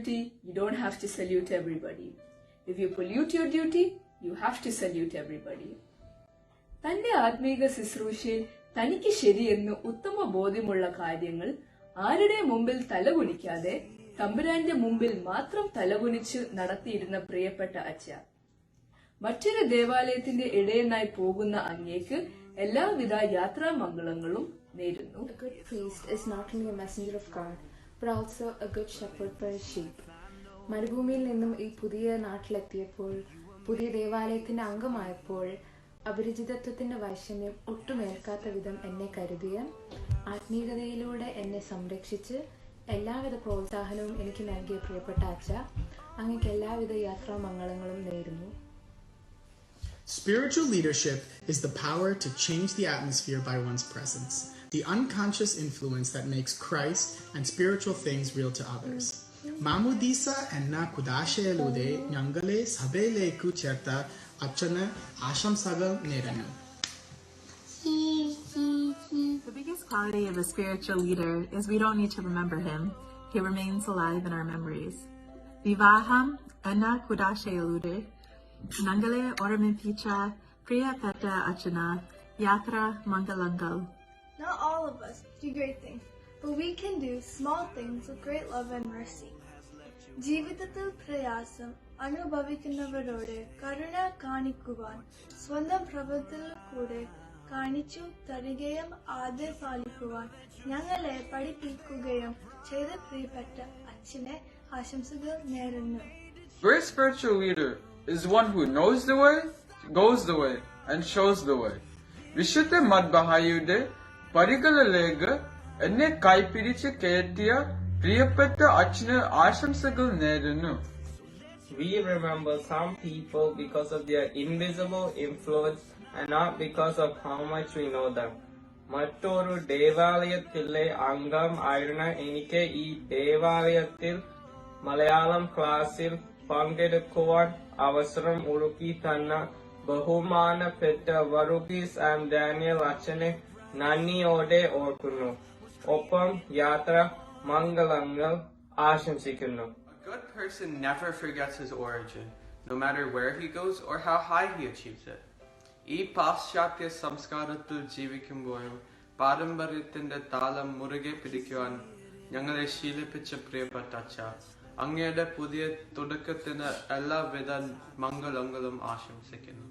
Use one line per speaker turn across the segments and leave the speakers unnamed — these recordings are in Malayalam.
duty, you don't have to salute everybody. If you pollute your duty, you have to salute everybody. തന്റെ ആത്മീക ശുശ്രൂഷയിൽ തനിക്ക് ശരിയെന്ന് ഉത്തമ ബോധ്യമുള്ള കാര്യങ്ങൾ ആരുടെ മുമ്പിൽ തലകുനിക്കാതെ തമ്പുരാന്റെ മുമ്പിൽ മാത്രം തലകുനിച്ച് നടത്തിയിരുന്ന പ്രിയപ്പെട്ട അച്ഛ, മറ്റൊരു ദേവാലയത്തിന്റെ ഇടയനായി പോകുന്ന അങ്ങേക്ക് എല്ലാവിധ യാത്രാമംഗളങ്ങളും നേരുന്നു.
A good priest is not only a messenger of God, but also a good shepherd for his sheep. മരുഭൂമിയിൽ നിന്നും ഈ പുതിയ നാട്ടിലെത്തിയപ്പോൾ, പുതിയ ദേവാലയത്തിന്റെ അംഗമായപ്പോൾ, അപരിചിതത്വത്തിന്റെ വൈഷമ്യം ഒട്ടുമേൽക്കാത്ത വിധം എന്നെ കരുതിയ, ആത്മീയതയിലൂടെ എന്നെ സംരക്ഷിച്ച് എല്ലാവിധ പ്രോത്സാഹനവും എനിക്ക് നൽകിയ പ്രിയപ്പെട്ട അച്ഛ, അങ്ങേക്ക് എല്ലാവിധ യാത്രാമംഗളങ്ങളും നേരുന്നു.
Spiritual leadership is the power to change the atmosphere by one's presence, the unconscious influence that makes Christ and spiritual things real to others. Mamudisa enna kudashelude nyangale sabeleku cherta achana ashamsagal neranu.
The biggest quality of a spiritual leader is we don't need to remember him. He remains alive in our memories. Vivaham enna kudashelude Nangale Oraminpicha, Priya Petta Achana, Yatra Mangalangal.
Not all of us do great things, but we can do small things with great love and mercy. ജീവിതത്തിൽ പ്രയാസം അനുഭവിക്കുന്നവരോട് കരുണ കാണിക്കുവാൻ സ്വന്തം പ്രവൃത്തിയിൽ കൂടെ കാണിച്ചു തരികയും ആദർ പാലിക്കുവാൻ ഞങ്ങളെ പഠിപ്പിക്കുകയും ചെയ്ത പ്രിയപ്പെട്ട അച്ഛനെ ആശംസകൾ നേരുന്നു.
Great spiritual leader is one who knows the way, goes the way, and shows the way. Vishuddha Madbahayude Parigalalega enne kaipiriche ketiya priyapetta achna ashamsagal nerunu.
We remember some people because of their invisible influence and not because of how much we know them. മറ്റൊരു ദേവാലയത്തിലെ അംഗം ആയിരുന്ന എനിക്ക് ഈ ദേവാലയത്തിൽ മലയാളം ക്ലാസ്സിൽ പങ്കെടുക്കുവാൻ അവസരം ഒരുക്കി തന്ന ബഹുമാനപ്പെട്ട വർഗീസ് ആൻഡ് ഡാനിയൽ അച്ഛനെ നന്ദിയോടെ ഓർക്കുന്നു. ഒപ്പം യാത്ര മംഗളങ്ങൾ ആശംസിക്കുന്നു.
A good person never forgets his origin, no matter where he goes or how high he achieves it. ഈ പാശ്ചാത്യ സംസ്കാരത്തിൽ ജീവിക്കുമ്പോഴും പാരമ്പര്യത്തിന്റെ താളം മുറുകെ പിടിക്കുവാൻ ഞങ്ങളെ ശീലിപ്പിച്ച പ്രിയപ്പെട്ട അച്ഛ, അങ്ങയുടെ പുതിയ തുടക്കത്തിന് എല്ലാവിധ മംഗളങ്ങളും ആശംസിക്കുന്നു.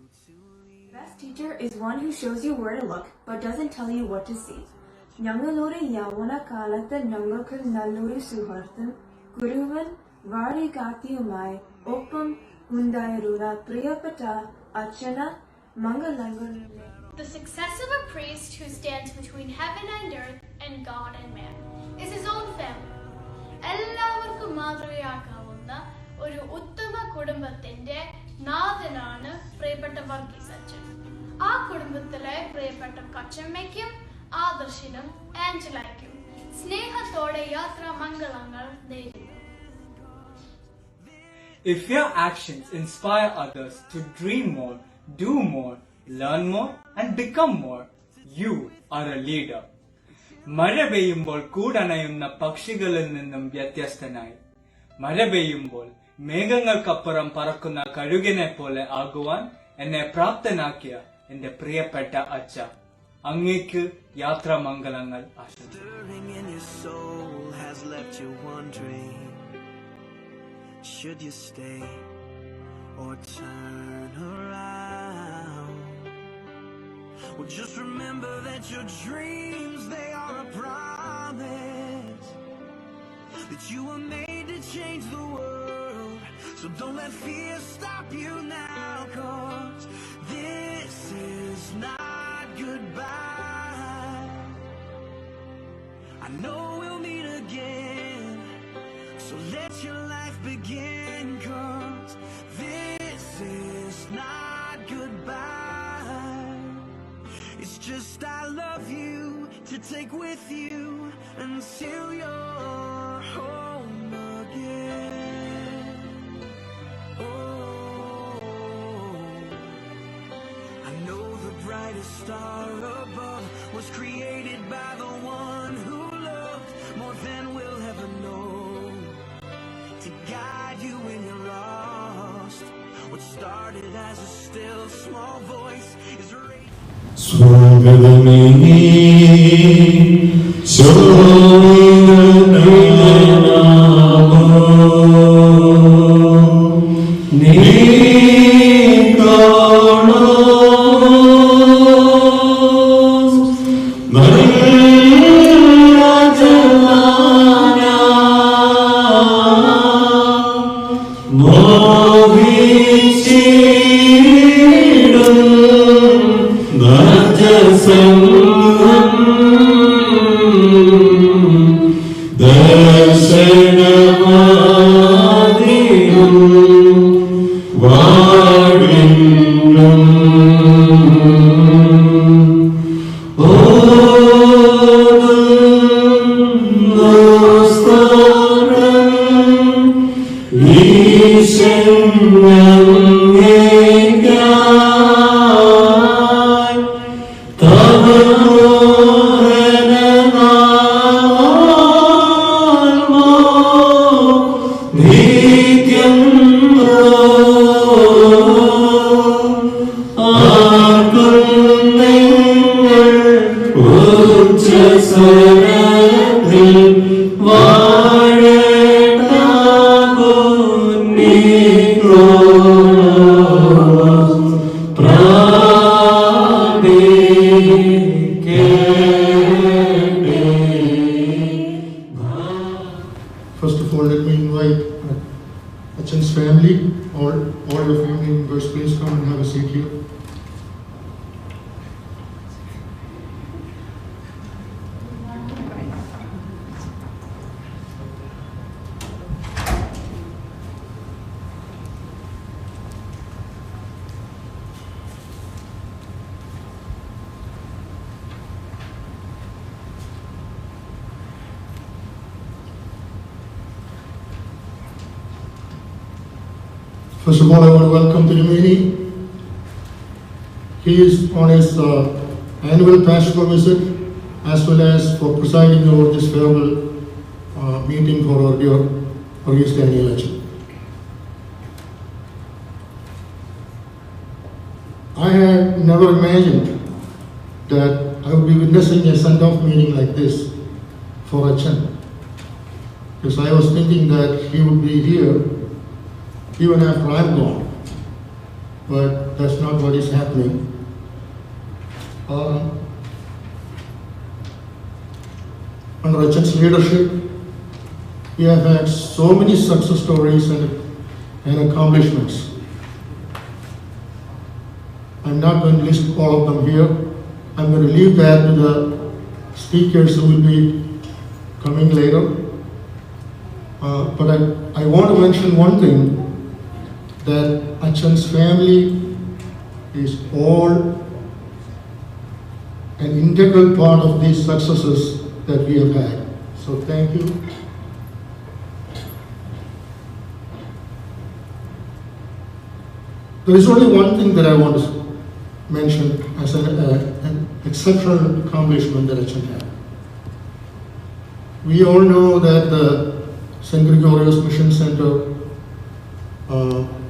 The best teacher is one who shows you where to look but doesn't tell you what to see. ഞങ്ങളുടെ യൗവന കാലത്ത് ഞങ്ങൾക്ക് നല്ലൊരു സുഹൃത്തും ഗുരുവൻ വഴികാട്ടിയുമായി ഒപ്പം ഉണ്ടായിരുന്ന പ്രിയപ്പെട്ട അച്ഛന് മംഗളങ്ങൾ.
The success of a priest who stands between heaven and earth and God and man is his own family. എല്ലാവർക്കും മാതൃകയാക്കാവുന്ന ഒരു ഉത്തമ കുടുംബത്തിന്റെ നാഥനാണ് പ്രിയപ്പെട്ട വർഗീസ് അച്ഛൻ. ആ കുടുംബത്തിലെ പ്രിയപ്പെട്ട കൊച്ചമ്മയ്ക്കും ആദർശിനും ആഞ്ചലയ്ക്കും സ്നേഹത്തോടെ യാത്രാ മംഗളങ്ങൾ നേരുന്നു.
If your actions inspire others to dream more, do more, learn more, and become more, you are a leader. മഴ പെയ്യുമ്പോൾ കൂടണയുന്ന പക്ഷികളിൽ നിന്നും വ്യത്യസ്തനായി, മഴ പെയ്യുമ്പോൾ മേഘങ്ങൾക്കപ്പുറം പറക്കുന്ന കഴുകിനെ പോലെ ആകുവാൻ എന്നെ പ്രാപ്തനാക്കിയ എന്റെ പ്രിയപ്പെട്ട അച്ഛ, അങ്ങേക്ക് യാത്രാമംഗളങ്ങൾ ആശംസിക്കുന്നു.
Should you stay or turn around? Well, just remember that your dreams, they are a promise, that you were made to change the world. So don't let fear stop you now, 'cause this is not goodbye. I know we'll meet again, so let your life begin, 'cause this is not goodbye. It's just I love you to take with you until you're home again. Oh, I know the brightest star above was created by the one who loved more than we'll ever know. to guide you when you're lost. What started as a still small voice is
സ്വാഗതമേ ശോഭിതനാമോ നീ കാണോ
First of all, let me invite Achan's family, all your family members, please come and have a seat here. First of all, I want to welcome Tirumeni. He is on his annual pastoral visit as well as for presiding over this farewell meeting for our dear August Daniel Achan. I had never imagined that I would be witnessing a send-off meeting like this for Achan, because I was thinking that he would be here even after I'm gone, but that's not what is happening. Under Achan's leadership, we have had so many success stories and accomplishments. I'm not going to list all of them here. I'm going to leave that to the speakers who will be coming later. But I want to mention one thing, that Achan's family is all an integral part of these successes that we have had. So thank you. There is only one thing that I want to mention as an exceptional accomplishment that Achan had. We all know that the St. Gregorius Mission Center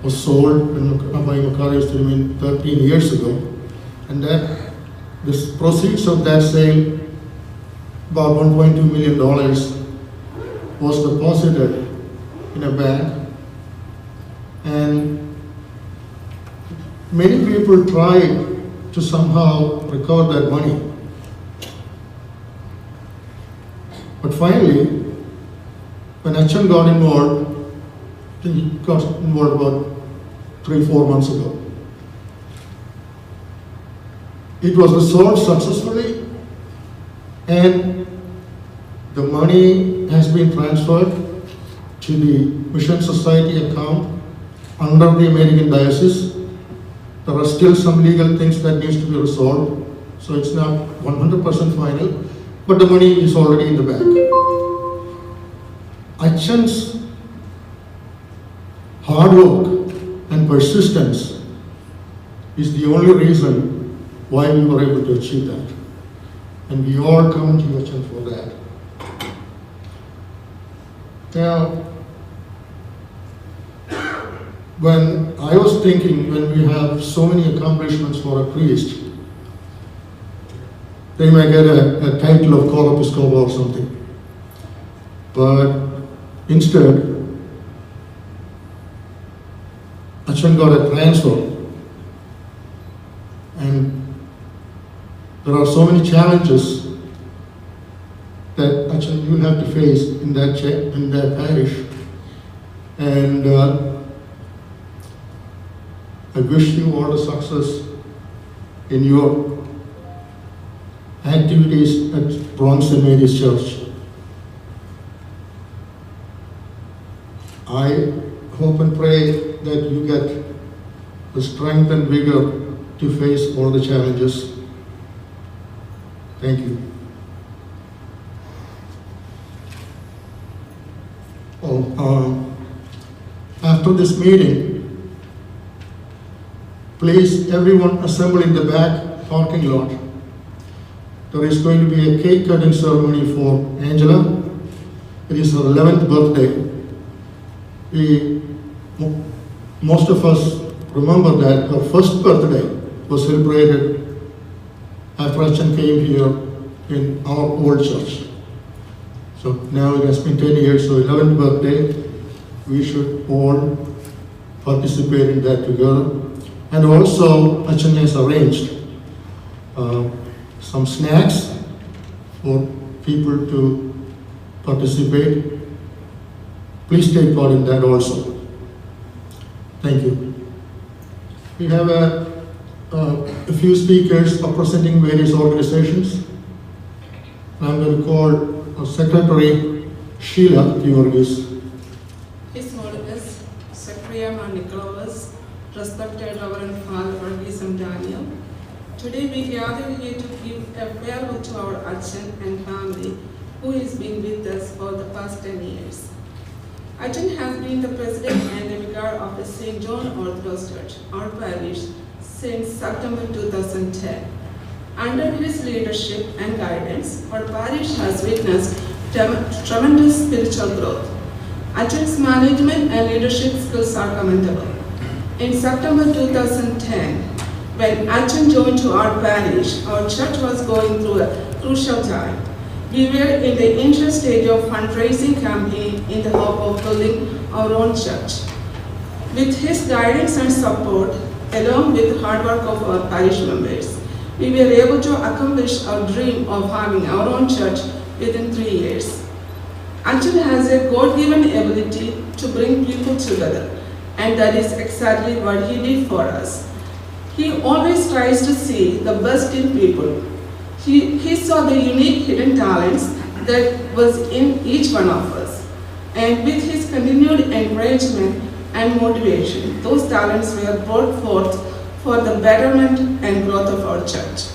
was sold by Macarius Tirumeni 13 years ago, and that the proceeds of that sale, about $1.2 million, was deposited in a bank, and many people tried to somehow recover that money. But finally, when Achan got involved, he got involved about 3-4 months ago. It was resolved successfully, and the money has been transferred to the Mission Society account under the American Diocese. There are still some legal things that needs to be resolved, so it's not 100% final, but the money is already in the bank. Achan's hard work and persistence is the only reason why we were able to achieve that. And we all come to Achan for that. Now, when I was thinking, when we have so many accomplishments for a priest, they may get a title of co-episcopal or something. But instead, Achan got a transfer. And there are so many challenges that Achan you have to face in that parish. And I wish you all the success in your activities at Bronx St. Mary's Church. I hope and pray that you get the strength and vigor to face all the challenges. Thank you. After this meeting, please everyone assemble in the back parking lot. There is going to be a cake cutting ceremony for Angela. It is her 11th birthday. Most of us remember that her first birthday was celebrated after Achan came here in our old church. So now it has been 10 years, so 11th birthday, we should all participate in that together. And also, Achan has arranged some snacks for people to participate. Please take part in that also. Thank you. We have a few speakers representing various organizations. I'm going to call Secretary Sheila Georgis.
His Holiness, Secretary Nicholas, respected Reverend Father Varghese and Daniel. Today we gather here to give a farewell to our Achan and family who has been with us for the past 10 years. Achan has been the president and the vicar of the St. John Orthodox Church, our parish, since September 2010. Under his leadership and guidance, our parish has witnessed tremendous spiritual growth. Achan's management and leadership skills are commendable. In September 2010, when Achan joined to our parish, our church was going through a crucial time. We were in the initial stage of fundraising campaign in the hope of building our own church. With his guidance and support, along with the hard work of our parish members, we were able to accomplish our dream of having our own church within 3 years. Achan has a God-given ability to bring people together, and that is exactly what he did for us. He always tries to see the best in people. He saw the unique hidden talents that was in each one of us. And with his continued encouragement and motivation, those talents were brought forth for the betterment and growth of our church.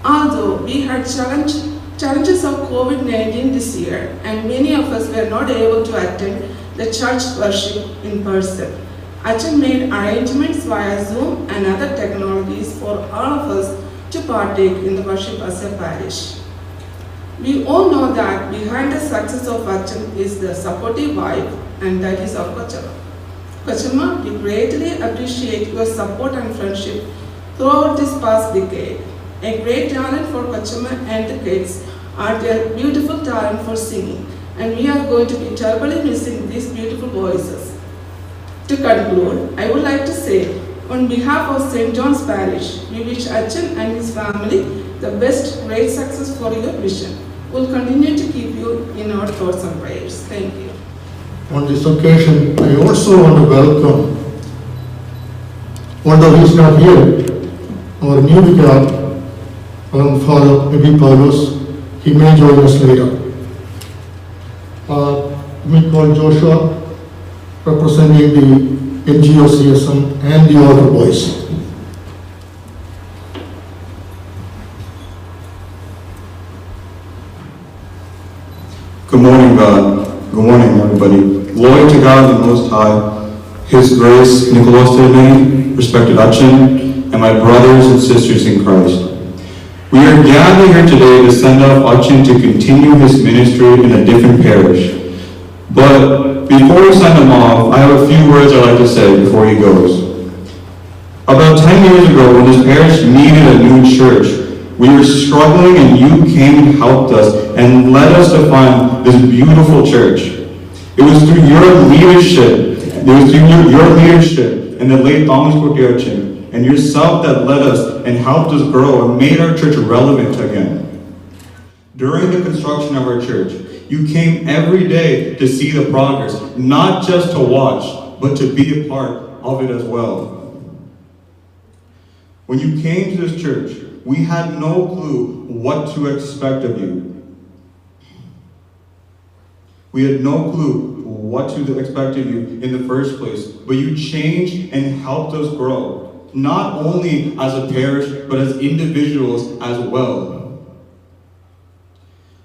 Although we had challenges of COVID-19 this year, and many of us were not able to attend the church worship in person, Achan made arrangements via Zoom and other technologies for all of us to partake in the worship as a parish. We all know that behind the success of Achan is the supportive wife, and that is our Kochama. Kochama, we greatly appreciate your support and friendship throughout this past decade. A great talent for Kochama and the kids are their beautiful talent for singing, and we are going to be terribly missing these beautiful voices. To conclude, I would like to say, on behalf of St. John's Parish, we wish Achan and his family the best, great success for your vision. We'll continue to keep you in our thoughts and prayers. Thank you.
On this occasion, I also want to welcome, although he is not here, our new vicar, Father Ebi Paulus. He may join us later. We call Joshua, representing the NGO CSM and the Altar Boys.
Good morning, God. Good morning, everybody. Glory to God the Most High, His Grace, Nicholas Tilmani, respected Achan, and my brothers and sisters in Christ. We are gathered here today to send off Achan to continue his ministry in a different parish. But before we send him off, I have a few words I'd like to say before he goes. About 10 years ago, when this parish needed a new church, we were struggling and you came and helped us and led us to find this beautiful church. It was through your leadership, and the late Thomas Kotiarchin and yourself that led us and helped us grow and made our church relevant again. During the construction of our church, you came every day to see the progress, not just to watch, but to be a part of it as well. When you came to this church, we had no clue what to expect of you. We had no clue what to expect of you in the first place, but you changed and helped us grow, not only as a parish, but as individuals as well.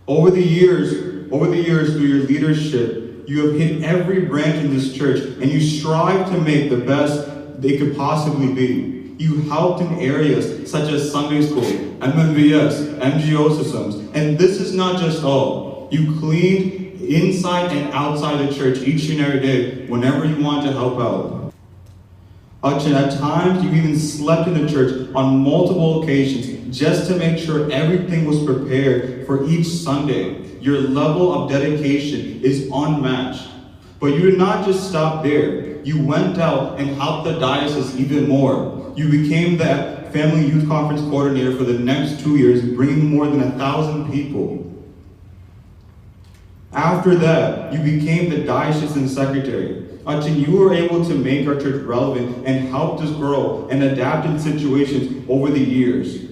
Over the years, through your leadership, you have hit every branch in this church, and you strive to make the best they could possibly be. You helped in areas such as Sunday school, MMVS, MGO systems, and this is not just all. You cleaned inside and outside the church each and every day whenever you wanted to help out. At times, you even slept in the church on multiple occasions just to make sure everything was prepared for each Sunday. Your level of dedication is unmatched. But you did not just stop there. You went out and helped the diocese even more. You became the Family Youth Conference coordinator for the next 2 years, bringing more than 1,000 people. After that, you became the diocesan secretary. Until you were able to make our church relevant and helped us grow and adapt in situations over the years.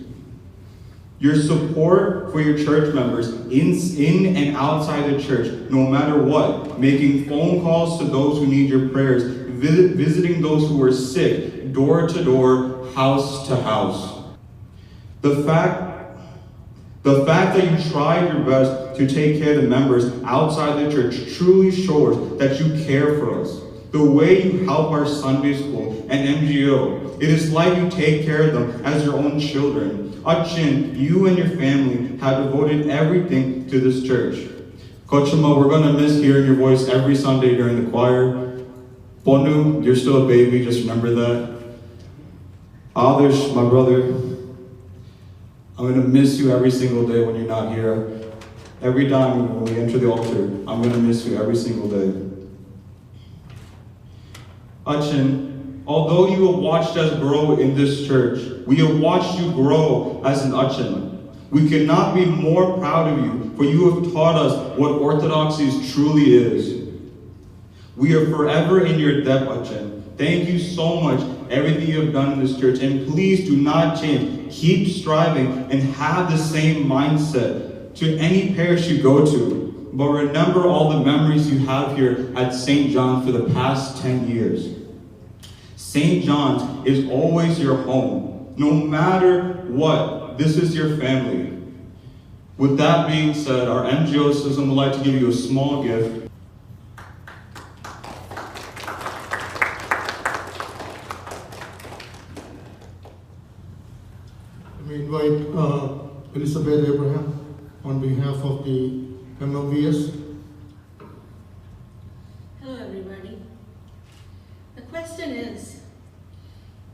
Your support for your church members in and outside the church, no matter what, making phone calls to those who need your prayers, visiting those who are sick, door to door, house to house. The fact that you tried your best to take care of the members outside the church truly shows that you care for us. The way you help our Sunday school and MGO, it is like you take care of them as your own children. Achin, you and your family have devoted everything to this church. Kochima, we're going to miss hearing your voice every Sunday during the choir. Ponu, you're still a baby, just remember that. Adarsh, my brother, I'm going to miss you every single day when you're not here. Every time when we enter the altar, I'm going to miss you every single day. Achin, although you have watched us grow in this church, we have watched you grow as an Achin. We cannot be more proud of you, for you have taught us what orthodoxy truly is. We are forever in your debt, Achin. Thank you so much, everything you have done in this church, and please do not change. Keep striving and have the same mindset to any parish you go to. But remember all the memories you have here at St. John's for the past 10 years. St. John's is always your home. No matter what, this is your family. With that being said, our MGO system would like to give you a small gift.
We invite Elizabeth Abraham on behalf of the MLVS.
Hello, everybody. The question is,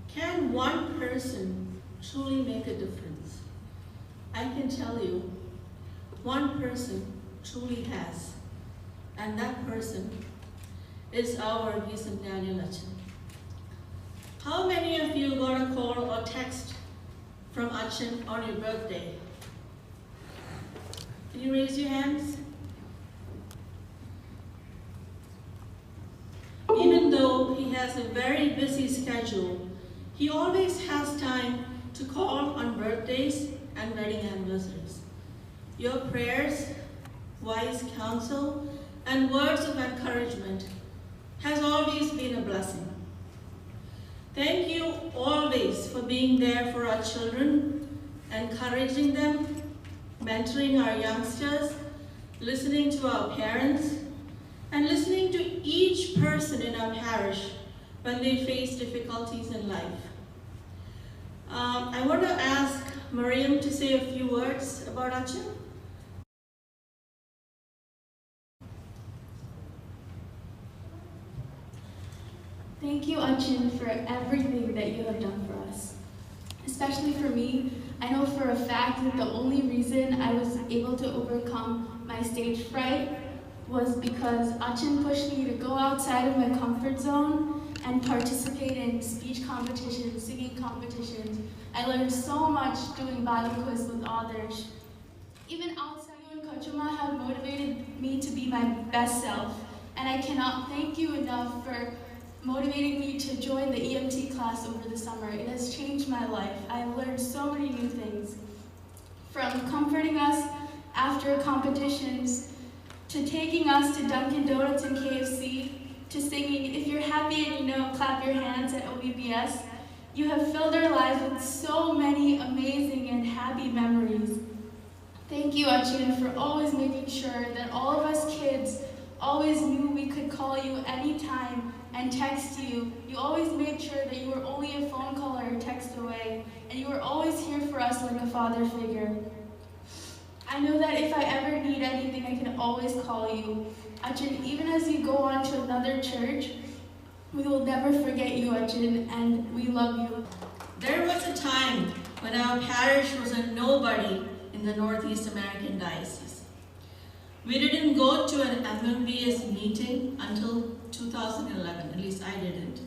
can one person truly make a difference? I can tell you, one person truly has, and that person is our St. Daniel Achin. How many of you got a call or text from Achin on your birthday? Can you raise your hands? Even though he has a very busy schedule, he always has time to call on birthdays and wedding anniversaries. Your prayers, wise counsel, and words of encouragement has always been a blessing. Thank you always for being there for our children, encouraging them, mentoring our youngsters, listening to our parents, and listening to each person in our parish when they face difficulties in life. I want to ask Mariam to say a few words about Achin.
Achin, for everything that you have done for us. Especially for me, I know for a fact that the only reason I was able to overcome my stage fright was because Achin pushed me to go outside of my comfort zone and participate in speech competitions, singing competitions. I learned so much doing Bible quiz with others. Even outside, you and Kachuma have motivated me to be my best self. And I cannot thank you enough for motivating me to join the EMT class over the summer. It has changed my life. I have learned so many new things. From comforting us after competitions, to taking us to Dunkin' Donuts and KFC, to singing, if you're happy and you know, clap your hands at OBBS. You have filled our lives with so many amazing and happy memories. Thank you, Achin, for always making sure that all of us kids always knew we could call you anytime and text you. You always made sure that you were only a phone call or a text away, and you were always here for us like a father figure. I know that if I ever need anything, I can always call you. Achin, even as you go on to another church, we will never forget you, Achin, and we love you.
There was a time when our parish was a nobody in the Northeast American Diocese. We didn't go to an MMBS meeting until 2011, at least I didn't.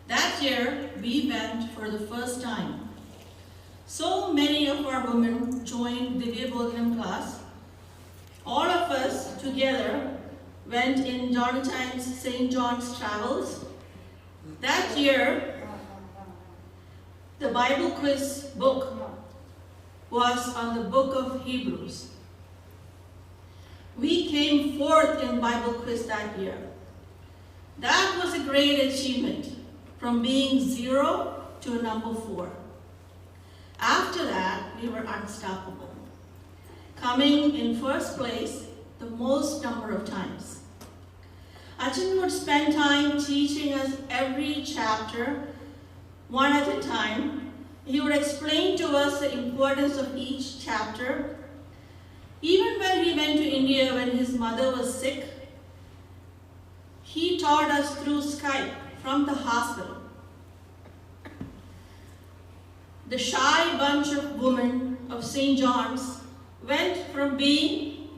That year, we went for the first time. So many of our women joined Divya Bodhanam class. All of us together went in Donatine's St. John's Travels. That year, the Bible quiz book was on the book of Hebrews. We came fourth in Bible quiz that year. That was a great achievement, from being 0 to number 4. After that, we were unstoppable, coming in first place the most number of times. Achin would spend time teaching us every chapter, one at a time. He would explain to us the importance of each chapter. Even when we went to India when his mother was sick, he taught us through Skype from the hospital. The shy bunch of women of St. John's went from being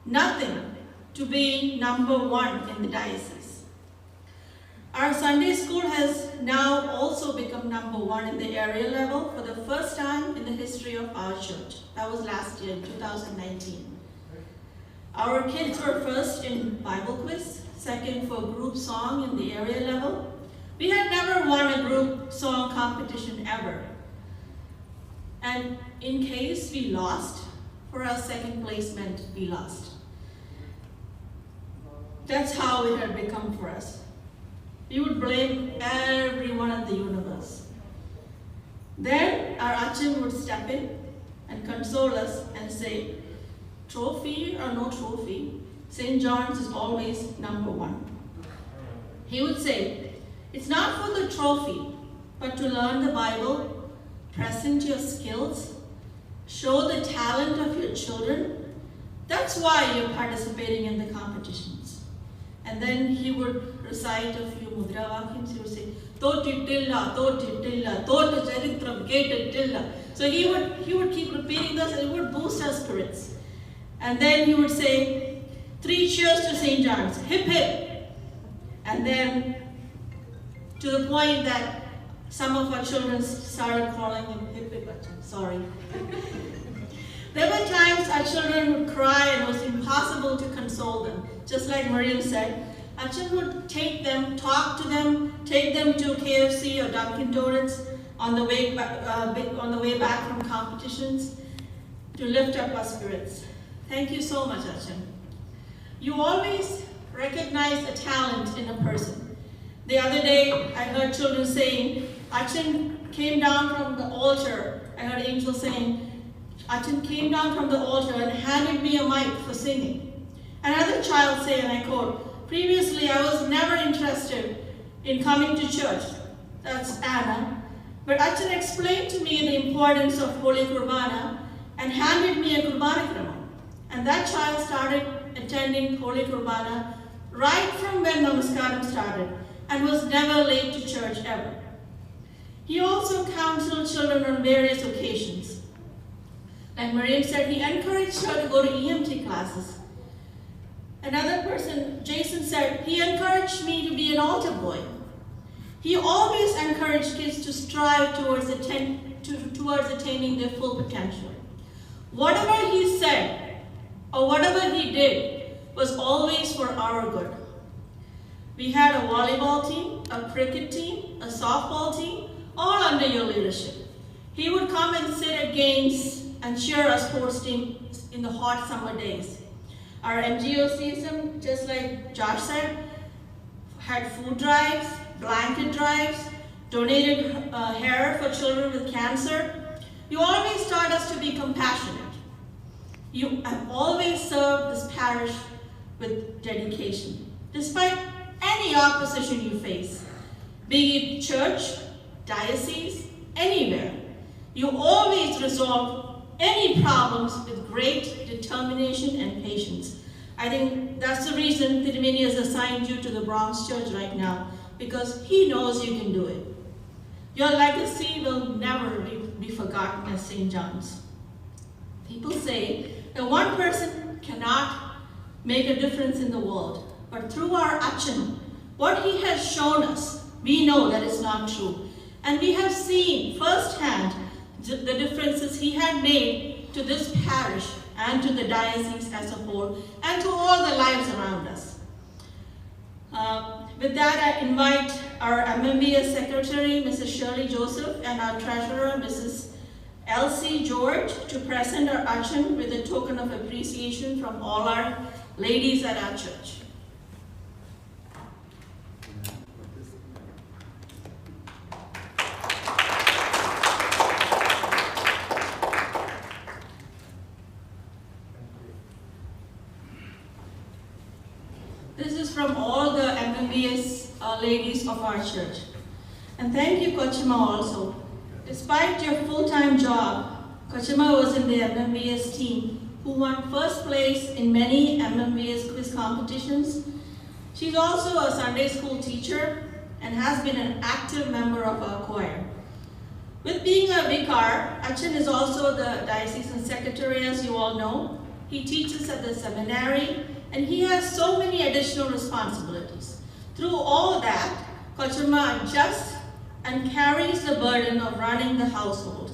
nothing to being number 1 in the diocese. Our Sunday school has now also become number 1 in the area level for the first time in the history of our church. That was last year in 2019. Our kids were first in Bible quiz, second for group song in the area level. We had never won a group song competition ever. And in case we lost, for our second placement, we lost. That's how it had become for us. We would blame everyone in the universe. Then our Achin would step in and console us and say, trophy or no trophy, St. John's is always number 1. He would say, it's not for the trophy, but to learn the Bible, present your skills, show the talent of your children. That's why you're participating in the competitions. And then he would recite a few mudra vakyams. He would say, Toti tilla, Toti tilla, Toti charitram, Kete tilla. So he would keep repeating this and it would boost our spirits. And then he would say, 3 cheers to St. John's, hip hip. And then to the point that some of our children started calling him hip hip Achin, sorry. There were times our children would cry and it was impossible to console them. Just like Miriam said, Achin would take them, talk to them, take them to KFC or Dunkin' Donuts on the way back from competitions to lift up our spirits. Thank you so much, Achin. You always recognize a talent in a person. The other day, I heard children saying, Achin came down from the altar. I heard angels saying, Achin came down from the altar and handed me a mic for singing. Another child say, and I quote, previously I was never interested in coming to church. That's Anna. But Achin explained to me the importance of Holy Kurbana and handed me a Kurbana Krama. And that child started attending Holy Kurbana right from when Namaskaram started. and was never late to church ever. He also counseled children on various occasions. Like Miriam said, he encouraged her to go to EMT classes. Another person, Jason, said, he encouraged me to be an altar boy. He always encouraged kids to strive towards attaining their full potential. Whatever he said or whatever he did was always for our good. We had a volleyball team, a cricket team, a softball team, all under your leadership. He would come and sit at games and cheer our sports team in the hot summer days. Our MGO season, just like Josh said, had food drives, blanket drives, donated hair for children with cancer. You always taught us to be compassionate. You have always served this parish with dedication, despite any opposition you face, be it church, diocese, anywhere. You always resolve any problems with great determination and patience. I think that's the reason Tirumeni has assigned you to the Bronx Church right now, because he knows you can do it. Your legacy will never be forgotten at St. John's. People say that one person cannot make a difference in the world, but through our Achan, what he has shown us, we know that is not true. And we have seen firsthand the differences he had made to this parish and to the diocese as a whole, and to all the lives around us. With that, I invite our MMBS Secretary, Mrs. Shirley Joseph, and our Treasurer, Mrs. Elsie George, to present our Achan with a token of appreciation from all our ladies at our church. This is from all the MMBS ladies of our church. And thank you, Kochima, also. Despite your full-time job, Kochima was in the MMBS team who won first place in many MMBS quiz competitions. She's also a Sunday school teacher and has been an active member of our choir. With being a vicar, Achan is also the diocesan secretary, as you all know. He teaches at the seminary, and he has so many additional responsibilities. Through all that, Kochima adjusts and carries the burden of running the household.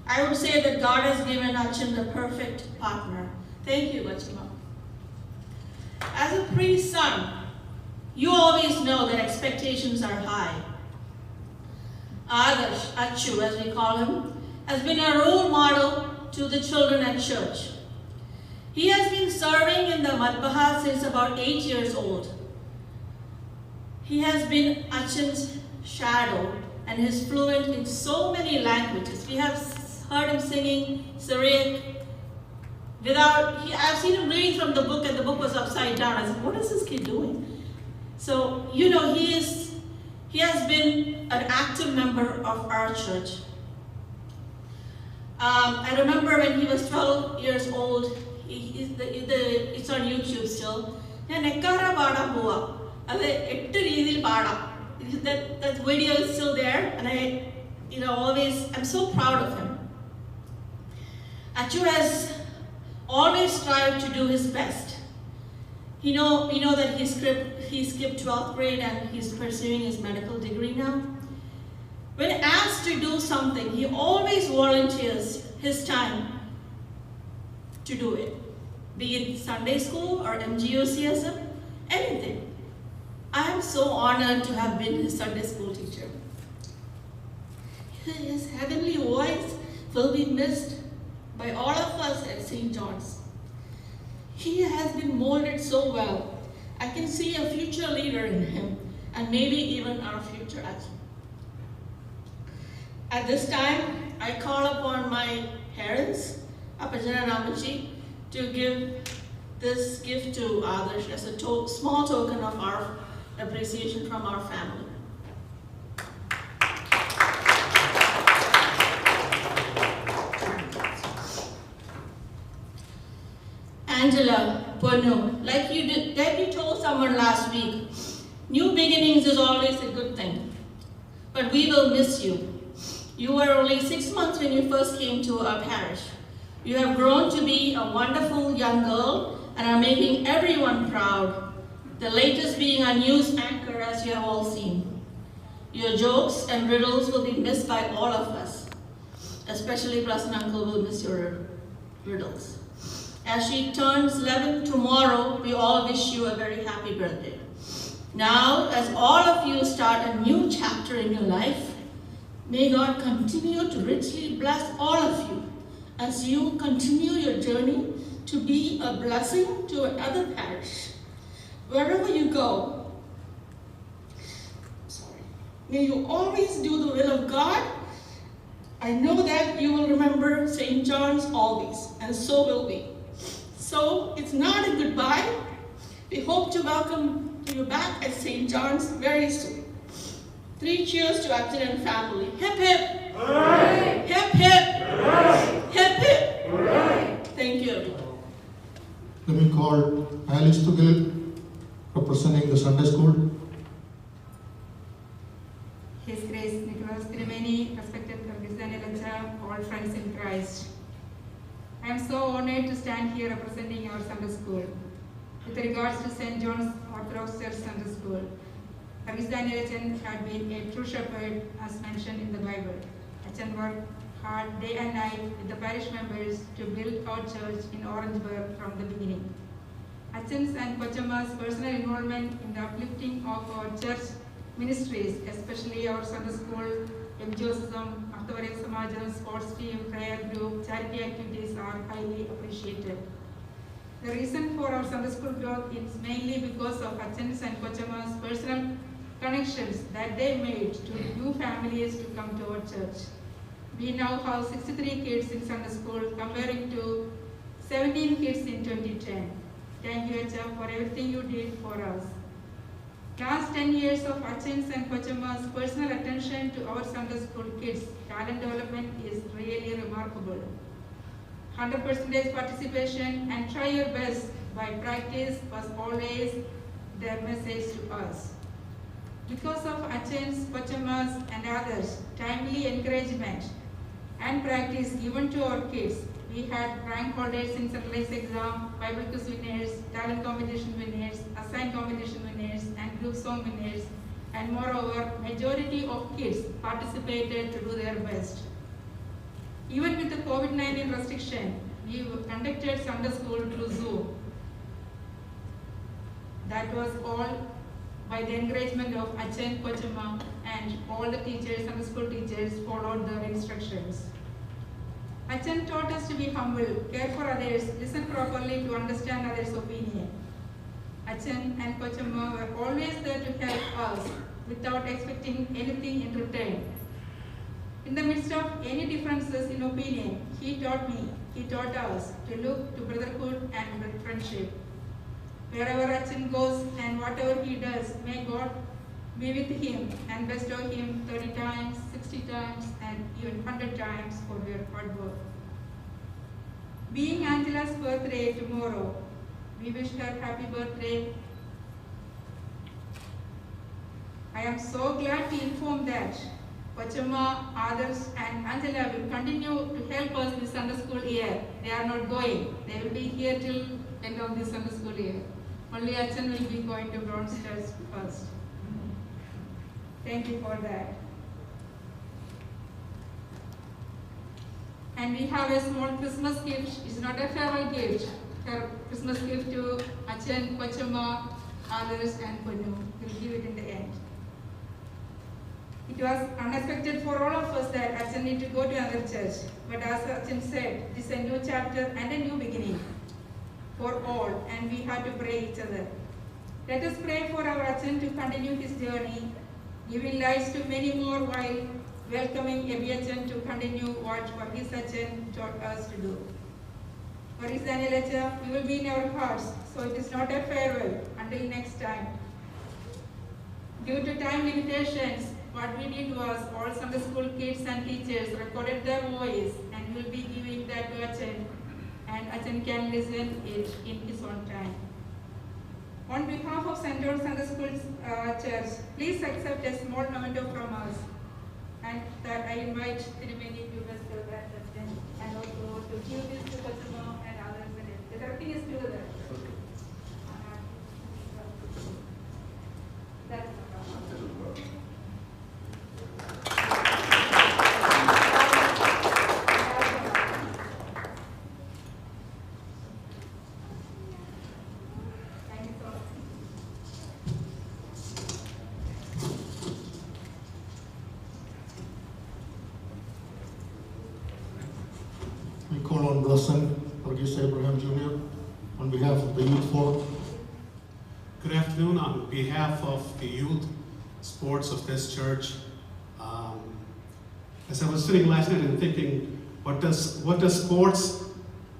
I would say that God has given Achan the perfect partner. Thank you, Kochima. As a priest's son, you always know that expectations are high. Adarsh, Achu as we call him, has been a role model to the children at church. He has been serving in the Madbaha since about 8 years old. He has been Achan's shadow and is fluent in so many languages. We have heard him singing Syriac. I've seen him reading from the book, and the book was upside down. I said, what is this kid doing? So, you know, he has been an active member of our church. I remember when he was 12 years old, it's on YouTube still. That video is still there, and I'm so proud of him. Achu has always strived to do his best. We know that he skipped 12th grade and he's pursuing his medical degree now. When asked to do something, he always volunteers his time to do it. Be it Sunday school or MGO CSM, anything. I am so honored to have been his Sunday school teacher. His heavenly voice will be missed by all of us at St. John's. He has been molded so well. I can see a future leader in him, and maybe even our future Achan. At this time, I call upon my parents, Appajan and Ammachi, to give this gift to Adarsh as a small token of our appreciation from our family. Angela, Ponu, like you told someone last week, New beginnings is always a good thing, but we will miss you. You were only 6 months when you first came to our parish. You have grown to be a wonderful young girl and are making everyone proud, the latest being our news anchor, as you have all seen. Your jokes and riddles will be missed by all of us. Especially Prasan Uncle will miss your riddles. As she turns 11 tomorrow, we all wish you a very happy birthday. Now, as all of you start a new chapter in your life, may God continue to richly bless all of you as you continue your journey to be a blessing to another parish. Wherever you go, may you always do the will of God. I know that you will remember St. John's always, and so will we. So it's not a goodbye. We hope to welcome you back at St. John's very soon. 3 cheers to Acton and family. Hip hip! Hooray! Hip hip! Hooray! Hip hip! Hooray! Thank you, everyone.
Let me call Alice Tugil, representing the Sunday School.
His Grace Nicholas Trimeni, respected Pakistani lecturer, all friends in Christ. I am so honored to stand here representing our Sunday School. With regards to St. John's Orthodox Church Sunday School, Pakistani Achan had been a true shepherd as mentioned in the Bible. Achan worked hard day and night with the parish members to build our church in Orangeburg from the beginning. Achan's and Kochama's personal involvement in the uplifting of our church ministries, especially our Sunday School, Evangelism, Arthavarya Samajam, sports team, prayer group, charity activities are highly appreciated. The reason for our Sunday School growth is mainly because of Achan's and Kochama's personal connections that they made to new families to come to our church. We now have 63 kids in Sunday School comparing to 17 kids in 2010. Thank you, Acha, for everything you did for us. Last 10 years of Achan's and Kochama's personal attention to our Sunday School kids' talent development is really remarkable. 100% participation and try your best by practice was always their message to us. Because of Achan's, Kochama's and others' timely encouragement and practice given to our kids, we had rank holders in centralized exam, Bible quiz winners, talent competition winners, assigned competition winners, and group song winners, and moreover, majority of kids participated to do their best. Even with the COVID-19 restriction, we conducted Sunday School through Zoom. That was all by the encouragement of Achan, Kochama, and all the teachers, Sunday School teachers followed their instructions. Achan taught us to be humble, care for others, listen properly to understand others' opinion. Achan and Kochama were always there to help us without expecting anything in return. In the midst of any differences in opinion, he taught us to look to brotherhood and friendship. Wherever Achan goes and whatever he does, may God be with him and bestow him 30 times, 60 times, and even 100 times for your hard work. Being Angela's birthday tomorrow, we wish her happy birthday. I am so glad to inform that Kochama, others, and Angela will continue to help us this Sunday School year. They are not going. They will be here till end of this Sunday School year. Only Achan will be going to Bronze Church first. Thank you for that. And we have a small Christmas gift. It's not a farewell gift. A Christmas gift to Achan, Kochama, others, and Punu. We'll give it in the end. It was unexpected for all of us that Achan need to go to another church. But as Achan said, this is a new chapter and a new beginning for all, and we have to pray each other. Let us pray for our Achan to continue his journey, giving lives to many more while welcoming Abhyachan to continue what Varghese Achan taught us to do. Varghese Daniel Achan, we will be in our hearts, so it is not a farewell. Until next time. Due to time limitations, what we did was all Sunday School kids and teachers recorded their voice and we will be giving that to Achan, and Achan can listen it in his own time. On behalf of St. George Sunday School Church, please accept a small memento from us. And that I invite Tirumeni to bless the president and also to give this to Fatima and others in it. Everything is together. That's
We call on Blessing Varghese Abraham Jr. on behalf of the Youth Forum.
Good afternoon. On behalf of the youth sports of this church, as I was sitting last night and thinking, what does sports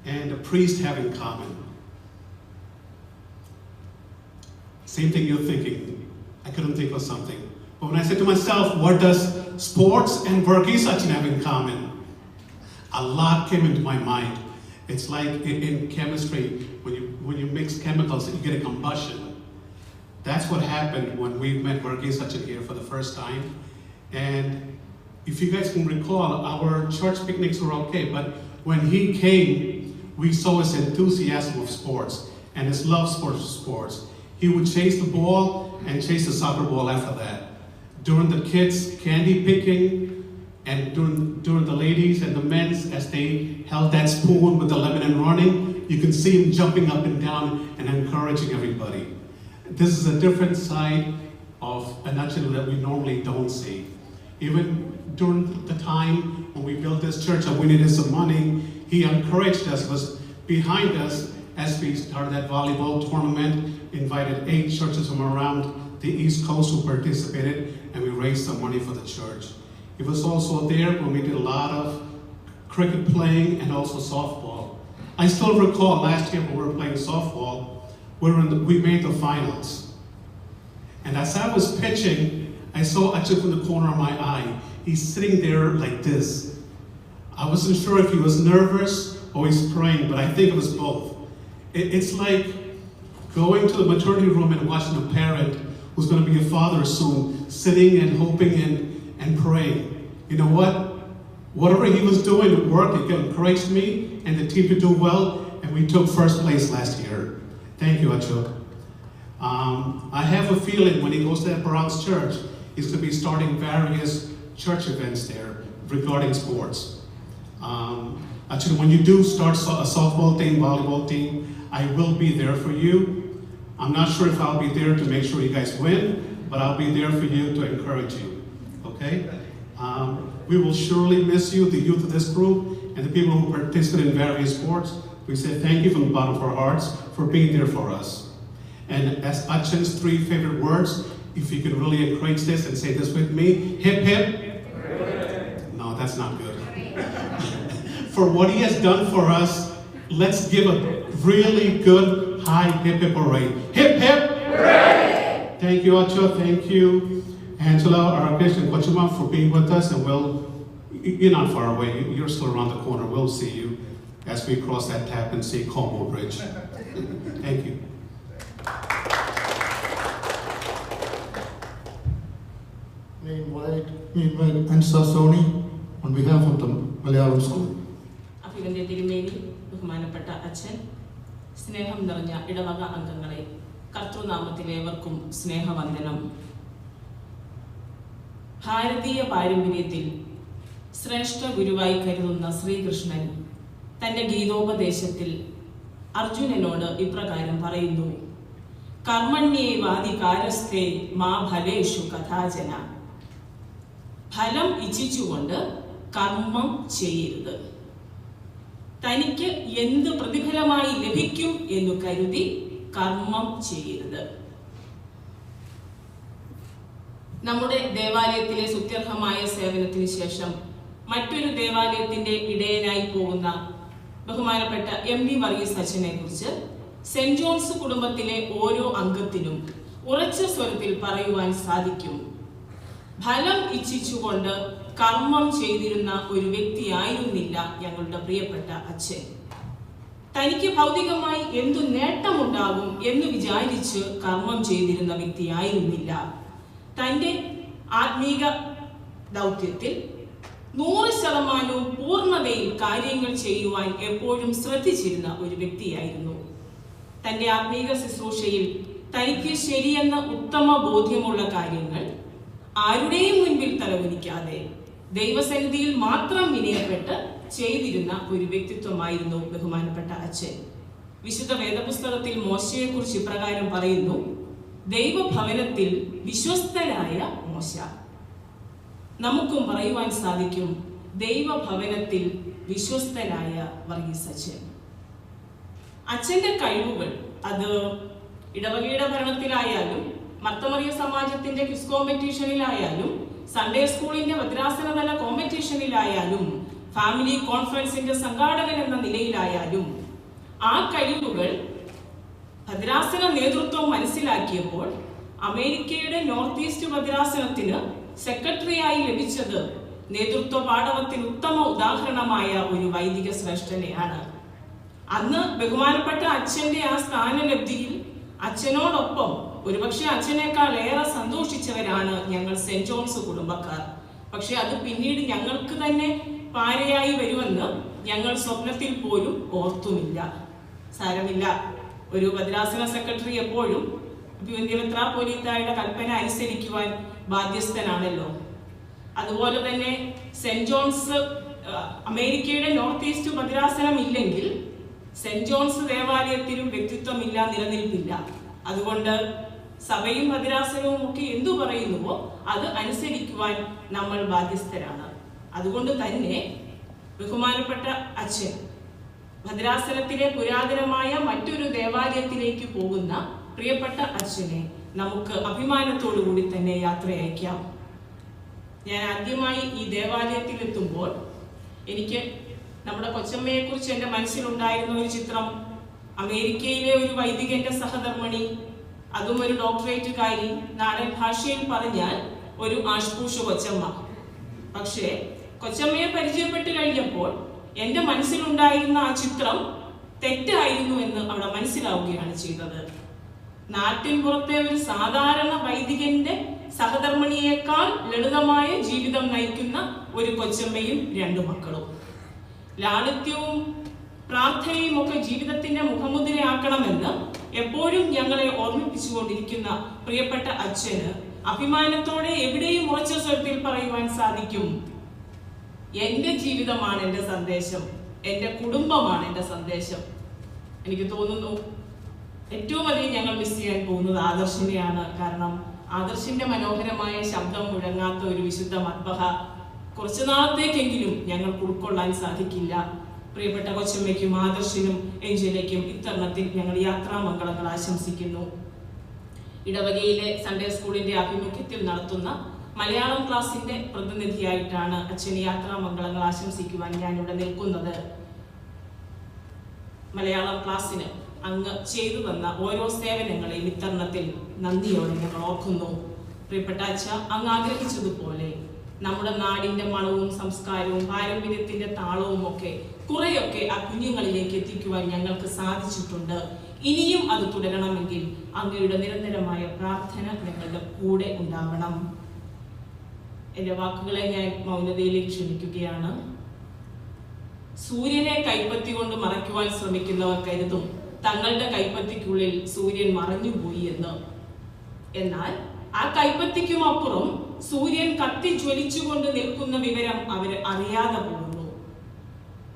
and a priest have in common? Same thing you're thinking. I couldn't think of something. But when I said to myself, what does sports and Varghese Sachin have in common? A lot came into my mind. It's like in chemistry, when you mix chemicals, you get a combustion. That's what happened when we met Varghese Sachin here for the first time. And if you guys can recall, our church picnics were okay, but when he came, we saw his enthusiasm of sports and his love for sports. He would chase the ball and chase the soccer ball after that. During the kids' candy picking, and during the ladies and the men's, as they held that spoon with the lemon and running, you can see him jumping up and down and encouraging everybody. This is a different side of Anachan that we normally don't see. Even during the time when we built this church and we needed some money, he encouraged us, was behind us as we started that volleyball tournament, invited 8 churches from around the East Coast who participated, and we raised some money for the church. He was also there when we did a lot of cricket playing and also softball. I still recall last year when we were playing softball, we made the finals. And as I was pitching, I saw Achuk in the corner of my eye. He's sitting there like this. I wasn't sure if he was nervous or he's praying, but I think it was both. It's like going to the maternity room and watching a parent who's going to be a father soon, sitting and hoping and praying. You know what? Whatever he was doing at work, it encouraged me and the team to do well, and we took first place last year. Thank you, Achuk. I have a feeling when he goes to that Bronx church, he's going to be starting various church events there regarding sports. Actually, when you do start a softball team, volleyball team, I will be there for you. I'm not sure if I'll be there to make sure you guys win, but I'll be there for you to encourage you. Okay? We will surely miss you, the youth of this group, and the people who participate in various sports. We say thank you from the bottom of our hearts for being there for us. And as Achan's 3 favorite words, if you could really encourage this and say this with me, hip hip. No, that's not good. For what he has done for us, let's give a really good high hip hip hooray. Hip hip. Hooray! Thank you, Acho. Thank you, Angela, Arakesh, and Kochuma for being with us. And you're not far away. You're still around the corner. We'll see you as we cross that tap and see Como Bridge. Thank you.
We invite Ansa Soni on behalf of the Malayalam School.
അഭിവന്ദ്യ തിരുമേനി, ബഹുമാനപ്പെട്ട അച്ഛൻ, സ്നേഹം നിറഞ്ഞ ഇടവക അംഗങ്ങളെ, കർത്തൃനാമത്തിലേവർക്കും സ്നേഹവന്ദനം. ഭാരതീയ പാരമ്പര്യത്തിൽ ശ്രേഷ്ഠ ഗുരുവായി കരുതുന്ന ശ്രീകൃഷ്ണൻ തന്റെ ഗീതോപദേശത്തിൽ അർജുനനോട് ഇപ്രകാരം പറയുന്നു: കർമ്മണ്യേവാധികാരസ്ഥേ മാ ഫലേഷു കഥാചന. ഫലം ഇച്ഛിച്ചുകൊണ്ട് കർമ്മം ചെയ്യരുത്. തനിക്ക് എന്ത് പ്രതിഫലമായി ലഭിക്കും എന്ന് കരുതി കർമ്മം ചെയ്യരുത്. നമ്മുടെ ദേവാലയത്തിലെ സുത്യർഹമായ സേവനത്തിന് ശേഷം മറ്റൊരു ദേവാലയത്തിന്റെ ഇടയനായി പോകുന്ന ബഹുമാനപ്പെട്ട MD വർഗീസ് അച്ഛനെ കുറിച്ച് സെന്റ് ജോൺസ് കുടുംബത്തിലെ ഓരോ അംഗത്തിനും ഉറച്ച സ്വരത്തിൽ പറയുവാൻ സാധിക്കും: ഫലം ഇച്ഛിച്ചുകൊണ്ട് കർമ്മം ചെയ്തിരുന്ന ഒരു വ്യക്തിയായിരുന്നില്ല ഞങ്ങളുടെ പ്രിയപ്പെട്ട അച്ഛൻ. തനിക്ക് ഭൗതികമായി എന്തു നേട്ടമുണ്ടാകും എന്ന് വിചാരിച്ച് കർമ്മം ചെയ്തിരുന്ന വ്യക്തിയായിരുന്നില്ല. തൻ്റെ ആത്മീക ദൗത്യത്തിൽ 100% പൂർണ്ണതയിൽ കാര്യങ്ങൾ ചെയ്യുവാൻ എപ്പോഴും ശ്രദ്ധിച്ചിരുന്ന ഒരു വ്യക്തിയായിരുന്നു. തൻ്റെ ആത്മീക ശുശ്രൂഷയിൽ തനിക്ക് ശരിയെന്ന ഉത്തമ ബോധ്യമുള്ള കാര്യങ്ങൾ ആരുടെയും മുൻപിൽ തലകുനിക്കാതെ ദൈവസന്നിധിയിൽ മാത്രം വിനയപ്പെട്ട് ചെയ്തിരുന്ന ഒരു വ്യക്തിത്വമായിരുന്നു ബഹുമാനപ്പെട്ട അച്ഛൻ. വിശുദ്ധ വേദപുസ്തകത്തിൽ മോശയെക്കുറിച്ച് ഇപ്രകാരം പറയുന്നു: ദൈവഭവനത്തിൽ വിശ്വസ്തനായ മോശ. നമുക്കും പറയുവാൻ സാധിക്കും, ദൈവഭവനത്തിൽ വിശ്വസ്തനായ വർഗീസ് അച്ഛൻ. അച്ഛന്റെ കഴിവുകൾ അത് ഇടവകയുടെ ഭരണത്തിലായാലും മർത്തമറിയ സമാജത്തിന്റെ ക്വിസ് കോമ്പറ്റീഷനിലായാലും സൺഡേ സ്കൂളിന്റെ ഭദ്രാസനതല കോമ്പറ്റീഷനിലായാലും ഫാമിലി കോൺഫറൻസിന്റെ സംഘാടകൻ എന്ന നിലയിലായാലും ആ കഴിവുകൾ ഭദ്രാസന നേതൃത്വം മനസ്സിലാക്കിയപ്പോൾ അമേരിക്കയുടെ നോർത്ത് ഈസ്റ്റ് ഭദ്രാസനത്തിന് സെക്രട്ടറിയായി ലഭിച്ചത് നേതൃത്വ പാടവത്തിന് ഉത്തമ ഉദാഹരണമായ ഒരു വൈദിക ശ്രേഷ്ഠനെയാണ്. അന്ന് ബഹുമാനപ്പെട്ട അച്ഛന്റെ ആ സ്ഥാനലബ്ധിയിൽ അച്ഛനോടൊപ്പം ഒരുപക്ഷെ അച്ഛനേക്കാൾ ഏറെ സന്തോഷിച്ചവരാണ് ഞങ്ങൾ സെന്റ് ജോൺസ് കുടുംബക്കാർ. പക്ഷെ അത് പിന്നീട് ഞങ്ങൾക്ക് തന്നെ പാരയായി വരുമെന്ന് ഞങ്ങൾ സ്വപ്നത്തിൽ പോലും ഓർത്തുമില്ല. സാരമില്ല, ഒരു ഭദ്രാസന സെക്രട്ടറി എപ്പോഴും മെത്രാപ്പോലീത്തായുടെ കൽപ്പന അനുസരിക്കുവാൻ ബാധ്യസ്ഥനാണല്ലോ. അതുപോലെ തന്നെ സെന്റ് ജോൺസ് അമേരിക്കയുടെ നോർത്ത് ഈസ്റ്റ് ഭദ്രാസനം ഇല്ലെങ്കിൽ സെന്റ് ജോൺസ് ദേവാലയത്തിലും വ്യക്തിത്വമില്ല, നിലനിൽപ്പില്ല. അതുകൊണ്ട് സഭയും ഭദ്രാസനവും ഒക്കെ എന്തു പറയുന്നുവോ അത് അനുസരിക്കുവാൻ നമ്മൾ ബാധ്യസ്ഥരാണ്. അതുകൊണ്ട് തന്നെ ബഹുമാനപ്പെട്ട അച്ഛൻ ഭദ്രാസനത്തിലെ പുരാതനമായ മറ്റൊരു ദേവാലയത്തിലേക്ക് പോകുന്ന പ്രിയപ്പെട്ട അച്ഛനെ നമുക്ക് അഭിമാനത്തോടു കൂടി തന്നെ യാത്ര അയക്കാം. ഞാൻ ആദ്യമായി ഈ ദേവാലയത്തിൽ എത്തുമ്പോൾ എനിക്ക് നമ്മുടെ കൊച്ചമ്മയെ കുറിച്ച് എൻ്റെ മനസ്സിലുണ്ടായിരുന്ന ഒരു ചിത്രം അമേരിക്കയിലെ ഒരു വൈദികന്റെ സഹധർമ്മിണി, അതും ഒരു ഡോക്ടറേറ്റുകാരി, നാടൻ ഭാഷയിൽ പറഞ്ഞാൽ ഒരു ആഷ്പൂഷ കൊച്ചമ്മ. പക്ഷേ കൊച്ചമ്മയെ പരിചയപ്പെട്ട് കഴിഞ്ഞപ്പോൾ എൻ്റെ മനസ്സിലുണ്ടായിരുന്ന ആ ചിത്രം തെറ്റായിരുന്നു എന്ന് അവിടെ മനസ്സിലാവുകയാണ് ചെയ്തത്. നാട്ടിൻ പുറത്തെ ഒരു സാധാരണ വൈദികന്റെ സഹധർമ്മിണിയേക്കാൾ ലളിതമായ ജീവിതം നയിക്കുന്ന ഒരു കൊച്ചമ്മയും 2 മക്കളും. ലാളിത്യവും പ്രാർത്ഥനയും ഒക്കെ ജീവിതത്തിന്റെ മുഖമുദ്രയാക്കണമെന്ന് എപ്പോഴും ഞങ്ങളെ ഓർമ്മിപ്പിച്ചുകൊണ്ടിരിക്കുന്ന പ്രിയപ്പെട്ട അച്ഛന് അഭിമാനത്തോടെ എവിടെയും ഉറച്ച സ്വരത്തിൽ പറയുവാൻ സാധിക്കും, എന്റെ ജീവിതമാണ് എന്റെ സന്ദേശം, എന്റെ കുടുംബമാണ് എന്റെ സന്ദേശം. എനിക്ക് തോന്നുന്നു ഏറ്റവും അധികം ഞങ്ങൾ മിസ് ചെയ്യാൻ പോകുന്നത് ആദർശിനെയാണ്. കാരണം ആദർശിന്റെ മനോഹരമായ ശബ്ദം മുഴങ്ങാത്ത ഒരു വിശുദ്ധ മദ്ബഹ കുറച്ചു നാളത്തേക്കെങ്കിലും ഞങ്ങൾക്ക് ഉൾക്കൊള്ളാൻ സാധിക്കില്ല. പ്രിയപ്പെട്ട കൊച്ചമ്മയ്ക്കും ആദർശിനും ഏഞ്ചലയ്ക്കും ഇത്തരണത്തിൽ ഞങ്ങൾ യാത്രാമംഗളങ്ങൾ ആശംസിക്കുന്നു. ഇടവകയിലെ സൺഡേ സ്കൂളിന്റെ ആഭിമുഖ്യത്തിൽ നടത്തുന്ന മലയാളം ക്ലാസിന്റെ പ്രതിനിധിയായിട്ടാണ് അച്ഛന് യാത്രാമംഗളങ്ങൾ ആശംസിക്കുവാൻ ഞാനിവിടെ നിൽക്കുന്നത്. മലയാളം ക്ലാസ്സിന് അങ്ങ് ചെയ്തു തന്ന ഓരോ സേവനങ്ങളെയും ഇത്തരണത്തിൽ നന്ദിയോടെ ഞങ്ങൾ ഓർക്കുന്നു. പ്രിയപ്പെട്ട അച്ഛ, അങ്ങ് ആഗ്രഹിച്ചതുപോലെ നമ്മുടെ നാടിന്റെ മണവും സംസ്കാരവും പാരമ്പര്യത്തിന്റെ താളവും ഒക്കെ കുറെയൊക്കെ ആ കുഞ്ഞുങ്ങളിലേക്ക് എത്തിക്കുവാൻ ഞങ്ങൾക്ക് സാധിച്ചിട്ടുണ്ട്. ഇനിയും അത് തുടരണമെങ്കിൽ അങ്ങയുടെ നിരന്തരമായ പ്രാർത്ഥന ഞങ്ങളുടെ കൂടെ ഉണ്ടാവണം. എന്റെ വാക്കുകളെ ഞാൻ മൗനതയിലേക്ക് ക്ഷണിക്കുകയാണ്. സൂര്യനെ കൈപ്പത്തി കൊണ്ട് മറയ്ക്കുവാൻ ശ്രമിക്കുന്നവർ കരുതും തങ്ങളുടെ കൈപ്പത്തിക്കുള്ളിൽ സൂര്യൻ മറഞ്ഞുപോയി എന്ന്. എന്നാൽ ആ കൈപ്പത്തിക്കും അപ്പുറം സൂര്യൻ കത്തി ജ്വലിച്ചുകൊണ്ട് നിൽക്കുന്ന വിവരം അവര് അറിയാതെ പോകുന്നു.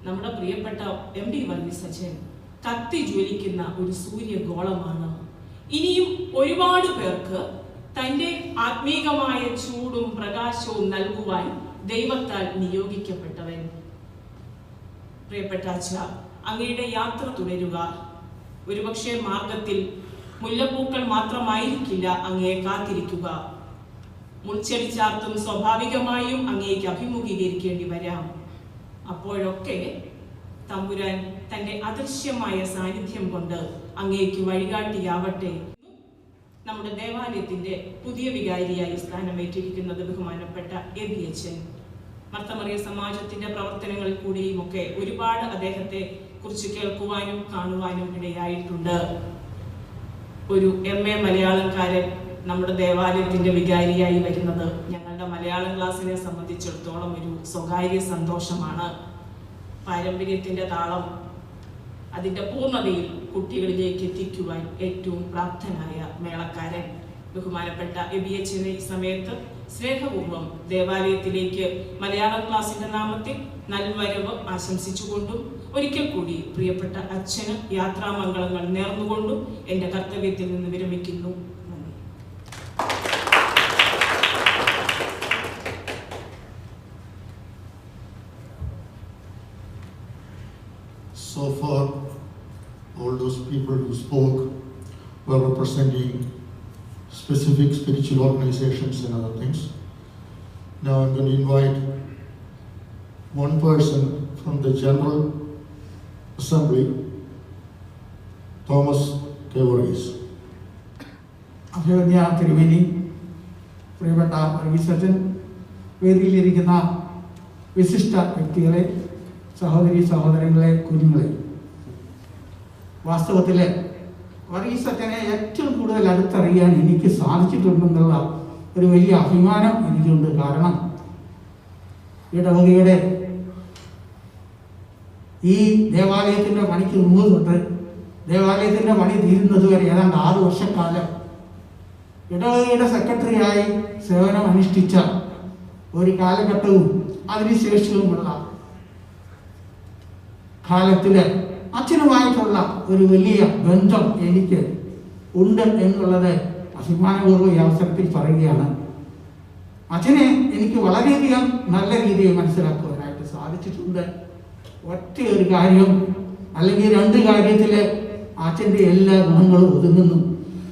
നമ്മുടെ പ്രിയപ്പെട്ട MD വർഗീസ് അച്ഛൻ കത്തി ജ്വലിക്കുന്ന ഒരു സൂര്യഗോളമാണ്. ഇനിയും ഒരുപാട് പേർക്ക് തന്റെ ആത്മീകമായ ചൂടും പ്രകാശവും നൽകുവാൻ ദൈവത്താൽ നിയോഗിക്കപ്പെട്ടവൻ. പ്രിയപ്പെട്ട അച്ഛ, അങ്ങയുടെ യാത്ര തുടരുക. ഒരുപക്ഷെ മാർഗത്തിൽ മുല്ലപ്പൂക്കൾ മാത്രമായിരിക്കില്ല അങ്ങയെ കാത്തിരിക്കുക. മുൾച്ചെടി ചാർത്തും സ്വാഭാവികമായും അങ്ങേക്ക് അഭിമുഖീകരിക്കേണ്ടി വരാം. അപ്പോഴൊക്കെ തമ്പുരാൻ തന്റെ അദൃശ്യമായ സാന്നിധ്യം കൊണ്ട് അങ്ങേക്ക് വഴികാട്ടിയാവട്ടെ. നമ്മുടെ ദേവാലയത്തിന്റെ പുതിയ വികാരിയായി സ്ഥാനമേറ്റിരിക്കുന്നത് ബഹുമാനപ്പെട്ട എബി അച്ഛൻ. മർത്തമറിയ സമാജത്തിന്റെ പ്രവർത്തനങ്ങളിൽ കൂടിയും ഒക്കെ ഒരുപാട് അദ്ദേഹത്തെ കുറിച്ച് കേൾക്കുവാനും കാണുവാനും ഇടയായിട്ടുണ്ട്. ഒരു MA മലയാളംകാരൻ നമ്മുടെ ദേവാലയത്തിന്റെ വികാരിയായി വരുന്നത് ഞങ്ങളുടെ മലയാളം ക്ലാസ്സിനെ സംബന്ധിച്ചിടത്തോളം ഒരു സ്വകാര്യ സന്തോഷമാണ്. പാരമ്പര്യത്തിന്റെ താളം അതിന്റെ പൂർണ്ണതയിൽ കുട്ടികളിലേക്ക് എത്തിക്കുവാൻ ഏറ്റവും പ്രാപ്തനായ മേളക്കാരൻ ബഹുമാനപ്പെട്ട എബിഎച്ചിനെ ഈ സമയത്ത് സ്നേഹപൂർവ്വം ദേവാലയത്തിലേക്ക് മലയാളം ക്ലാസിന്റെ നാമത്തിൽ നൽവരവ് ആശംസിച്ചുകൊണ്ടും ഒരിക്കൽ കൂടി പ്രിയപ്പെട്ട അച്ഛന് യാത്രാമംഗളങ്ങൾ നേർന്നുകൊണ്ടും എന്റെ കർത്തവ്യത്തിൽ നിന്ന് വിരമിക്കുന്നു.
So far, all those people who spoke were representing specific spiritual organizations and other things. Now I'm going to invite one person from the General Assembly, Thomas Kevoris.
അഭിവന്യ തിരുമേനി, പ്രിയപ്പെട്ട വർഗീസച്ചൻ, വേദിയിലിരിക്കുന്ന വിശിഷ്ട വ്യക്തികളെ, സഹോദരി സഹോദരങ്ങളെ, കുഞ്ഞുങ്ങളെ, വാസ്തവത്തിൽ വർഗീസച്ചനെ ഏറ്റവും കൂടുതൽ അടുത്തറിയാൻ എനിക്ക് സാധിച്ചിട്ടുണ്ടെന്നുള്ള ഒരു വലിയ അഭിമാനം എനിക്കുണ്ട്. കാരണം ഇടവകയുടെ ഈ ദേവാലയത്തിൻ്റെ പണിക്ക് മുമ്പ് തൊട്ട് ദേവാലയത്തിൻ്റെ പണി തീരുന്നത് വരെ ഏതാണ്ട് 6 വർഷക്കാലം ഇടവകയുടെ സെക്രട്ടറിയായി സേവനം അനുഷ്ഠിച്ച ഒരു കാലഘട്ടവും അതിനുശേഷവുമുള്ള കാലത്തില് അച്ഛനുമായിട്ടുള്ള ഒരു വലിയ ബന്ധം എനിക്ക് ഉണ്ട് എന്നുള്ളത് അഭിമാനപൂർവ്വം ഈ അവസരത്തിൽ പറയുകയാണ്. അച്ഛനെ എനിക്ക് വളരെയധികം നല്ല രീതിയിൽ മനസ്സിലാക്കുവാനായിട്ട് സാധിച്ചിട്ടുണ്ട്. ഒറ്റ ഒരു കാര്യം അല്ലെങ്കിൽ 2 കാര്യത്തിൽ അച്ഛൻ്റെ എല്ലാ ഗുണങ്ങളും ഒതുങ്ങുന്നു.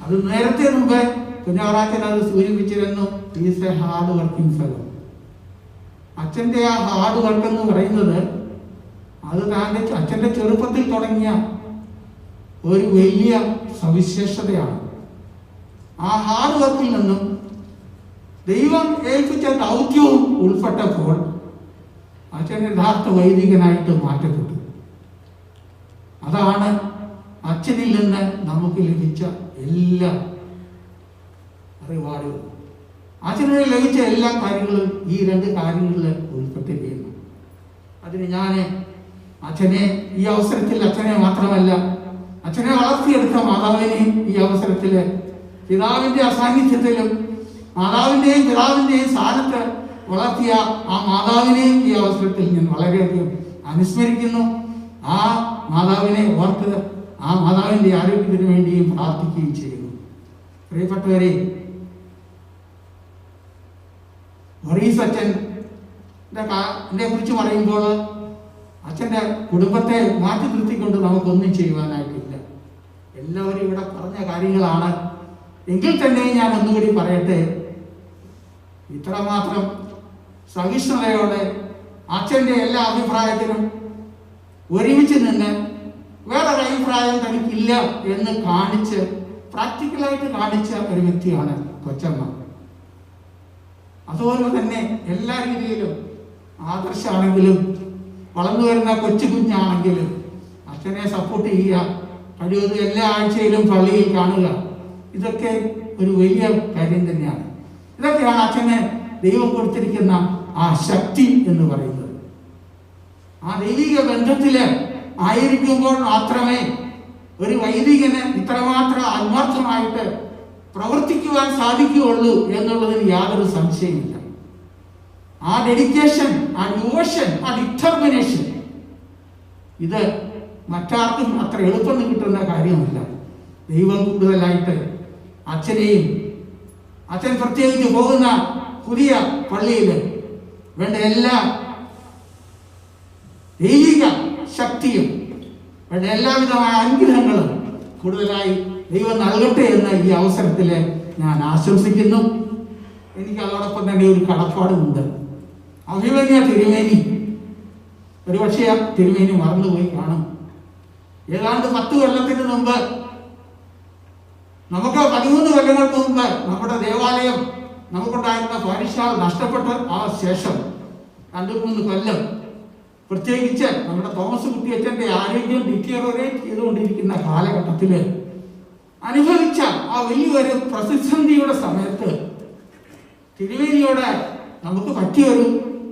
അത് നേരത്തെ മുമ്പ് കുഞ്ഞാറാച്ചൻ അത് സൂചിപ്പിച്ചിരുന്നു. Is A hard working fellow. അച്ഛൻ്റെ ആ ഹാർഡ് വർക്ക് എന്ന് പറയുന്നത് അത് അച്ഛൻ്റെ ചെറുപ്പത്തിൽ തുടങ്ങിയ ഒരു വലിയ സവിശേഷതയാണ്. ആ ഹാർഡ് വർക്കിൽ നിന്നും ദൈവം ഏൽപ്പിച്ച ദൗത്യവും ഉൾപ്പെട്ടപ്പോൾ അച്ഛൻ യഥാർത്ഥ വൈദികനായിട്ട് മാറ്റപ്പെട്ടു. അതാണ് അച്ഛനിൽ നിന്ന് നമുക്ക് ലഭിച്ച എല്ലാ റിവാർഡുകളും. അച്ഛന് ലഭിച്ച എല്ലാ കാര്യങ്ങളും ഈ 2 കാര്യങ്ങളിൽ ഉൾപ്പെട്ടിരിക്കുന്നു. അതിന് ഞാൻ അച്ഛനെ ഈ അവസരത്തിൽ, അച്ഛനെ മാത്രമല്ല അച്ഛനെ വളർത്തിയെടുത്ത മാതാവിനെ ഈ അവസരത്തിൽ, പിതാവിൻ്റെ അസാന്നിധ്യത്തിലും മാതാവിൻ്റെയും പിതാവിൻ്റെയും സ്ഥാനത്ത് വളർത്തിയ ആ മാതാവിനെയും ഈ അവസരത്തിൽ ഞാൻ വളരെയധികം അനുസ്മരിക്കുന്നു. ആ മാതാവിനെ ഓർത്ത് ആ മാതാവിൻ്റെ ആരോഗ്യത്തിന് വേണ്ടിയും പ്രാർത്ഥിക്കുകയും ചെയ്യുന്നു. പ്രിയപ്പെട്ടവരെ, വർഗീസ് അച്ഛനെ കുറിച്ച് പറയുമ്പോൾ അച്ഛൻ്റെ കുടുംബത്തെ മാറ്റി നിർത്തിക്കൊണ്ട് നമുക്കൊന്നും ചെയ്യുവാനായിട്ടില്ല. എല്ലാവരും ഇവിടെ പറഞ്ഞ കാര്യങ്ങളാണ്. എങ്കിൽ തന്നെ ഞാൻ ഒന്നുകൂടി പറയട്ടെ, ഇത്രമാത്രം സഹിഷ്ണുതയോടെ അച്ഛൻ്റെ എല്ലാ അഭിപ്രായത്തിനും ഒരുമിച്ച് നിന്ന് വേറൊരു അഭിപ്രായം തനിക്കില്ല എന്ന് കാണിച്ച് പ്രാക്ടിക്കലായിട്ട് കാണിച്ച ഒരു വ്യക്തിയാണ് കൊച്ചമ്മ. അതുപോലെ തന്നെ എല്ലാ രീതിയിലും ആദർശമാണെങ്കിലും വളർന്നു വരുന്ന കൊച്ചു കുഞ്ഞാണെങ്കിലും അച്ഛനെ സപ്പോർട്ട് ചെയ്യുക, കഴിവതും എല്ലാ ആഴ്ചയിലും പള്ളിയിൽ കാണുക, ഇതൊക്കെ ഒരു വലിയ കാര്യം തന്നെയാണ്. ഇതൊക്കെയാണ് അച്ഛന് ദൈവം കൊടുത്തിരിക്കുന്ന ആ ശക്തി എന്ന് പറയുന്നത്. ആ ദൈവിക ബന്ധത്തില് ആയിരിക്കുമ്പോൾ മാത്രമേ ഒരു വൈദികന് ഇത്രമാത്രം ആത്മാർത്ഥമായിട്ട് പ്രവർത്തിക്കുവാൻ സാധിക്കുകയുള്ളൂ എന്നുള്ളതിന് യാതൊരു സംശയമില്ല. ആ ഡെഡിക്കേഷൻ, ആ ഡിവോഷൻ, ആ ഡിറ്റർമിനേഷൻ, ഇത് മറ്റാർക്കും അത്ര എളുപ്പം കിട്ടുന്ന കാര്യമല്ല. ദൈവം കൂടുതലായിട്ട് അച്ഛനെയും, അച്ഛൻ പ്രത്യേകിച്ച് പോകുന്ന പുതിയ പള്ളിയിൽ വേണ്ട എല്ലാ ദൈവിക ശക്തിയും വേണ്ട എല്ലാവിധമായ അനുഗ്രഹങ്ങളും കൂടുതലായി ദൈവം നൽകട്ടെ എന്ന് ഈ അവസരത്തിൽ ഞാൻ ആശംസിക്കുന്നു. എനിക്ക് അതോടൊപ്പം തന്നെ ഒരു കടപ്പാടുമുണ്ട്. അഭിമന്യ തിരുമേനി, ഒരുപക്ഷെ തിരുമേനി മറന്നുപോയി കാണും. ഏതാണ്ട് 10 കൊല്ലത്തിന് മുമ്പ്, നമുക്ക് 13 കൊല്ലങ്ങൾക്ക് മുമ്പ് നമ്മുടെ ദേവാലയം നമുക്കുണ്ടായിരുന്ന പാരിഷാൾ നഷ്ടപ്പെട്ട ആ ശേഷം 2-3 കൊല്ലം പ്രത്യേകിച്ച് നമ്മുടെ തോമസ് കുട്ടിയച്ഛൻ്റെ ആരോഗ്യം ഡിറ്റീരിയറേറ്റ് ചെയ്തുകൊണ്ടിരിക്കുന്ന കാലഘട്ടത്തിൽ അനുഭവിച്ച ആ വലിയൊരു പ്രതിസന്ധിയുടെ സമയത്ത് തിരുവേദിയോട് നമുക്ക് പറ്റിയൊരു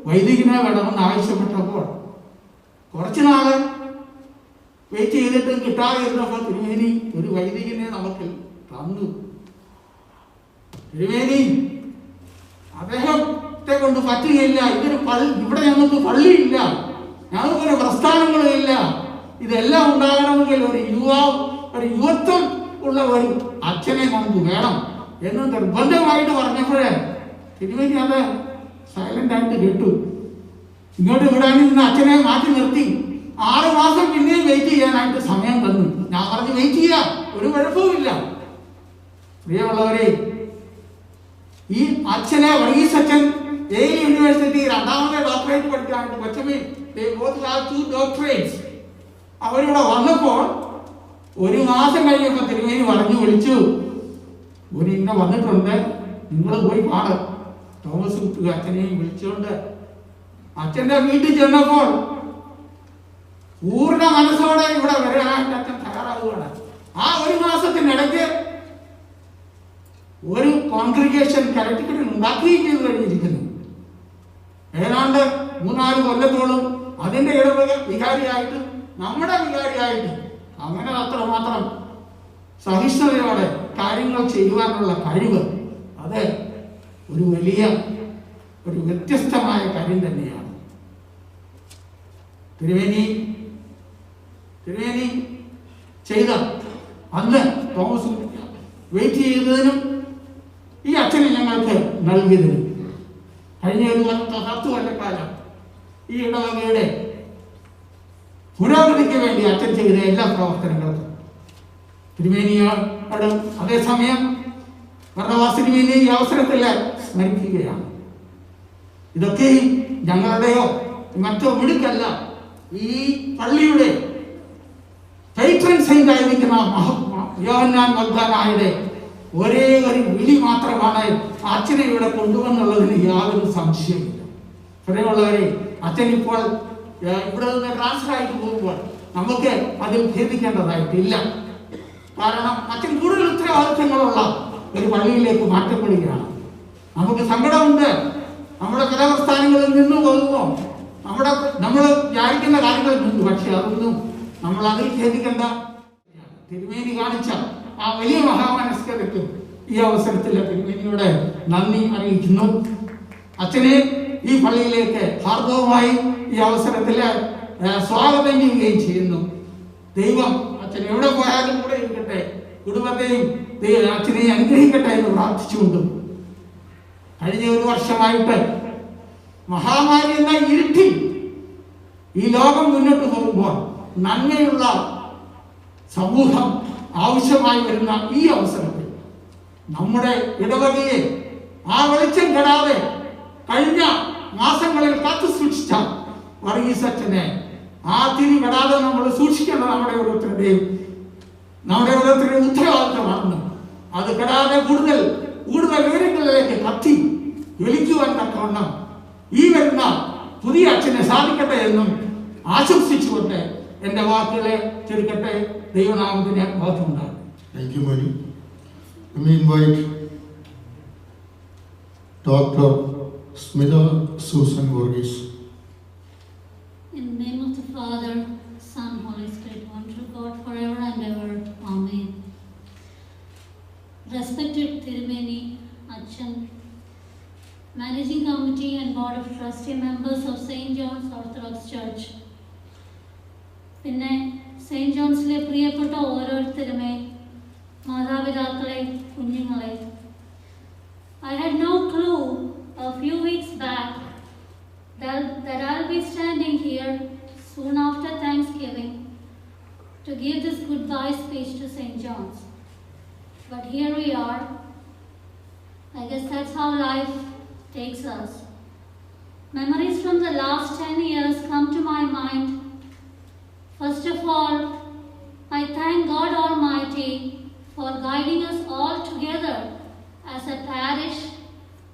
വൈദികനെ വേണമെന്ന് ആവശ്യപ്പെട്ടപ്പോൾ കുറച്ച് നാള് വെയിറ്റ് ചെയ്തിട്ടും കിട്ടാതിരുന്നപ്പോൾ തിരുവേദി ഒരു വൈദികനെ നമുക്ക് തന്നു. തിരുവേദി അദ്ദേഹത്തെ കൊണ്ട് പറ്റുകയില്ല, ഇവിടെ ഞങ്ങൾക്ക് പള്ളിയില്ല, ഞങ്ങൾക്കൊരു പ്രസ്ഥാനങ്ങളും ഇല്ല, ഇതെല്ലാം ഉണ്ടാകണമെങ്കിൽ ഒരു യുവത്വം ഉള്ള ഒരു അച്ഛനെ നമുക്ക് വേണം എന്ന് നിർബന്ധമായിട്ട് പറഞ്ഞപ്പോഴേ തിരുവേദി അത് സൈലന്റ് ആയിട്ട് കേട്ടു. ഇങ്ങോട്ട് വിടാനും ഇന്ന് അച്ഛനെ മാറ്റി നിർത്തി 6 മാസം പിന്നെയും വെയിറ്റ് ചെയ്യാനായിട്ട് സമയം തന്നു. ഞാൻ പറഞ്ഞു വെയിറ്റ് ചെയ്യാം, ഒരു കുഴപ്പവുമില്ല. പ്രിയമുള്ളവരെ, ഈ അച്ഛനെ വർഗീസ് അച്ഛൻ യേൽ യൂണിവേഴ്സിറ്റി 2ാമത്തെ ഡോക്ടറേറ്റ് പഠിക്കാനായിട്ട് കൊച്ചമ്മ അവരിവിടെ വന്നപ്പോൾ 1 മാസം കഴിഞ്ഞപ്പോൾ തിരുമേനി പറഞ്ഞു വിളിച്ചു, ഒരു ഇന്ന വന്നിട്ടുണ്ട്, നിങ്ങൾ പോയി കാണും. തോമസ് കുട്ടി അച്ഛനെയും വിളിച്ചുകൊണ്ട് അച്ഛൻ്റെ വീട്ടിൽ ചെന്നപ്പോൾ പൂർണ്ണ മനസ്സോടെ ഇവിടെ വരാനായിട്ട് അച്ഛൻ തയ്യാറാവുകയാണ്. ആ 1 മാസത്തിനിടയ്ക്ക് ഒരു കോൺഗ്രിഗേഷൻ കലക്ടറിൽ ഉണ്ടാക്കുകയും ചെയ്തു കഴിഞ്ഞിരിക്കുന്നു. ഏതാണ്ട് 3-4 കൊല്ലത്തോളം അതിൻ്റെ ഇടവക വികാരിയായിട്ട് നമ്മുടെ വികാരിയായിട്ട് അങ്ങനെ അത്രമാത്രം സഹിഷ്ണുതയോടെ കാര്യങ്ങൾ ചെയ്യുവാനുള്ള കഴിവ് അത് ഒരു വലിയ ഒരു വ്യത്യസ്തമായ കാര്യം തന്നെയാണ്. തിരുവേനി ചെയ്ത അന്ന് തോമസ് വെയിറ്റ് ചെയ്തതിനും ഈ അച്ഛനെ ഞങ്ങൾക്ക് നൽകിയതിനും കഴിഞ്ഞ ഒരു 10 കൊല്ലക്കാലം ഈ ഇടവകയുടെ പുരോഗതിക്ക് വേണ്ടി അച്ഛൻ ചെയ്ത എല്ലാ പ്രവർത്തനങ്ങൾക്കും തിരുമേനിയോട് അതേസമയം ഭരണവാസിനിമേനി ഈ അവസരത്തിൽ സ്മരിക്കുകയാണ്. ഇതൊക്കെയും ഞങ്ങളുടെയോ മറ്റോ മിടുക്കല്ല, ഈ പള്ളിയുടെ പേട്രൺ സെയിന്റ് ആയിരിക്കുന്ന യോഹന്നാൻ മഗ്ദാനായുടെ ഒരേ ഒരു വിളി മാത്രമാണ് അച്ഛനെ ഇവിടെ കൊണ്ടുവന്നുള്ളതിന് യാതൊരു സംശയമില്ല. പ്രിയമുള്ളവരെ, അച്ഛൻ ഇപ്പോൾ ഇവിടെ നിന്ന് ട്രാൻസ്ഫർ ആയിട്ട് പോകുമ്പോൾ നമുക്ക് അതിൽ ഖേദിക്കേണ്ടതായിട്ടില്ല. കാരണം അച്ഛൻ കൂടുതൽ ഉത്തരവാദിത്വങ്ങളുള്ള ഒരു പള്ളിയിലേക്ക് മാറ്റപ്പെടുകയാണ്. നമുക്ക് സങ്കടമുണ്ട്, നമ്മുടെ പല പ്രസ്ഥാനങ്ങളിൽ നിന്നു പോകുമ്പോൾ നമ്മൾ വിചാരിക്കുന്ന കാര്യങ്ങളിൽ നിന്നു. പക്ഷെ അതൊന്നും നമ്മൾ അതിൽ ഖേദിക്കേണ്ട. തിരുമേനി കാണിച്ച ആ വലിയ മഹാമനസ്കതയ്ക്ക് ഈ അവസരത്തിൽ തിരുമേനിയുടെ നന്ദി അറിയിക്കുന്നു. അച്ഛനെ ഈ പള്ളിയിലേക്ക് ഹാർദവുമായി ഈ അവസരത്തിൽ സ്വാഗതം ചെയ്യുകയും ചെയ്യുന്നു. ദൈവം അച്ഛൻ എവിടെ പോയാലും കൂടെ ഇരിക്കട്ടെ, കുടുംബത്തെയും അച്ഛനെയും അനുഗ്രഹിക്കട്ടെ എന്ന് പ്രാർത്ഥിച്ചുകൊണ്ടും കഴിഞ്ഞ 1 വർഷമായിട്ട് മഹാമാരി എന്ന ഇരുട്ടിൽ ഈ ലോകം മുന്നോട്ട് പോകുമ്പോൾ നന്മയുള്ള സമൂഹം ആവശ്യമായി വരുന്ന ഈ അവസരത്തിൽ നമ്മുടെ ഇടവകയെ ആ വെളിച്ചം കെടാതെ കഴിഞ്ഞ മാസങ്ങളിൽ കാത്തു സൂക്ഷിച്ച വർഗീസ് അച്ഛനെ ആ തിരി കെടാതെ നമ്മൾ സൂക്ഷിക്കേണ്ടത് നമ്മുടെ ഓരോരുത്തരുടെയും ഉത്തരവാദിത്തമാണെന്നും അത് കെടാതെ കൂടുതൽ വിവരങ്ങളിലേക്ക് കത്തി ജ്വലിക്കുവാൻ തക്കവണ്ണം ഈ വരുന്ന പുതിയ അച്ഛനെ സാധിക്കട്ടെ എന്നും ആശംസിച്ചുകൊണ്ട് എന്റെ വാക്കുകളെ ചുരുക്കട്ടെ. ദൈവനാമത്തിന് ബോധമുണ്ടാകും.
Thank you, Mani. Let me invite Dr. Smita Susan Varghese.
In the name of the Father, Son, Holy Spirit, one true God, forever and ever. Amen. Respected Tirumeni Achan, Managing Committee and Board of Trustee members of St. John's Orthodox Church, പിന്നെ സെയിൻറ്റ് ജോൺസിലെ പ്രിയപ്പെട്ട ഓരോരുത്തരുമേ, മാതാപിതാക്കളെ, കുഞ്ഞുങ്ങളെ, I had no clue a few weeks back that I'll be standing here soon after Thanksgiving to give this goodbye speech to St. John's. But here we are. I guess that's how life takes us. Memories from the last 10 years come to my mind. First of all, I thank God Almighty for guiding us all together as a parish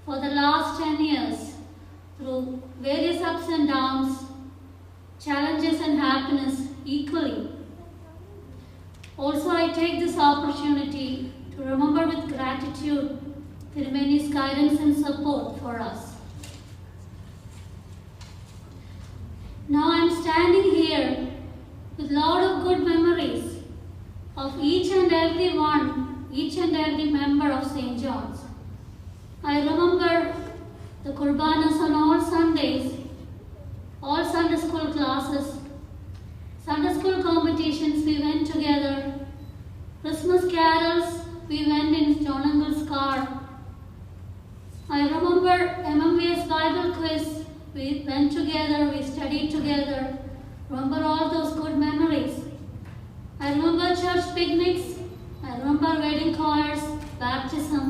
for the last 10 years through various ups and downs, challenges and happiness equally. Also, I take this opportunity to remember with gratitude Tirumeni's guidance and support for us. Now I am standing here with a lot of good memories of each and every one, each and every member of St. John's. I remember the Qurbanas on all Sundays, all Sunday school classes, Sunday school competitions we went together, Christmas carols we went in John Uncle's car. I remember MMVS Bible quiz, we went together, we studied together. Remember all those good memories. I remember church picnics, I remember wedding choirs, baptism,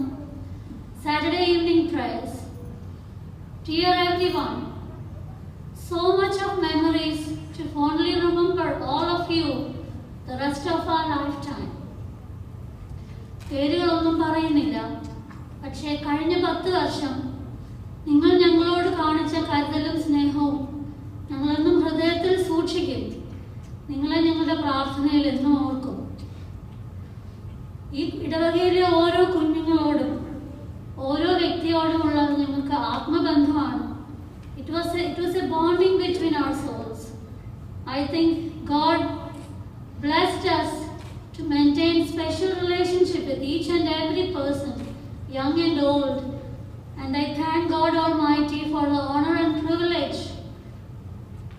Saturday evening prayers. Dear everyone, so much of memories to fondly remember all of you the rest of our lifetime. പേരുകളൊന്നും പറയുന്നില്ല, പക്ഷേ കഴിഞ്ഞ 10 വർഷം നിങ്ങൾ ഞങ്ങളോട് കാണിച്ച കരുതലും സ്നേഹവും ഞങ്ങളെന്നും ഹൃദയത്തിൽ സൂക്ഷിക്കും. നിങ്ങളെ ഞങ്ങളുടെ പ്രാർത്ഥനയിൽ എന്നും ഓർക്കും. ഈ ഇടവകയിലെ ഓരോ കുഞ്ഞുങ്ങളോടും ഓരോ വ്യക്തിയോടുമുള്ള ഞങ്ങൾക്ക് ആത്മബന്ധമാണ്. It was a bonding between our souls. I think God blessed us to maintain special relationship with each and every person, young and old. And I thank God Almighty for the honor and privilege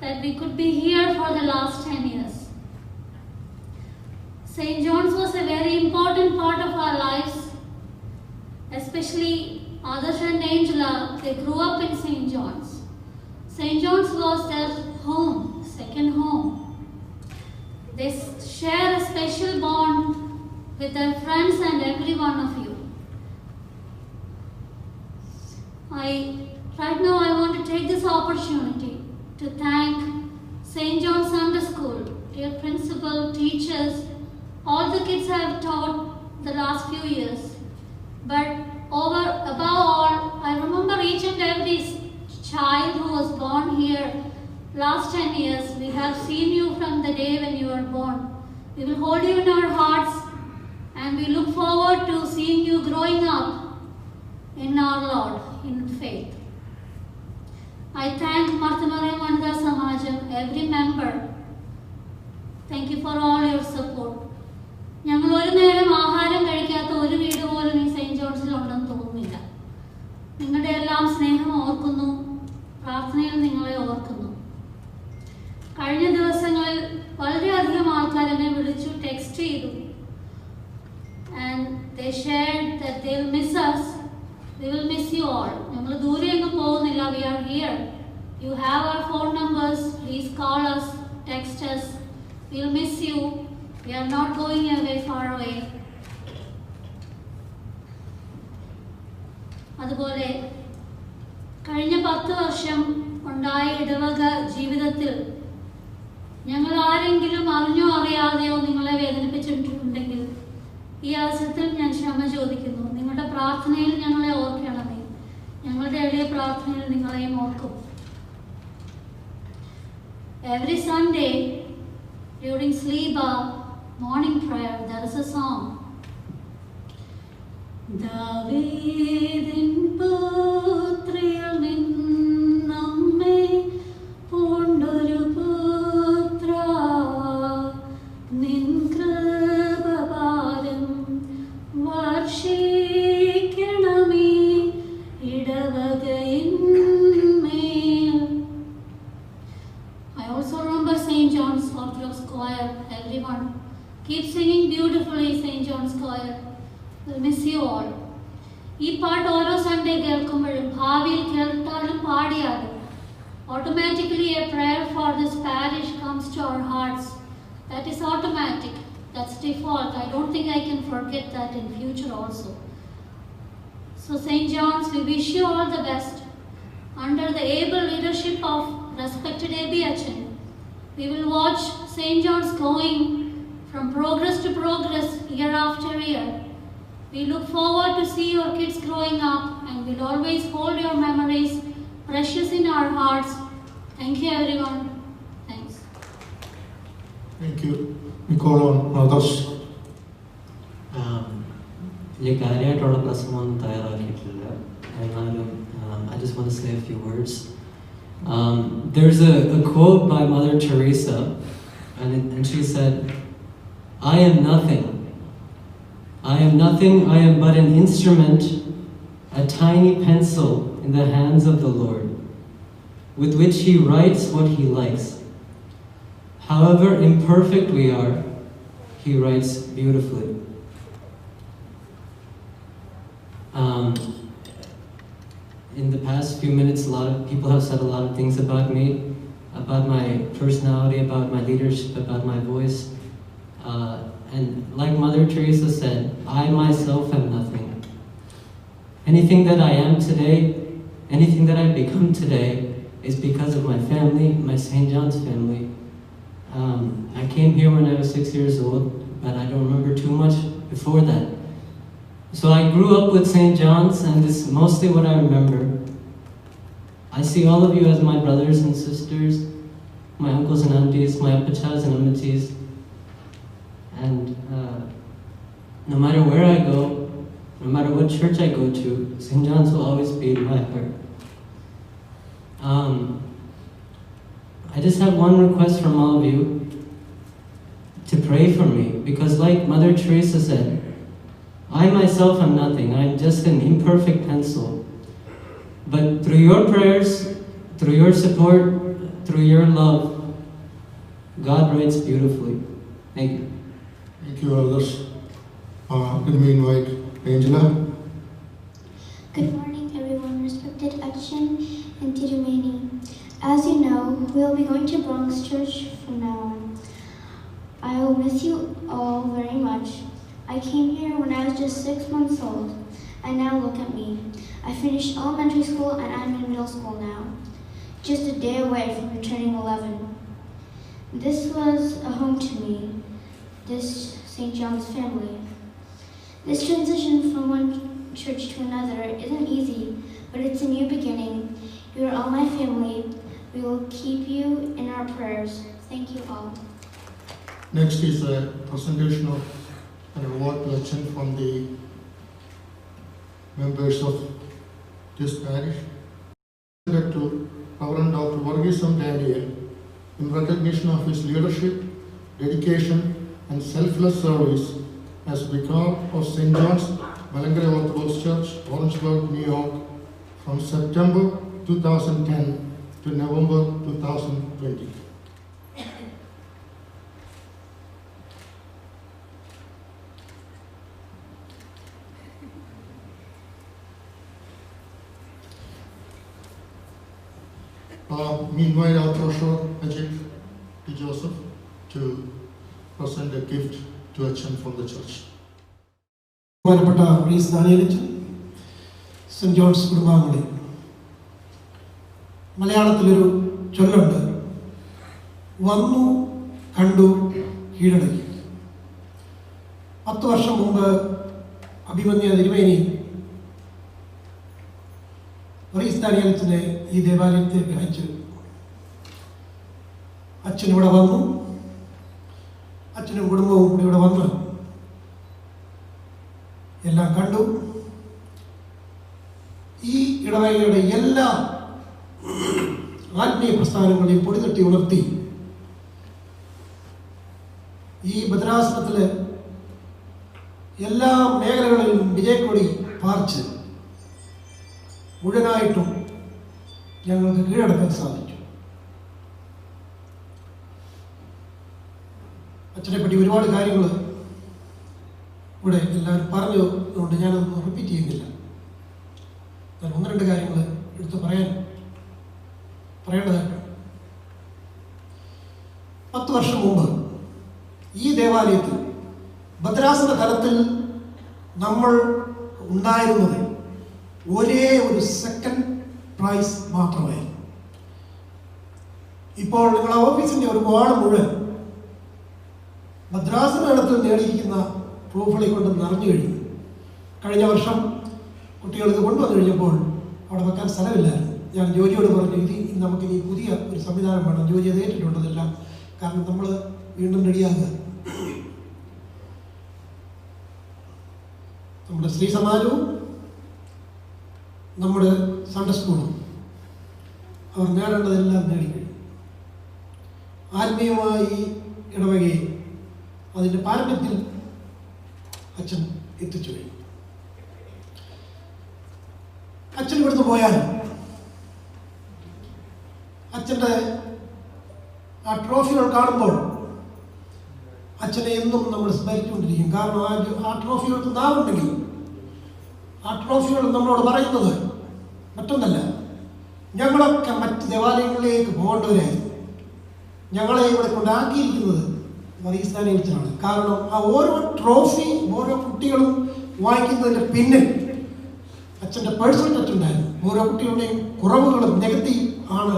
that we could be here for the last 10 years. St. John's was a very important part of our lives, especially Adarsh and Angela. They grew up in St. John's. St. John's was their home, second home. They share a special bond with their friends and every one of you. Right now I want to take this opportunity to thank St. John's Sunday School, dear principal, teachers, all the kids I have taught the last few years. But above all, I remember each and every child who was born here last 10 years. We have seen you from the day when you were born. We will hold you in our hearts and we look forward to seeing you growing up in our Lord, in faith. I thank Marthamariam Vanitha Samajam, every member. Thank you for all your support. ഞങ്ങൾ ഒരു നേരം ആഹാരം കഴിക്കാത്ത ഒരു വീട് പോലും ഈ സെയിൻറ്റ് ജോൺസിൽ ഉണ്ടെന്ന് തോന്നുന്നില്ല. നിങ്ങളുടെ എല്ലാം സ്നേഹം ഓർക്കുന്നു, പ്രാർത്ഥനയിൽ നിങ്ങളെ ഓർക്കുന്നു. കഴിഞ്ഞ ദിവസങ്ങളിൽ വളരെയധികം ആൾക്കാർ എന്നെ വിളിച്ചു, ടെക്സ്റ്റ് ചെയ്തു. And they shared that they will miss us. We will miss you all. ഞങ്ങൾ ദൂരെ എങ്ങും പോകുന്നില്ല. We are here. You have our phone numbers. Please call us, text us. We will miss you. We are not going away, far away. അതുപോലെ കഴിഞ്ഞ 10 വർഷം ഉണ്ടായ ഇടവക ജീവിതത്തിൽ ഞങ്ങൾ ആരെങ്കിലും അറിഞ്ഞോ അറിയാതെയോ നിങ്ങളെ വേദനിപ്പിച്ചിട്ടുണ്ടെങ്കിൽ ഈ അവസരത്തിൽ ഞാൻ ക്ഷമ ചോദിക്കുന്നു. നിങ്ങളുടെ പ്രാർത്ഥനയിൽ ഞങ്ങളെ ഓർക്കണമേ. ഞങ്ങളുടെ എളിയ പ്രാർത്ഥനയിൽ നിങ്ങളെയും ഓർക്കും. Every Sunday during Sliba morning prayer there is a song. ദാവീദിൻ പുത്രിയിൽ നിന്നമ്മേ പൂണ്ടൊരു പുത്ര നിൻ കൃപപാലം വർഷിക്കണമേ ഇടവകയിന്മേൽ. I also remember St. John's Orthodox Choir. Everyone keep singing beautifully, St. John's Choir. We'll miss you all. ഈ പാട്ട് ഓരോ സൺഡേ കേൾക്കുമ്പോഴും ഭാവിയിൽ കേട്ടാലും പാടിയാലും automatically a prayer for this parish comes to our hearts. That is automatic. That's default. I don't think I can forget that in future also. So St. John's, we wish you all the best. Under the able leadership of respected A.B. Achan, we will watch St. John's going from progress to progress year after year. We look forward to see your kids growing up and we'll always hold your memories precious in our hearts. Thank you, everyone. Thanks.
Thank you. We call on others.
വലിയ കാര്യമായിട്ടുള്ള പ്രസംഗമൊന്നും തയ്യാറാക്കിയിട്ടില്ല. എന്നാലും I just want to say a few words. There's a quote by Mother Teresa, and she said, "I am nothing. I am nothing. I am but an instrument, a tiny pencil in the hands of the Lord, with which He writes what He likes. However imperfect we are, He writes beautifully." In the past few minutes, a lot of people have said a lot of things about me, about my personality, about my leadership, about my voice. And like Mother Teresa said, I myself am nothing. Anything that I am today, anything that I've become today, is because of my family, my St. John's family. I came here when I was 6 years old, but I don't remember too much before that. So I grew up with St. John's, and this is mostly what I remember. I see all of you as my brothers and sisters, my uncles and aunties, my apachas and ammatis. And no matter where I go, no matter what church I go to, St. John's will always be in my heart. I just have one request from all of you, to pray for me, because like Mother Teresa said, I myself am nothing. I'm just an imperfect pencil. But through your prayers, through your support, through your love, God writes beautifully. Thank you.
Thank you, others. Can we invite Angela?
Good morning, everyone. Respected Achin and Tirumeni. As you know, we'll be going to Bronx Church from now on. I will miss you all very much. I came here when I was just 6 months old, and now look at me. I finished elementary school and I'm in middle school now, just a day away from returning 11. This was a home to me, this St. John's family. This transition from one church to another isn't easy, but it's a new beginning. You are all my family. We will keep you in our prayers. Thank you all.
Next is a presentation of an award collection from the members of this parish. To Reverend Dr. Varghesam Daniel, in recognition of his leadership, dedication, and selfless service as Vicar of St. John's, Malangre Orthodox Church, Orangeburg, New York, from September 2010 to November 2020. Meanwhile, our treasurer, Ajit P. Joseph, to present a gift to Achin from the church.
ബഹുമാനപ്പെട്ട റീസ് ദാനിയലച്ചൻ, സെന്റ് ജോൺസ് കുടുംബാംഗങ്ങളെ, മലയാളത്തിലൊരു ചൊല്ലുണ്ട്, വന്നു കണ്ടു കീഴടക്കി. 10 വർഷം മുമ്പ് അഭിമന്യ തിരുമേനി റീസ് ദാനിയലച്ചനെ ഈ ദേവാലയത്തേക്ക് അയച്ചു. അച്ഛൻ ഇവിടെ വന്നു, അച്ഛനും കുടുംബവും കൂടി ഇവിടെ വന്ന് എല്ലാം കണ്ടു. ഈ ഇടവകയുടെ എല്ലാ ആത്മീയ പ്രസ്ഥാനങ്ങളെയും പൊടിതട്ടി ഉണർത്തി ഈ ഭദ്രാസനത്തിലെ എല്ലാ മേഖലകളിലും വിജയക്കൊടി പാർച്ച് മുഴുവനായിട്ടും ഞങ്ങൾക്ക് കീഴടക്കാൻ സാധിച്ചു. അച്ഛനെ പറ്റി ഒരുപാട് കാര്യങ്ങൾ ഇവിടെ എല്ലാവരും പറഞ്ഞതുകൊണ്ട് ഞാനതൊന്നും റിപ്പീറ്റ് ചെയ്യുന്നില്ല. ഞാൻ 1-2 കാര്യങ്ങൾ എടുത്ത് പറയേണ്ടതായിട്ട്. 10 വർഷം മുമ്പ് ഈ ദേവാലയത്തിൽ ഭദ്രാസന തലത്തിൽ നമ്മൾ ഉണ്ടായിരുന്നത് ഒരേ ഒരു സെക്കൻഡ് പ്രൈസ് മാത്രമായിരുന്നു. ഇപ്പോൾ നിങ്ങളുടെ ഓഫീസിൻ്റെ ഒരു വാൾ മുഴുവൻ ഭദ്രാസന തലത്തിൽ നേടിയിരിക്കുന്ന പ്രൂഫുകളെ കൊണ്ട് നിറഞ്ഞു കഴിഞ്ഞു. കഴിഞ്ഞ വർഷം കുട്ടികൾ ഇത് കൊണ്ടുവന്നു കഴിഞ്ഞപ്പോൾ അവിടെ വെക്കാൻ സ്ഥലമില്ലായിരുന്നു. ഞാൻ ജോലിയോട് പറഞ്ഞു ഇത് നമുക്കിനി പുതിയ ഒരു സംവിധാനം വേണം. ജോലി അത് ഏറ്റിട്ടുണ്ടതെല്ലാം. കാരണം നമ്മൾ വീണ്ടും റെഡിയാകുക. നമ്മുടെ സ്ത്രീ സമാജവും നമ്മുടെ സൺഡേ സ്കൂളും അവർ നേടേണ്ടതെല്ലാം നേടിക്കഴിഞ്ഞു. ആത്മീയമായി ഇടവകയെ അതിൻ്റെ പാരമ്പര്യത്തിൽ അച്ഛൻ എത്തിച്ചു കഴിഞ്ഞു. അച്ഛൻ ഇവിടുന്ന് പോയാൽ അച്ഛൻ്റെ ആ ട്രോഫികൾ കാണുമ്പോൾ അച്ഛനെ എന്നും നമ്മൾ സ്മരിച്ചുകൊണ്ടിരിക്കും. കാരണം ആ ട്രോഫികൾക്ക് നാവുണ്ടെങ്കിൽ ആ ട്രോഫികൾ നമ്മളോട് പറയുന്നത് മറ്റൊന്നല്ല, ഞങ്ങളൊക്കെ മറ്റ് ദേവാലയങ്ങളിലേക്ക് പോകേണ്ടവരായിരുന്നു. ഞങ്ങളെ ഇവിടെ കൊണ്ടാക്കിയിരിക്കുന്നത് മറിയസ്ഥാനെ വെച്ചാണ്. കാരണം ആ ഓരോ ട്രോഫി ഓരോ കുട്ടികളും വാങ്ങിക്കുന്നതിൻ്റെ പിന്നിൽ അച്ഛൻ്റെ പേഴ്സണൽ ടച്ച് ഉണ്ടായിരുന്നു. ഓരോ കുട്ടികളുടെയും കുറവുകളും നികത്തി ആണ്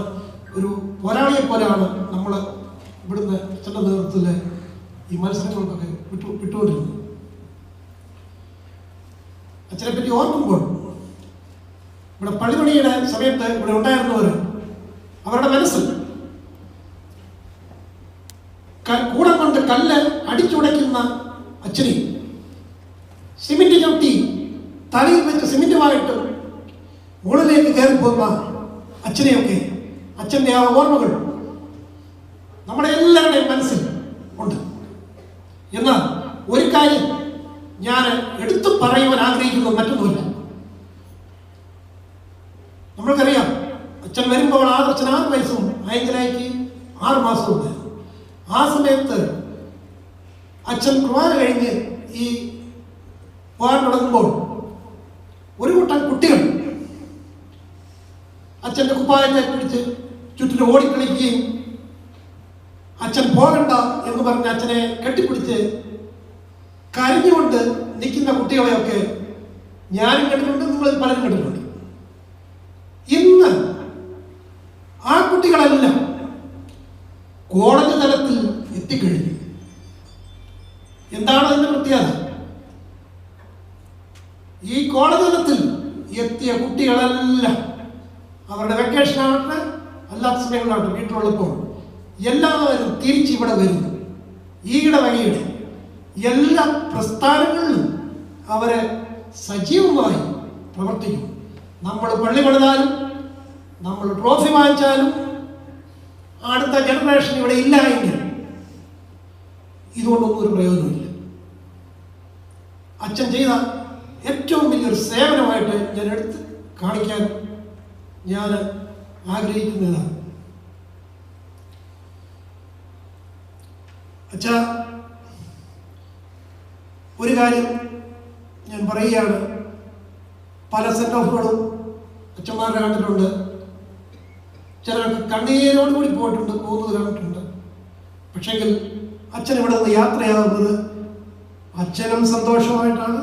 ഒരു പോരാളിയെ പോലെയാണ് നമ്മൾ ഇവിടുന്ന് അച്ഛൻ്റെ നേതൃത്വത്തിൽ ഈ മത്സരങ്ങൾക്കൊക്കെ വിട്ടുകൊണ്ടിരുന്നത്. അച്ഛനെ പറ്റി ഓർക്കുമ്പോൾ ഇവിടെ പള്ളിപണിയുടെ സമയത്ത് ഇവിടെ ഉണ്ടായിരുന്നവർ അവരുടെ മനസ്സിൽ കൂടെ കൊണ്ട് കല്ല് അടിച്ചുടയ്ക്കുന്ന അച്ഛനെ, സിമെന്റ് ചവിട്ടി തലയിൽ വെച്ച് സിമെന്റുമായിട്ട് മുകളിലേക്ക് കയറിപ്പോകുന്ന അച്ഛനെയൊക്കെ അച്ഛൻ്റെ ആ ഓർമ്മകൾ നമ്മുടെ എല്ലാവരുടെയും മനസ്സിൽ ഉണ്ട്. എന്നാൽ ഒരു കാര്യം ഞാൻ എടുത്തു പറയുവാൻ ആഗ്രഹിക്കുന്നത് മറ്റൊന്നുമില്ല. നമ്മൾക്കറിയാം അച്ഛൻ വരുമ്പോൾ അച്ഛൻ 6 വയസ്സും അയങ്കനായിക്ക് 6 മാസവും ഉണ്ടായിരുന്നു. ആ സമയത്ത് അച്ഛൻ കുർബാന കഴിഞ്ഞ് ഈ പോകാൻ തുടങ്ങുമ്പോൾ ഒരു കൂട്ടം കുട്ടികൾ അച്ഛൻ്റെ കുപ്പായത്തെ പിടിച്ച് ചുറ്റിനും ഓടിക്കളിക്കുകയും അച്ഛൻ പോകണ്ട എന്ന് പറഞ്ഞ് അച്ഛനെ കെട്ടിപ്പിടിച്ച് കരഞ്ഞുകൊണ്ട് നിൽക്കുന്ന കുട്ടികളെയൊക്കെ ഞാനും കണ്ടിട്ടുണ്ട്, നിങ്ങൾ പലരും കണ്ടിട്ടുണ്ട്. ഇന്ന് ആ കുട്ടികളെല്ലാം കോളേജ് തലത്തിൽ എത്തിക്കഴിഞ്ഞു. എന്താണ് അതിന്റെ പ്രത്യേകത? ഈ കോളേജ് തലത്തിൽ എത്തിയ കുട്ടികളെല്ലാം അവരുടെ വെക്കേഷൻ ആവട്ടെ അല്ലാത്ത സമയങ്ങളാവട്ടെ വീട്ടിലുള്ളപ്പോൾ എല്ലാവരും തിരിച്ചിവിടെ വരുന്നു. ഈ ഇടവകയുടെ എല്ലാ പ്രസ്ഥാനങ്ങളിലും അവരെ സജീവമായി പ്രവർത്തിക്കും. നമ്മൾ പള്ളി പണിതാലും നമ്മൾ ട്രോഫി വാങ്ങിച്ചാലും അടുത്ത ജനറേഷൻ ഇവിടെ ഇല്ല എങ്കിൽ ഇതുകൊണ്ടൊന്നും ഒരു പ്രയോജനമില്ല. അച്ഛൻ ചെയ്ത ഏറ്റവും വലിയൊരു സേവനമായിട്ട് ഞാൻ എടുത്ത് കാണിക്കാൻ ഞാൻ ആഗ്രഹിക്കുന്നതാണ്. അച്ഛാ, ഒരു കാര്യം ഞാൻ പറയുകയാണ്. പല സെന്റ് ഓഫുകളും അച്ഛന്മാരെ കണ്ടിട്ടുണ്ട്. ചിലർക്ക് കണ്ണീരോടുകൂടി പോയിട്ടുണ്ട്, പോകുന്നത് കണ്ടിട്ടുണ്ട്. പക്ഷെങ്കിൽ അച്ഛൻ ഇവിടെ നിന്ന് യാത്രയാകുന്നത് അച്ഛനും സന്തോഷമായിട്ടാണ്,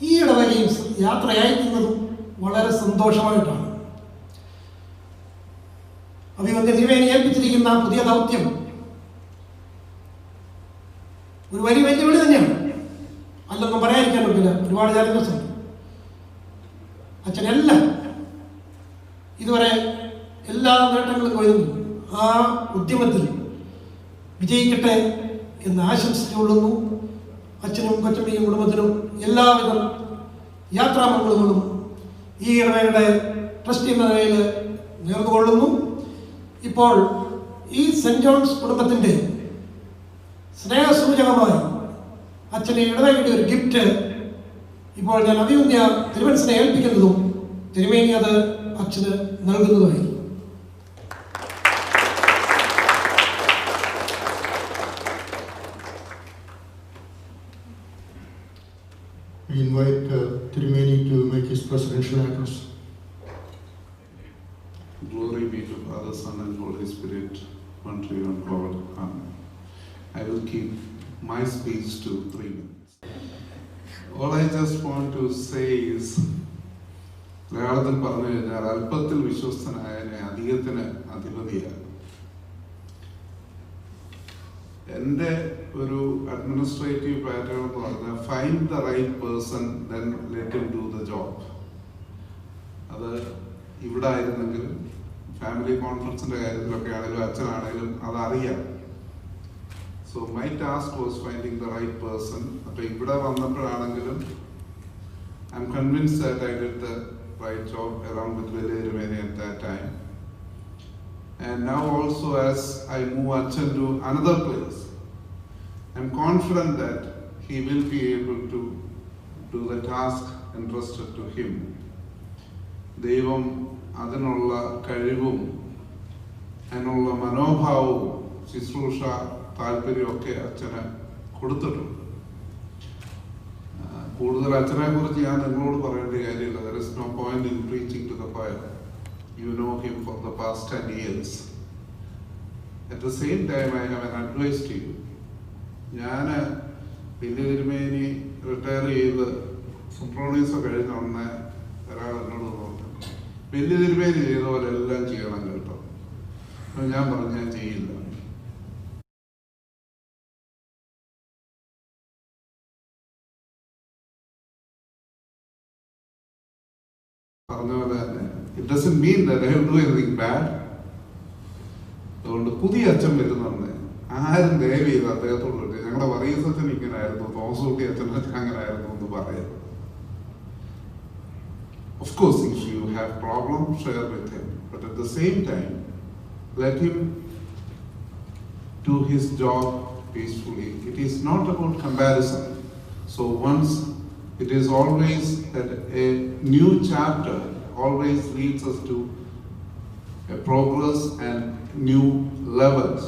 ഈ ഇടവകയും യാത്രയയക്കുന്നതും വളരെ സന്തോഷമായിട്ടാണ്. അഭിവന്ദ്യ തിരുമേനി ഏൽപ്പിച്ചിരിക്കുന്ന പുതിയ ദൗത്യം ഒരു വലിയ വെല്ലുവിളി തന്നെയാണ്, അല്ലെന്നും പറയാതിരിക്കാൻ പറ്റില്ല. ഒരുപാട് ചാലഞ്ചസ് ഉണ്ട്. അച്ഛനെല്ലാം ഇതുവരെ എല്ലാ നേട്ടങ്ങളും കൊയ്യുന്നു. ആ ഉദ്യമത്തിൽ വിജയിക്കട്ടെ എന്ന് ആശംസിച്ചുകൊള്ളുന്നു. അച്ഛനും കൊച്ചമ്മയും കുടുംബത്തിനും എല്ലാവിധ യാത്രാമംഗളങ്ങളും ഈ ഇടവകയുടെ ട്രസ്റ്റ് എന്ന നിലയിൽ നേർന്നുകൊള്ളുന്നു. ഇപ്പോൾ ഈ സെന്റ് ജോൺസ് കുടുംബത്തിൻ്റെ സ്നേഹസൂചകമായി അച്ഛനെ ഇടവകയുടെ ഒരു ഗിഫ്റ്റ് ഇപ്പോൾ ഞാൻ അഭിവന്ദ്യ തിരുമനസിനെ ഏൽപ്പിക്കുന്നതും തിരുമേനി അത് അച്ഛന് നൽകുന്നതുമായി.
We invite Tirumeni to make his presidential address.
Glory be to Father, Son, and Holy Spirit, one true and God. Amen. I will keep my speech to 3 minutes. All I just want to say is, മലയാളത്തിൽ പറഞ്ഞു കഴിഞ്ഞാൽ അല്പത്തിൽ വിശ്വസ്തനായതിനെ അധികത്തിന് അധിപതിയാണ്. എൻ്റെ ഒരു അഡ്മിനിസ്ട്രേറ്റീവ് പാറ്റേൺ എന്ന് പറഞ്ഞാൽ find the right person then let him do the job. അത് ഇവിടെ ആയിരുന്നെങ്കിലും ഫാമിലി കോൺഫറൻസിന്റെ കാര്യത്തിലൊക്കെ ആണെങ്കിലും അച്ഛനാണെങ്കിലും അതറിയാം. So my task was finding the right person. അപ്പൊ ഇവിടെ വന്നപ്പോഴാണെങ്കിലും I am convinced that I did the right job around with വലിയ തിരുമേനി at that time. And now also as I move Achan to another place, I am confident that he will be able to do the task entrusted to him. ദൈവം അതിനുള്ള കഴിവും അതിനുള്ള മനോഭാവവും ശുശ്രൂഷ താല്പര്യമൊക്കെ അച്ഛന് കൊടുത്തിട്ടുണ്ട്. കൂടുതൽ അച്ഛനെ കുറിച്ച് ഞാൻ നിങ്ങളോട് പറയേണ്ട കാര്യമില്ല. There is no point in preaching to the choir. You know him for the past 10 years. At the same time, I have an advice to you. ഞാൻ വലിയ തിരുമേനി റിട്ടയർ ചെയ്ത് സുപ്രോണീസ് കഴിഞ്ഞ ഉടനെ ഒരാൾ എന്നോട് പറഞ്ഞു, വലിയ തിരുമേനി ചെയ്ത പോലെ എല്ലാം ചെയ്യണം കേട്ടോ. ഞാൻ പറഞ്ഞു ഞാൻ ചെയ്യില്ല. പറഞ്ഞ പോലെ തന്നെ it doesn't mean that I will do anything bad. അതുകൊണ്ട് പുതിയ അച്ഛൻ വരുന്നുണ്ട്, ആരും ദയവ് ചെയ്ത് അദ്ദേഹത്തോട് ഞങ്ങളുടെ വർഗീസ് അച്ഛൻ ഇങ്ങനെ ആയിരുന്നു, തോമസ് കുട്ടി അച്ഛനൊക്കെ അങ്ങനെ ആയിരുന്നു എന്ന് പറയരുത്. Of course, if you have problems, share with him. But at the same time, let him do his job peacefully. It is not about comparison. So once it is always that a new chapter always leads us to a progress and new levels.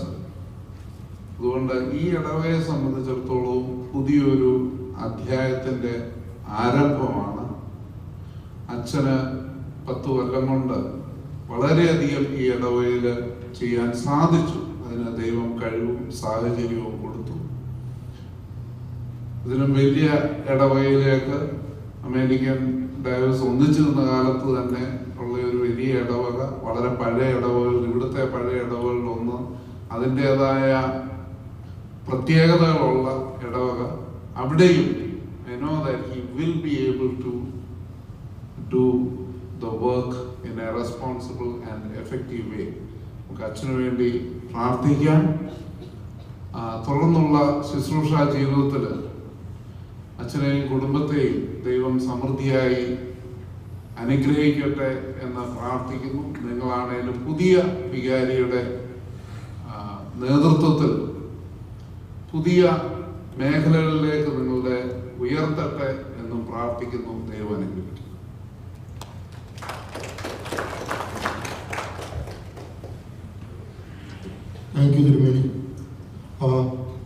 അതുകൊണ്ട് ഈ ഇടവയെ സംബന്ധിച്ചിടത്തോളം പുതിയൊരു അധ്യായത്തിന്റെ ആരംഭമാണ്. അച്ഛന് 10 കൊല്ലം കൊണ്ട് വളരെയധികം ഈ ഇടവയിൽ ചെയ്യാൻ സാധിച്ചു. അതിന് ദൈവം കഴിവും സാഹചര്യവും കൊടുത്തു. ഇതിനും വലിയ ഇടവയിലേക്ക് അമേരിക്കൻ ഡയോസ് ഒന്നിച്ചു നിന്ന കാലത്ത് തന്നെ ഉള്ള ഒരു വലിയ ഇടവക, വളരെ പഴയ ഇടവകൾ, ഇവിടുത്തെ പഴയ ഇടവകളിലൊന്ന്, അതിൻ്റെതായ പ്രത്യേകതകളുള്ള ഇടവക. അവിടെയും I know that he will be able to do the work in a responsible and effective way. നമുക്ക് അച്ഛനു വേണ്ടി പ്രാർത്ഥിക്കാം. തുടർന്നുള്ള ശുശ്രൂഷ ജീവിതത്തിൽ അച്ഛനെയും കുടുംബത്തെയും ദൈവം സമൃദ്ധിയായി അനുഗ്രഹിക്കട്ടെ എന്ന് പ്രാർത്ഥിക്കുന്നു. നിങ്ങളാണേലും പുതിയ വികാരിയുടെ നേതൃത്വത്തിൽ പുതിയ മേഖലകളിലേക്ക് നിങ്ങളുടെ ഉയർത്തട്ടെ എന്നും പ്രാർത്ഥിക്കുന്നു. ദൈവം അനുഗ്രഹിക്കും.
Thank you, Dirumeni.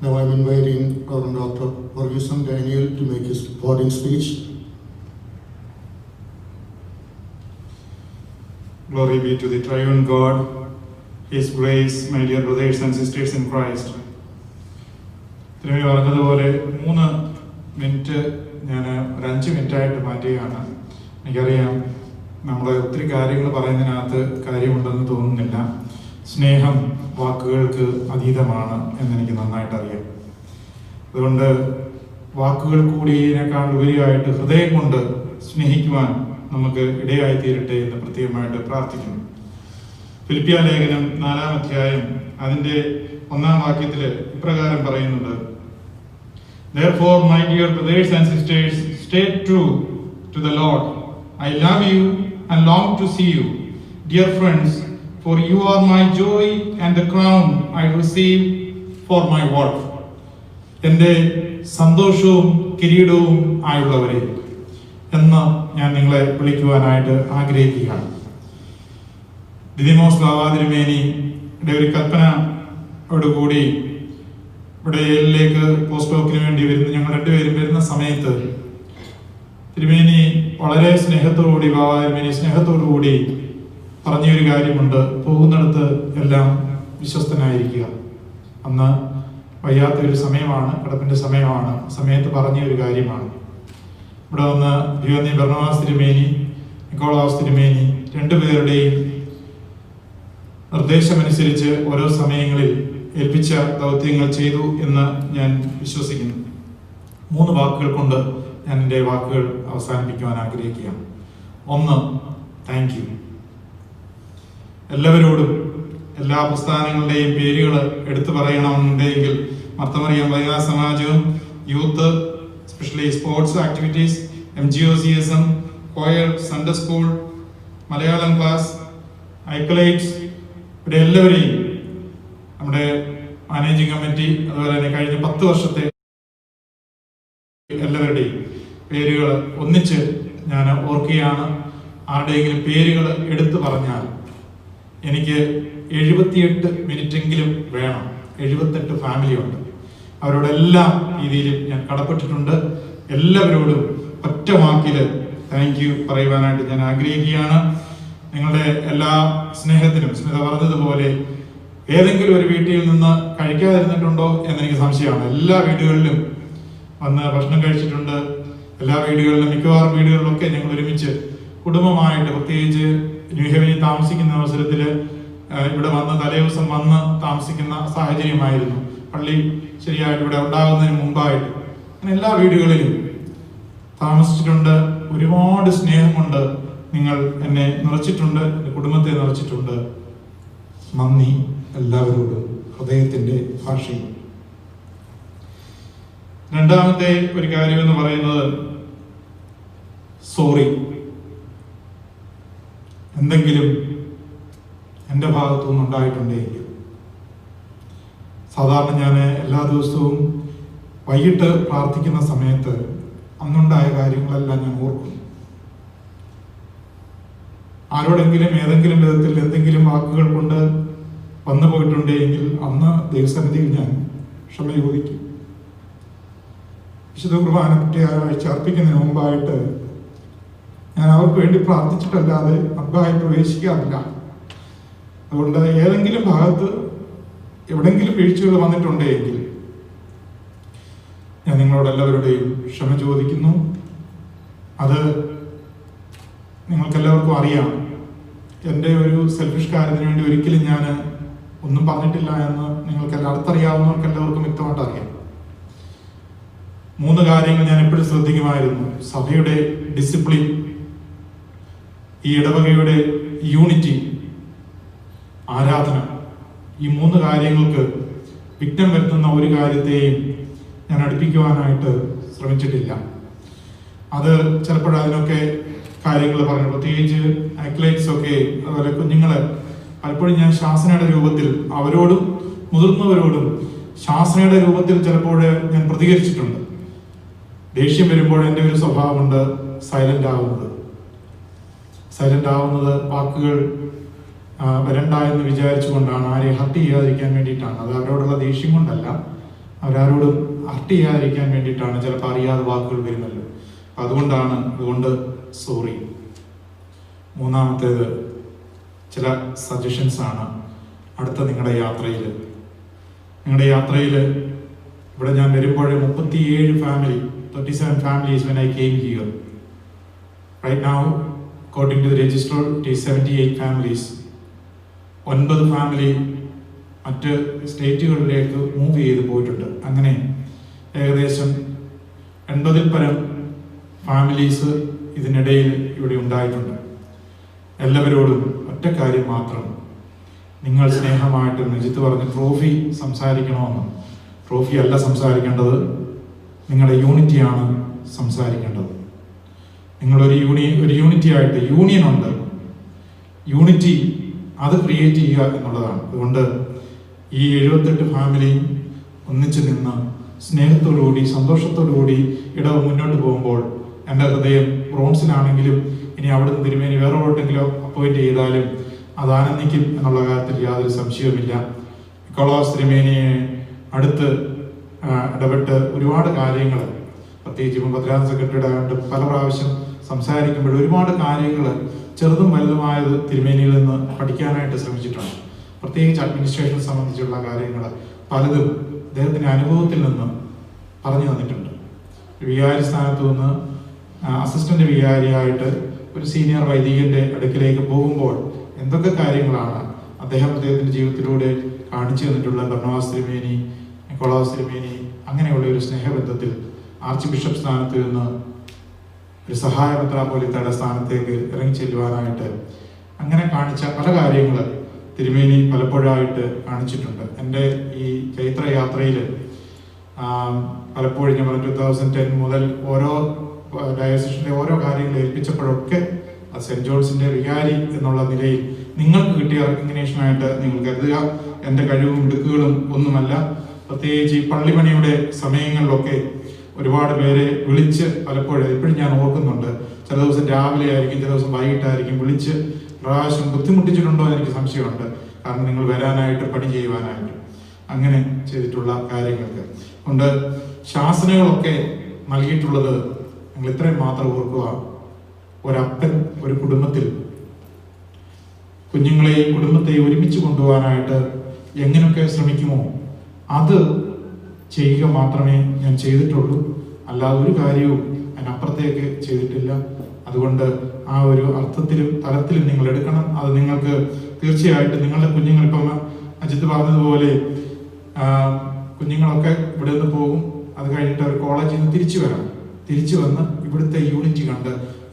Now I'm inviting Reverend Dr. Ferguson Daniel to make his parting speech.
Glory be to the triune God, His grace, my dear brothers and sisters in Christ. തിരുമേനി പറഞ്ഞതുപോലെ 3 മിനിറ്റ് ഞാൻ ഒരു 5 മിനിറ്റായിട്ട് മാറ്റുകയാണ്. എനിക്കറിയാം നമ്മൾ ഒത്തിരി കാര്യങ്ങൾ പറയുന്നതിനകത്ത് കാര്യമുണ്ടെന്ന് തോന്നുന്നില്ല. സ്നേഹം വാക്കുകൾക്ക് അതീതമാണ് എന്നെനിക്ക് നന്നായിട്ട് അറിയാം. അതുകൊണ്ട് വാക്കുകൾ കൂടിയതിനേക്കാൾ ഉപരിയായിട്ട് ഹൃദയം കൊണ്ട് സ്നേഹിക്കുവാൻ നമുക്ക് ഇടയായി തീരട്ടെ എന്ന് പ്രത്യേകമായിട്ട് പ്രാർത്ഥിക്കുന്നു. ഫിലിപ്പിയ ലേഖനം 4-ാം അധ്യായം അതിൻ്റെ 1-ാം വാക്യത്തിൽ ഇപ്രകാരം പറയുന്നുണ്ട്: Therefore, my dear brothers and sisters, stay true to the Lord. I love you and long to see you, dear friends, for you are my joy and the crown I receive for my work. എൻ്റെ സന്തോഷവും കിരീടവും ആയുള്ളവരെ എന്ന് ഞാൻ നിങ്ങളെ വിളിക്കുവാനായിട്ട് ആഗ്രഹിക്കുകയാണ്. ദിദിമോസ് ബാവ തിരുമേനിയുടെ ഒരു കൽപ്പനയോടുകൂടി ഇവിടെ ഏലിലേക്ക് പോസ്റ്റ് ഡോക്കിന് വേണ്ടി വരുന്ന ഞങ്ങൾ 2 പേരും വരുന്ന സമയത്ത് തിരുമേനി വളരെ സ്നേഹത്തോടുകൂടി, ബാബ തിരുമേനി സ്നേഹത്തോടുകൂടി പറഞ്ഞൊരു കാര്യമുണ്ട്: പോകുന്നിടത്ത് എല്ലാം വിശ്വസ്തനായിരിക്കുക. അന്ന് വയ്യാത്തൊരു സമയമാണ്, കിടപ്പിന്റെ സമയമാണ്. സമയത്ത് പറഞ്ഞൊരു കാര്യമാണ്. ഇവിടെ വന്ന് ഭിവന്നി ബർണവാസ് തിരുമേനി, നിക്കോളാസ് തിരുമേനി 2 പേരുടെയും നിർദ്ദേശമനുസരിച്ച് ഓരോ സമയങ്ങളിൽ ഏൽപ്പിച്ച ദൗത്യങ്ങൾ ചെയ്തു എന്ന് ഞാൻ വിശ്വസിക്കുന്നു. 3 വാക്കുകൾ കൊണ്ട് ഞാൻ എൻ്റെ വാക്കുകൾ അവസാനിപ്പിക്കുവാൻ ആഗ്രഹിക്കുകയാണ്. 1, താങ്ക് യു. എല്ലാവരോടും എല്ലാ പ്രസ്ഥാനങ്ങളുടെയും പേരുകൾ എടുത്തു പറയണമെന്നുണ്ടെങ്കിൽ മർത്തമറിയം വനിതാ സമാജവും youth, especially sports activities, MGOCSM, choir, Sunday school, Malayalam class, ഐക്കലൈറ്റ്സ്, ഇവിടെ എല്ലാവരെയും നമ്മുടെ മാനേജിംഗ് കമ്മിറ്റി, അതുപോലെ തന്നെ കഴിഞ്ഞ 10 വർഷത്തെ എല്ലാവരുടെയും പേരുകൾ ഒന്നിച്ച് ഞാൻ ഓർക്കുകയാണ്. ആരുടെയെങ്കിലും പേരുകൾ എടുത്തു പറഞ്ഞാൽ എനിക്ക് 78 മിനിറ്റെങ്കിലും വേണം. 78 ഫാമിലിയുണ്ട്. അവരോടെല്ലാം രീതിയിലും ഞാൻ കടപ്പെട്ടിട്ടുണ്ട്. എല്ലാവരോടും ഒറ്റ വാക്കിൽ താങ്ക് യു പറയുവാനായിട്ട് ഞാൻ ആഗ്രഹിക്കുകയാണ്. നിങ്ങളുടെ എല്ലാ സ്നേഹത്തിനും, സ്മിത പറഞ്ഞതുപോലെ ഏതെങ്കിലും ഒരു വീട്ടിൽ നിന്ന് കഴിക്കാതിരുന്നിട്ടുണ്ടോ എന്നെനിക്ക് സംശയമാണ്. എല്ലാ വീടുകളിലും വന്ന് ഭക്ഷണം കഴിച്ചിട്ടുണ്ട്. എല്ലാ വീടുകളിലും, മിക്കവാറും വീടുകളിലൊക്കെ ഞങ്ങൾ ഒരുമിച്ച് കുടുംബമായിട്ട്, പ്രത്യേകിച്ച് ന്യൂ ഹെവനിൽ താമസിക്കുന്ന അവസരത്തിൽ ഇവിടെ വന്ന് തലേദിവസം വന്ന് താമസിക്കുന്ന സാഹചര്യമായിരുന്നു. പള്ളി ശരിയായിട്ട് ഇവിടെ ഉണ്ടാകുന്നതിന് മുമ്പായിട്ട് അങ്ങനെ എല്ലാ വീടുകളിലും താമസിച്ചിട്ടുണ്ട്. ഒരുപാട് സ്നേഹം കൊണ്ട് നിങ്ങൾ എന്നെ നിറച്ചിട്ടുണ്ട്, എൻ്റെ കുടുംബത്തെ നിറച്ചിട്ടുണ്ട്. നന്ദി എല്ലാവരോടും ഹൃദയത്തിൻ്റെ ഭാഷയിൽ. രണ്ടാമത്തെ ഒരു കാര്യം എന്ന് പറയുന്നത് സോറി. എന്തെങ്കിലും എൻ്റെ ഭാഗത്തുനിന്ന് ഉണ്ടായിട്ടുണ്ടെങ്കിൽ, സാധാരണ ഞാൻ എല്ലാ ദിവസവും വൈകിട്ട് പ്രാർത്ഥിക്കുന്ന സമയത്ത് അന്നുണ്ടായ കാര്യങ്ങളെല്ലാം ഞാൻ ഓർക്കുന്നു. ആരോടെങ്കിലും ഏതെങ്കിലും വിധത്തിൽ എന്തെങ്കിലും വാക്കുകൾ കൊണ്ട് വന്നു പോയിട്ടുണ്ടെങ്കിൽ അന്ന് ദൈവസന്നിധിയിൽ ഞാൻ ക്ഷമ ചോദിക്കും. വിശുദ്ധ കുർബാന ആഴ്ച അർപ്പിക്കുന്നതിന് മുമ്പായിട്ട് ഞാൻ അവർക്ക് വേണ്ടി പ്രാർത്ഥിച്ചിട്ടല്ലാതെ അബ്ബായി പ്രവേശിക്കാറില്ല. അതുകൊണ്ട് ഏതെങ്കിലും ഭാഗത്ത് എവിടെങ്കിലും വീഴ്ചകൾ വന്നിട്ടുണ്ടെങ്കിൽ ഞാൻ നിങ്ങളോട് എല്ലാവരുടെയും ക്ഷമ ചോദിക്കുന്നു. അത് നിങ്ങൾക്കെല്ലാവർക്കും അറിയാം. എൻ്റെ ഒരു സെൽഫിഷ് കാര്യത്തിന് വേണ്ടി ഒരിക്കലും ഞാൻ ഒന്നും പറഞ്ഞിട്ടില്ല എന്ന് നിങ്ങൾക്കെല്ലാം അടുത്തറിയാവുന്നവർക്ക് എല്ലാവർക്കും വ്യക്തമായിട്ട് അറിയാം. 3 കാര്യങ്ങൾ ഞാൻ എപ്പോഴും ശ്രദ്ധിക്കുമായിരുന്നു. സഭയുടെ ഡിസിപ്ലിൻ, ഈ ഇടവകയുടെ യൂണിറ്റി, ആരാധന. ഈ 3 കാര്യങ്ങൾക്ക് വിഘ്നം വരുത്തുന്ന ഒരു കാര്യത്തെയും ഞാൻ അടുപ്പിക്കുവാനായിട്ട് ശ്രമിച്ചിട്ടില്ല. അത് ചിലപ്പോൾ അതിനൊക്കെ കാര്യങ്ങൾ പറഞ്ഞു, പ്രത്യേകിച്ച് അക്ലൈറ്റ്സ് ഒക്കെ, അതുപോലെ കുഞ്ഞുങ്ങളെ പലപ്പോഴും ഞാൻ ശാസനയുടെ രൂപത്തിൽ അവരോടും മുതിർന്നവരോടും ശാസനയുടെ രൂപത്തിൽ ചിലപ്പോൾ ഞാൻ പ്രതികരിച്ചിട്ടുണ്ട്. ദേഷ്യം വരുമ്പോൾ എൻ്റെ ഒരു സ്വഭാവമുണ്ട് സൈലന്റ് ആവുന്നത്. വാക്കുകൾ വരണ്ട എന്ന് വിചാരിച്ചുകൊണ്ടാണ്, ആരെയും ഹർട്ട് ചെയ്യാതിരിക്കാൻ വേണ്ടിയിട്ടാണ്. അത് അവരോടുള്ള ദേഷ്യം കൊണ്ടല്ല, അവരാരോടും ഹർട്ട് ചെയ്യാതിരിക്കാൻ വേണ്ടിയിട്ടാണ്. ചിലപ്പോൾ അറിയാതെ വാക്കുകൾ വരുമല്ലോ, അതുകൊണ്ട് സോറി. 3-ാമത്തേത് ചില സജഷൻസ് ആണ്. അടുത്ത നിങ്ങളുടെ യാത്രയിൽ ഇവിടെ ഞാൻ വരുമ്പോൾ 37 families when I came here. Right now, according to the register, it is 78 families. 9 family മറ്റ് സ്റ്റേറ്റുകളിലേക്ക് മൂവ് ചെയ്ത് പോയിട്ടുണ്ട്. അങ്ങനെ ഏകദേശം 80-ൽ പരം ഫാമിലീസ് ഇതിനിടയിൽ ഇവിടെ ഉണ്ടായിട്ടുണ്ട്. എല്ലാവരോടും ഒറ്റ കാര്യം മാത്രം, നിങ്ങൾ സ്നേഹമായിട്ട്, നജിത്ത് പറഞ്ഞ് ട്രോഫി സംസാരിക്കണമെന്ന്. ട്രോഫി അല്ല സംസാരിക്കേണ്ടത്, നിങ്ങളുടെ യൂണിറ്റിയാണ് സംസാരിക്കേണ്ടത്. നിങ്ങളൊരു യൂണിറ്റി ആയിട്ട്, യൂണിയൻ ഉണ്ട്, യൂണിറ്റി അത് ക്രിയേറ്റ് ചെയ്യുക എന്നുള്ളതാണ്. അതുകൊണ്ട് ഈ 78 ഫാമിലിയും ഒന്നിച്ച് നിന്ന് സ്നേഹത്തോടുകൂടി സന്തോഷത്തോടുകൂടി ഇടവ് മുന്നോട്ട് പോകുമ്പോൾ എൻ്റെ ഹൃദയം ബ്രോൺസിലാണെങ്കിലും ഇനി അവിടുന്ന് തിരുമേനി വേറെ എവിടെയെങ്കിലും അപ്പോയിന്റ് ചെയ്താലും അത് ആനന്ദിക്കും എന്നുള്ള കാര്യത്തിൽ യാതൊരു സംശയവുമില്ല. നിക്കോളാസ് തിരുമേനിയെ അടുത്ത് ഇടപെട്ട് ഒരുപാട് കാര്യങ്ങൾ, പ്രത്യേകിച്ച് ഭദ്രാസന സെക്രട്ടറിയുടെ ആയിട്ട് പല പ്രാവശ്യം സംസാരിക്കുമ്പോൾ ഒരുപാട് കാര്യങ്ങൾ ചെറുതും വലുതുമായത് തിരുമേനിയിൽ നിന്ന് പഠിക്കാനായിട്ട് ശ്രമിച്ചിട്ടുണ്ട്. പ്രത്യേകിച്ച് അഡ്മിനിസ്ട്രേഷൻ സംബന്ധിച്ചുള്ള കാര്യങ്ങൾ പലതും അദ്ദേഹത്തിൻ്റെ അനുഭവത്തിൽ നിന്ന് പറഞ്ഞു തന്നിട്ടുണ്ട്. വികാരി സ്ഥാനത്ത് നിന്ന് അസിസ്റ്റന്റ് വികാരിയായിട്ട് ഒരു സീനിയർ വൈദികന്റെ അടുക്കിലേക്ക് പോകുമ്പോൾ എന്തൊക്കെ കാര്യങ്ങളാണ് അദ്ദേഹത്തിന്റെ ജീവിതത്തിലൂടെ കാണിച്ചു തന്നിട്ടുള്ള ബർണബാസ് തിരുമേനി, നിക്കോളാസ് തിരുമേനി, അങ്ങനെയുള്ള ഒരു സ്നേഹബന്ധത്തിൽ ആർച്ച് ബിഷപ്പ് സ്ഥാനത്ത് നിന്ന് ഒരു സഹായ മെത്രാപ്പോലീത്തയുടെ സ്ഥാനത്തേക്ക് ഇറങ്ങി ചെല്ലുവാനായിട്ട് അങ്ങനെ കാണിച്ച പല കാര്യങ്ങൾ തിരുമേനി പലപ്പോഴായിട്ട് കാണിച്ചിട്ടുണ്ട്. എൻ്റെ ഈ ചൈത്ര യാത്രയിൽ പലപ്പോഴും നമ്മൾ 2010 മുതൽ ഓരോ ഡയോസിസിൻ്റെ ഓരോ കാര്യങ്ങൾ ഏൽപ്പിച്ചപ്പോഴൊക്കെ സെൻറ്റ് ജോൺസിൻ്റെ വികാരി എന്നുള്ള നിലയിൽ നിങ്ങൾക്ക് കിട്ടിയ റെക്കഗ്നേഷനായിട്ട് നിങ്ങൾ കരുതുക. എൻ്റെ കഴിവും മിടുക്കുകളും ഒന്നുമല്ല. പ്രത്യേകിച്ച് ഈ പള്ളിപ്പണിയുടെ സമയങ്ങളിലൊക്കെ ഒരുപാട് പേരെ വിളിച്ച് പലപ്പോഴും ഇപ്പോഴും ഞാൻ ഓർക്കുന്നുണ്ട്. ചില ദിവസം രാവിലെ ആയിരിക്കും, ചില ദിവസം വൈകിട്ടായിരിക്കും വിളിച്ച് പ്രാവശ്യം ബുദ്ധിമുട്ടിച്ചിട്ടുണ്ടോ എന്ന് എനിക്ക് സംശയമുണ്ട്. കാരണം നിങ്ങൾ വരാനായിട്ട് പണി ചെയ്യുവാനായിട്ട് അങ്ങനെ ചെയ്തിട്ടുള്ള കാര്യങ്ങൾക്ക് കൊണ്ട് ശാസനകളൊക്കെ നൽകിയിട്ടുള്ളത് നിങ്ങൾ ഇത്രയും മാത്രം ഓർക്കുക. ഒരപ്പൻ ഒരു കുടുംബത്തിൽ കുഞ്ഞുങ്ങളെയും കുടുംബത്തെയും ഒരുമിച്ച് കൊണ്ടുപോകാനായിട്ട് എങ്ങനെയൊക്കെ ശ്രമിക്കുമോ അത് ചെയ്യുക മാത്രമേ ഞാൻ ചെയ്തിട്ടുള്ളൂ. അല്ലാതെ ഒരു കാര്യവും അതിനപ്പുറത്തേക്ക് ചെയ്തിട്ടില്ല. അതുകൊണ്ട് ആ ഒരു അർത്ഥത്തിലും തലത്തിലും നിങ്ങൾ എടുക്കണം. അത് നിങ്ങൾക്ക് തീർച്ചയായിട്ടും നിങ്ങളുടെ കുഞ്ഞുങ്ങൾ, ഇപ്പം അജിത്ത് പറഞ്ഞതുപോലെ കുഞ്ഞുങ്ങളൊക്കെ ഇവിടെ നിന്ന് പോകും. അത് കഴിഞ്ഞിട്ട് അവർ കോളേജിൽ നിന്ന് തിരിച്ചു വന്ന് ഇവിടുത്തെ യൂണിറ്റി കണ്ട്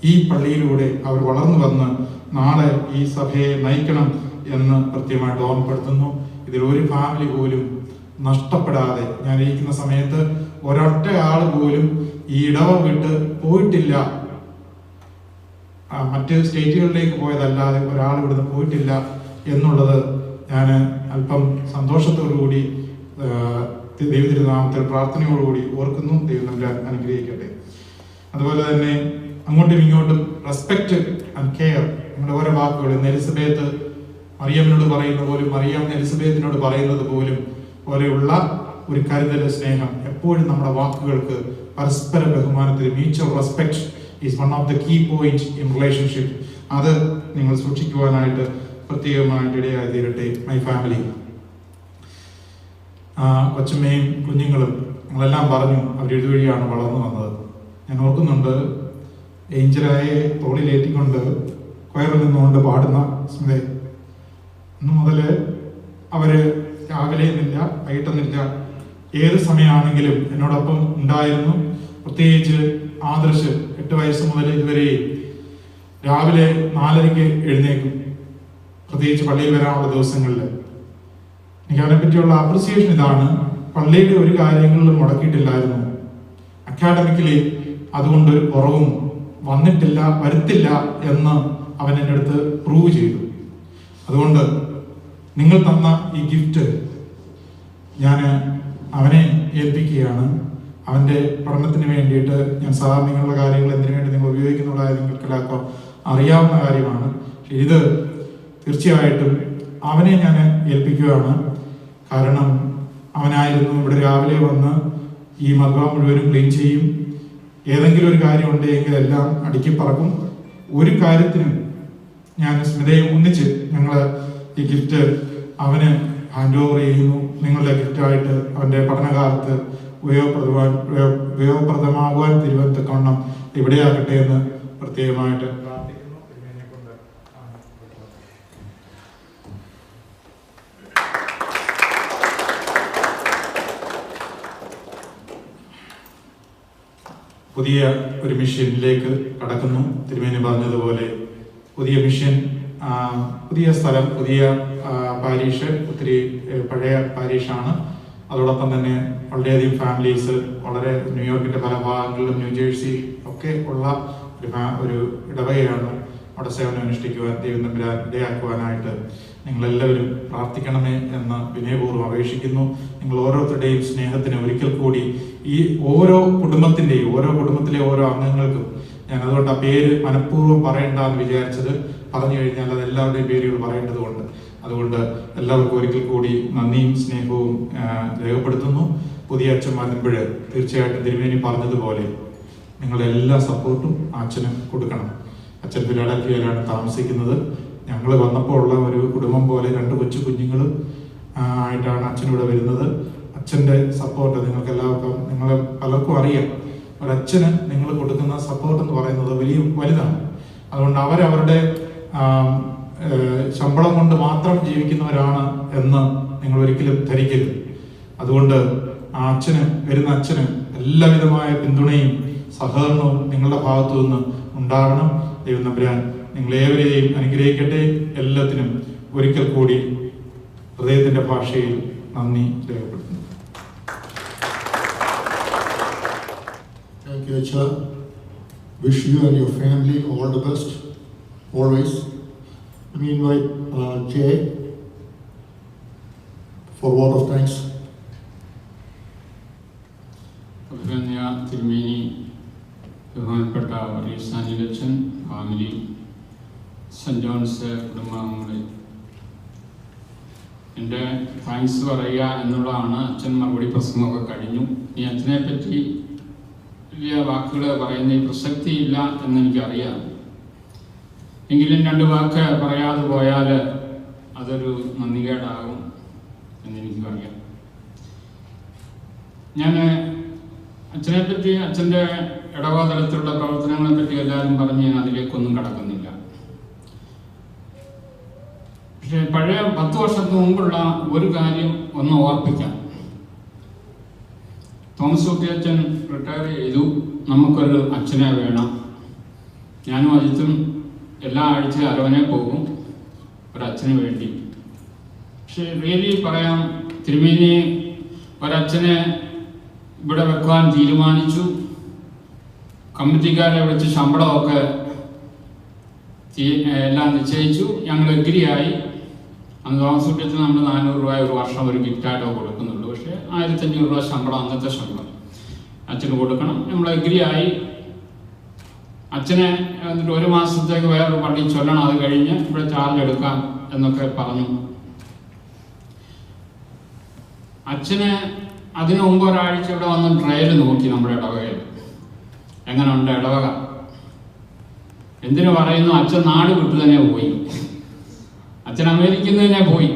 ഈ പള്ളിയിലൂടെ അവർ വളർന്നു വന്ന് നാളെ ഈ സഭയെ നയിക്കണം എന്ന് കൃത്യമായിട്ട് ഓർമ്മപ്പെടുത്തുന്നു. ഇതിൽ ഒരു ഫാമിലി പോലും നഷ്ടപ്പെടാതെ ഞാൻ ഇരിക്കുന്ന സമയത്ത് ഒരൊറ്റ ആൾ പോലും ഈ ഇടവ വിട്ട് പോയിട്ടില്ല. മറ്റ് സ്റ്റേറ്റുകളിലേക്ക് പോയതല്ലാതെ ഒരാൾ ഇവിടുന്ന് പോയിട്ടില്ല എന്നുള്ളത് ഞാൻ അല്പം സന്തോഷത്തോടുകൂടി ദൈവത്തിരുനാമത്തിൽ പ്രാർത്ഥനയോടുകൂടി ഓർക്കുന്നു. ദൈവം നമ്മളെ അനുഗ്രഹിക്കട്ടെ. അതുപോലെ തന്നെ അങ്ങോട്ടും ഇങ്ങോട്ടും റെസ്പെക്ട് ആൻഡ് കെയർ, നമ്മുടെ ഓരോ വാക്കുകൾ ഇന്ന് എലിസബത്ത് മറിയമ്മിനോട് പറയുന്ന പോലും, മറിയം എലിസബത്തിനോട് പറയുന്നത് പോലും പോലെയുള്ള ഒരു കരുതൽ, സ്നേഹം എപ്പോഴും നമ്മുടെ വാക്കുകൾക്ക് പരസ്പര ബഹുമാനത്തിൽ mutual respect is one of the key point in relationship. അത് നിങ്ങൾ സൂക്ഷിക്കുവാനായിട്ട് പ്രത്യേകമായിട്ട് ഇടയായി തീരട്ടെ. മൈ ഫാമിലി, കൊച്ചമ്മയും കുഞ്ഞുങ്ങളും ഞങ്ങളെല്ലാം പറഞ്ഞു അവർ ഇതുവഴിയാണ് വളർന്നു വന്നത്. ഞാൻ ഓർക്കുന്നുണ്ട് ഏഞ്ചലായെ തോളിലേറ്റിക്കൊണ്ട് കൊയറിൽ നിന്നുകൊണ്ട് പാടുന്ന സ്മിത. അന്ന് മുതൽ അവര് രാവിലെ എന്നില്ല വൈകിട്ടെന്നില്ല ഏത് സമയമാണെങ്കിലും എന്നോടൊപ്പം ഉണ്ടായിരുന്നു. പ്രത്യേകിച്ച് ആദർശ് 8 വയസ്സ് മുതൽ ഇതുവരെ രാവിലെ 4:30 എഴുന്നേക്കും, പ്രത്യേകിച്ച് പള്ളിയിൽ വരാനുള്ള ദിവസങ്ങളിൽ. എനിക്ക് അതിനെ പറ്റിയുള്ള അപ്രിസിയേഷൻ ഇതാണ്, പള്ളിയുടെ ഒരു കാര്യങ്ങളിലും മുടക്കിയിട്ടില്ലായിരുന്നു. അക്കാഡമിക്കലി അതുകൊണ്ടൊരു കുറവും വരുത്തില്ല എന്ന് അവൻ എൻ്റെ അടുത്ത് പ്രൂവ് ചെയ്തു. അതുകൊണ്ട് നിങ്ങൾ തന്ന ഈ ഗിഫ്റ്റ് ഞാൻ അവനെ ഏൽപ്പിക്കുകയാണ്. അവൻ്റെ പഠനത്തിന് വേണ്ടിയിട്ട് ഞാൻ സാധാരണ നിങ്ങളുടെ കാര്യങ്ങൾ എന്തിനു വേണ്ടി നിങ്ങൾ ഉപയോഗിക്കുന്നതായ നിങ്ങൾക്കെല്ലാവർക്കും അറിയാവുന്ന കാര്യമാണ്. ഇത് തീർച്ചയായിട്ടും അവനെ ഞാൻ ഏൽപ്പിക്കുകയാണ്. കാരണം അവനായിരുന്നു ഇവിടെ രാവിലെ വന്ന് ഈ മദ്വ മുഴുവനും ക്ലീൻ ചെയ്യും. ഏതെങ്കിലും ഒരു കാര്യം ഉണ്ടെങ്കിൽ എല്ലാം അടുക്കി പറക്കും. ഒരു കാര്യത്തിനും ഞാൻ സ്മിതയും ഒന്നിച്ച് ഞങ്ങൾ ഈ ഗിഫ്റ്റ് അവന് ഹാൻഡ് ഓവർ ചെയ്യുന്നു. നിങ്ങളുടെ ഗിഫ്റ്റായിട്ട് അവൻ്റെ പഠനകാലത്ത് ഉപയോഗപ്രദമാകുവാൻ തിരുവനന്തപുരം ഇവിടെയാകട്ടെ എന്ന് പ്രത്യേകമായിട്ട് പ്രാർത്ഥിക്കുന്നു. പുതിയ ഒരു മിഷനിലേക്ക് കടക്കുന്നു. തിരുമേനി പറഞ്ഞതുപോലെ പുതിയ മിഷൻ, പുതിയ സ്ഥലം, പുതിയ പാരീഷ്, ഒത്തിരി പഴയ പാരീഷാണ്. അതോടൊപ്പം തന്നെ വളരെയധികം ഫാമിലീസ് വളരെ ന്യൂയോർക്കിന്റെ പല ഭാഗങ്ങളിലും ന്യൂജേഴ്സി ഒക്കെ ഉള്ള ഒരു ഇടവകയാണ്. അവിടെ സേവനം അനുഷ്ഠിക്കുവാൻ ദൈവം തമ്പുരാൻ ഇടയാക്കുവാനായിട്ട് നിങ്ങളെല്ലാവരും പ്രാർത്ഥിക്കണമേ എന്ന് വിനയപൂർവ്വം അപേക്ഷിക്കുന്നു. നിങ്ങൾ ഓരോരുത്തരുടെയും സ്നേഹത്തിന് ഒരിക്കൽ കൂടി ഈ ഓരോ കുടുംബത്തിലെ ഓരോ അംഗങ്ങൾക്കും ഞാൻ അതുകൊണ്ട് ആ പേര് മനഃപൂർവ്വം പറയണ്ട എന്ന് വിചാരിച്ചത്, പറഞ്ഞു കഴിഞ്ഞാൽ അത് എല്ലാവരുടെയും പേരുകൾ പറയേണ്ടതുകൊണ്ട് അതുകൊണ്ട് എല്ലാവർക്കും ഒരിക്കൽ കൂടി നന്ദിയും സ്നേഹവും രേഖപ്പെടുത്തുന്നു. പുതിയ അച്ഛൻ വരുമ്പോൾ തീർച്ചയായിട്ടും തിരുമേനി പറഞ്ഞതുപോലെ നിങ്ങളുടെ എല്ലാ സപ്പോർട്ടും അച്ഛന് കൊടുക്കണം. അച്ഛൻ ഫിലാഡൽഫിയയിലാണ് താമസിക്കുന്നത്. ഞങ്ങൾ വന്നപ്പോൾ ഉള്ള ഒരു കുടുംബം പോലെ 2 കൊച്ചു കുഞ്ഞുങ്ങൾ ആയിട്ടാണ് അച്ഛനിവിടെ വരുന്നത്. അച്ഛൻ്റെ സപ്പോർട്ട് നിങ്ങൾക്ക് എല്ലാവർക്കും, നിങ്ങൾ പലർക്കും അറിയാം. ഒരച്ഛന് നിങ്ങൾ കൊടുക്കുന്ന സപ്പോർട്ട് എന്ന് പറയുന്നത് വലുതാണ്. അതുകൊണ്ട് അവരവരുടെ ശമ്പളം കൊണ്ട് മാത്രം ജീവിക്കുന്നവരാണ് എന്ന് നിങ്ങൾ ഒരിക്കലും ധരിക്കരുത്. അതുകൊണ്ട് വരുന്ന അച്ഛന് എല്ലാവിധമായ പിന്തുണയും സഹകരണവും നിങ്ങളുടെ ഭാഗത്തു നിന്ന് ഉണ്ടാകണം. ദൈവം തമ്പുരാൻ നിങ്ങളേവരെയും അനുഗ്രഹിക്കട്ടെ. എല്ലാത്തിനും ഒരിക്കൽ കൂടി ഹൃദയത്തിൻ്റെ ഭാഷയിൽ നന്ദി രേഖപ്പെടുത്തുന്നു.
Thank you, Acha. Wish you and your family all the best, always. Let me invite Jay for a word of thanks.
അഭിനന്ദ തിരുമേനി, ബഹുമാനപ്പെട്ട റീസാനിലച്ചൻ, ഫാമിലി, സെൻറ് ജോൺസ് കുടുംബാംഗങ്ങളെ, എൻ്റെ താങ്ക്സ് പറയുക എന്നുള്ളതാണ്. അച്ഛൻ മറുപടി പ്രസംഗമൊക്കെ കഴിഞ്ഞു. ഈ അച്ഛനെ പറ്റി വലിയ വാക്കുകൾ പറയുന്ന പ്രസക്തിയില്ല എന്നെനിക്കറിയാം. എങ്കിലും 2 വാക്ക് പറയാതെ പോയാൽ അതൊരു നന്ദികേടാകും എന്നെനിക്കറിയാം. ഞാൻ അച്ഛനെ പറ്റി, അച്ഛൻ്റെ ഇടവതലത്തിലുള്ള പ്രവർത്തനങ്ങളെ പറ്റി എല്ലാവരും പറഞ്ഞ് ഞാൻ അതിലേക്കൊന്നും കടക്കുന്നില്ല. പക്ഷേ പഴയ 10 വർഷത്തിന് മുമ്പുള്ള ഒരു കാര്യം ഒന്ന് ഓർപ്പിക്കാം. തോമസ് കുട്ടി അച്ഛൻ റിട്ടയർ ചെയ്തു. നമുക്കൊരു അച്ഛനെ വേണം. ഞാനും അജിത്തും എല്ലാ ആഴ്ചയും അരവനെ പോകും ഒരച്ഛന് വേണ്ടി. പക്ഷെ റിയലി പറയാം, തിരുമേനി ഒരച്ഛനെ ഇവിടെ വെക്കുവാൻ തീരുമാനിച്ചു. കമ്മിറ്റിക്കാരെ വിളിച്ച് ശമ്പളമൊക്കെ എല്ലാം നിശ്ചയിച്ചു. ഞങ്ങൾ എഗ്രിയായി. അന്ന് തോമസ് കുട്ടി അച്ഛൻ നമ്മൾ 400 രൂപ ഒരു വർഷം ഒരു ഗിഫ്റ്റായിട്ടോ കൊടുക്കുന്നുള്ളൂ. പക്ഷേ 1500 രൂപ ശമ്പളം, അന്നത്തെ ശമ്പളം അച്ഛന് കൊടുക്കണം. നമ്മൾ എഗ്രിയായി. അച്ഛനെ എന്നിട്ട് 1 മാസത്തേക്ക് വേറൊരു പള്ളി ചൊല്ലണം, അത് കഴിഞ്ഞ് ഇവിടെ ചാർജ് എടുക്കാം എന്നൊക്കെ പറഞ്ഞു. അച്ഛന് അതിനു മുമ്പ് ഒരാഴ്ച ഇവിടെ വന്ന് ട്രയൽ നോക്കി നമ്മുടെ ഇടവകയിൽ. എങ്ങനെയുണ്ട് ഇടവക? എന്തിനു പറയുന്നു? അച്ഛൻ നാട് വിട്ടു തന്നെ പോയി. അച്ഛൻ അമേരിക്കയിൽ തന്നെ പോയി.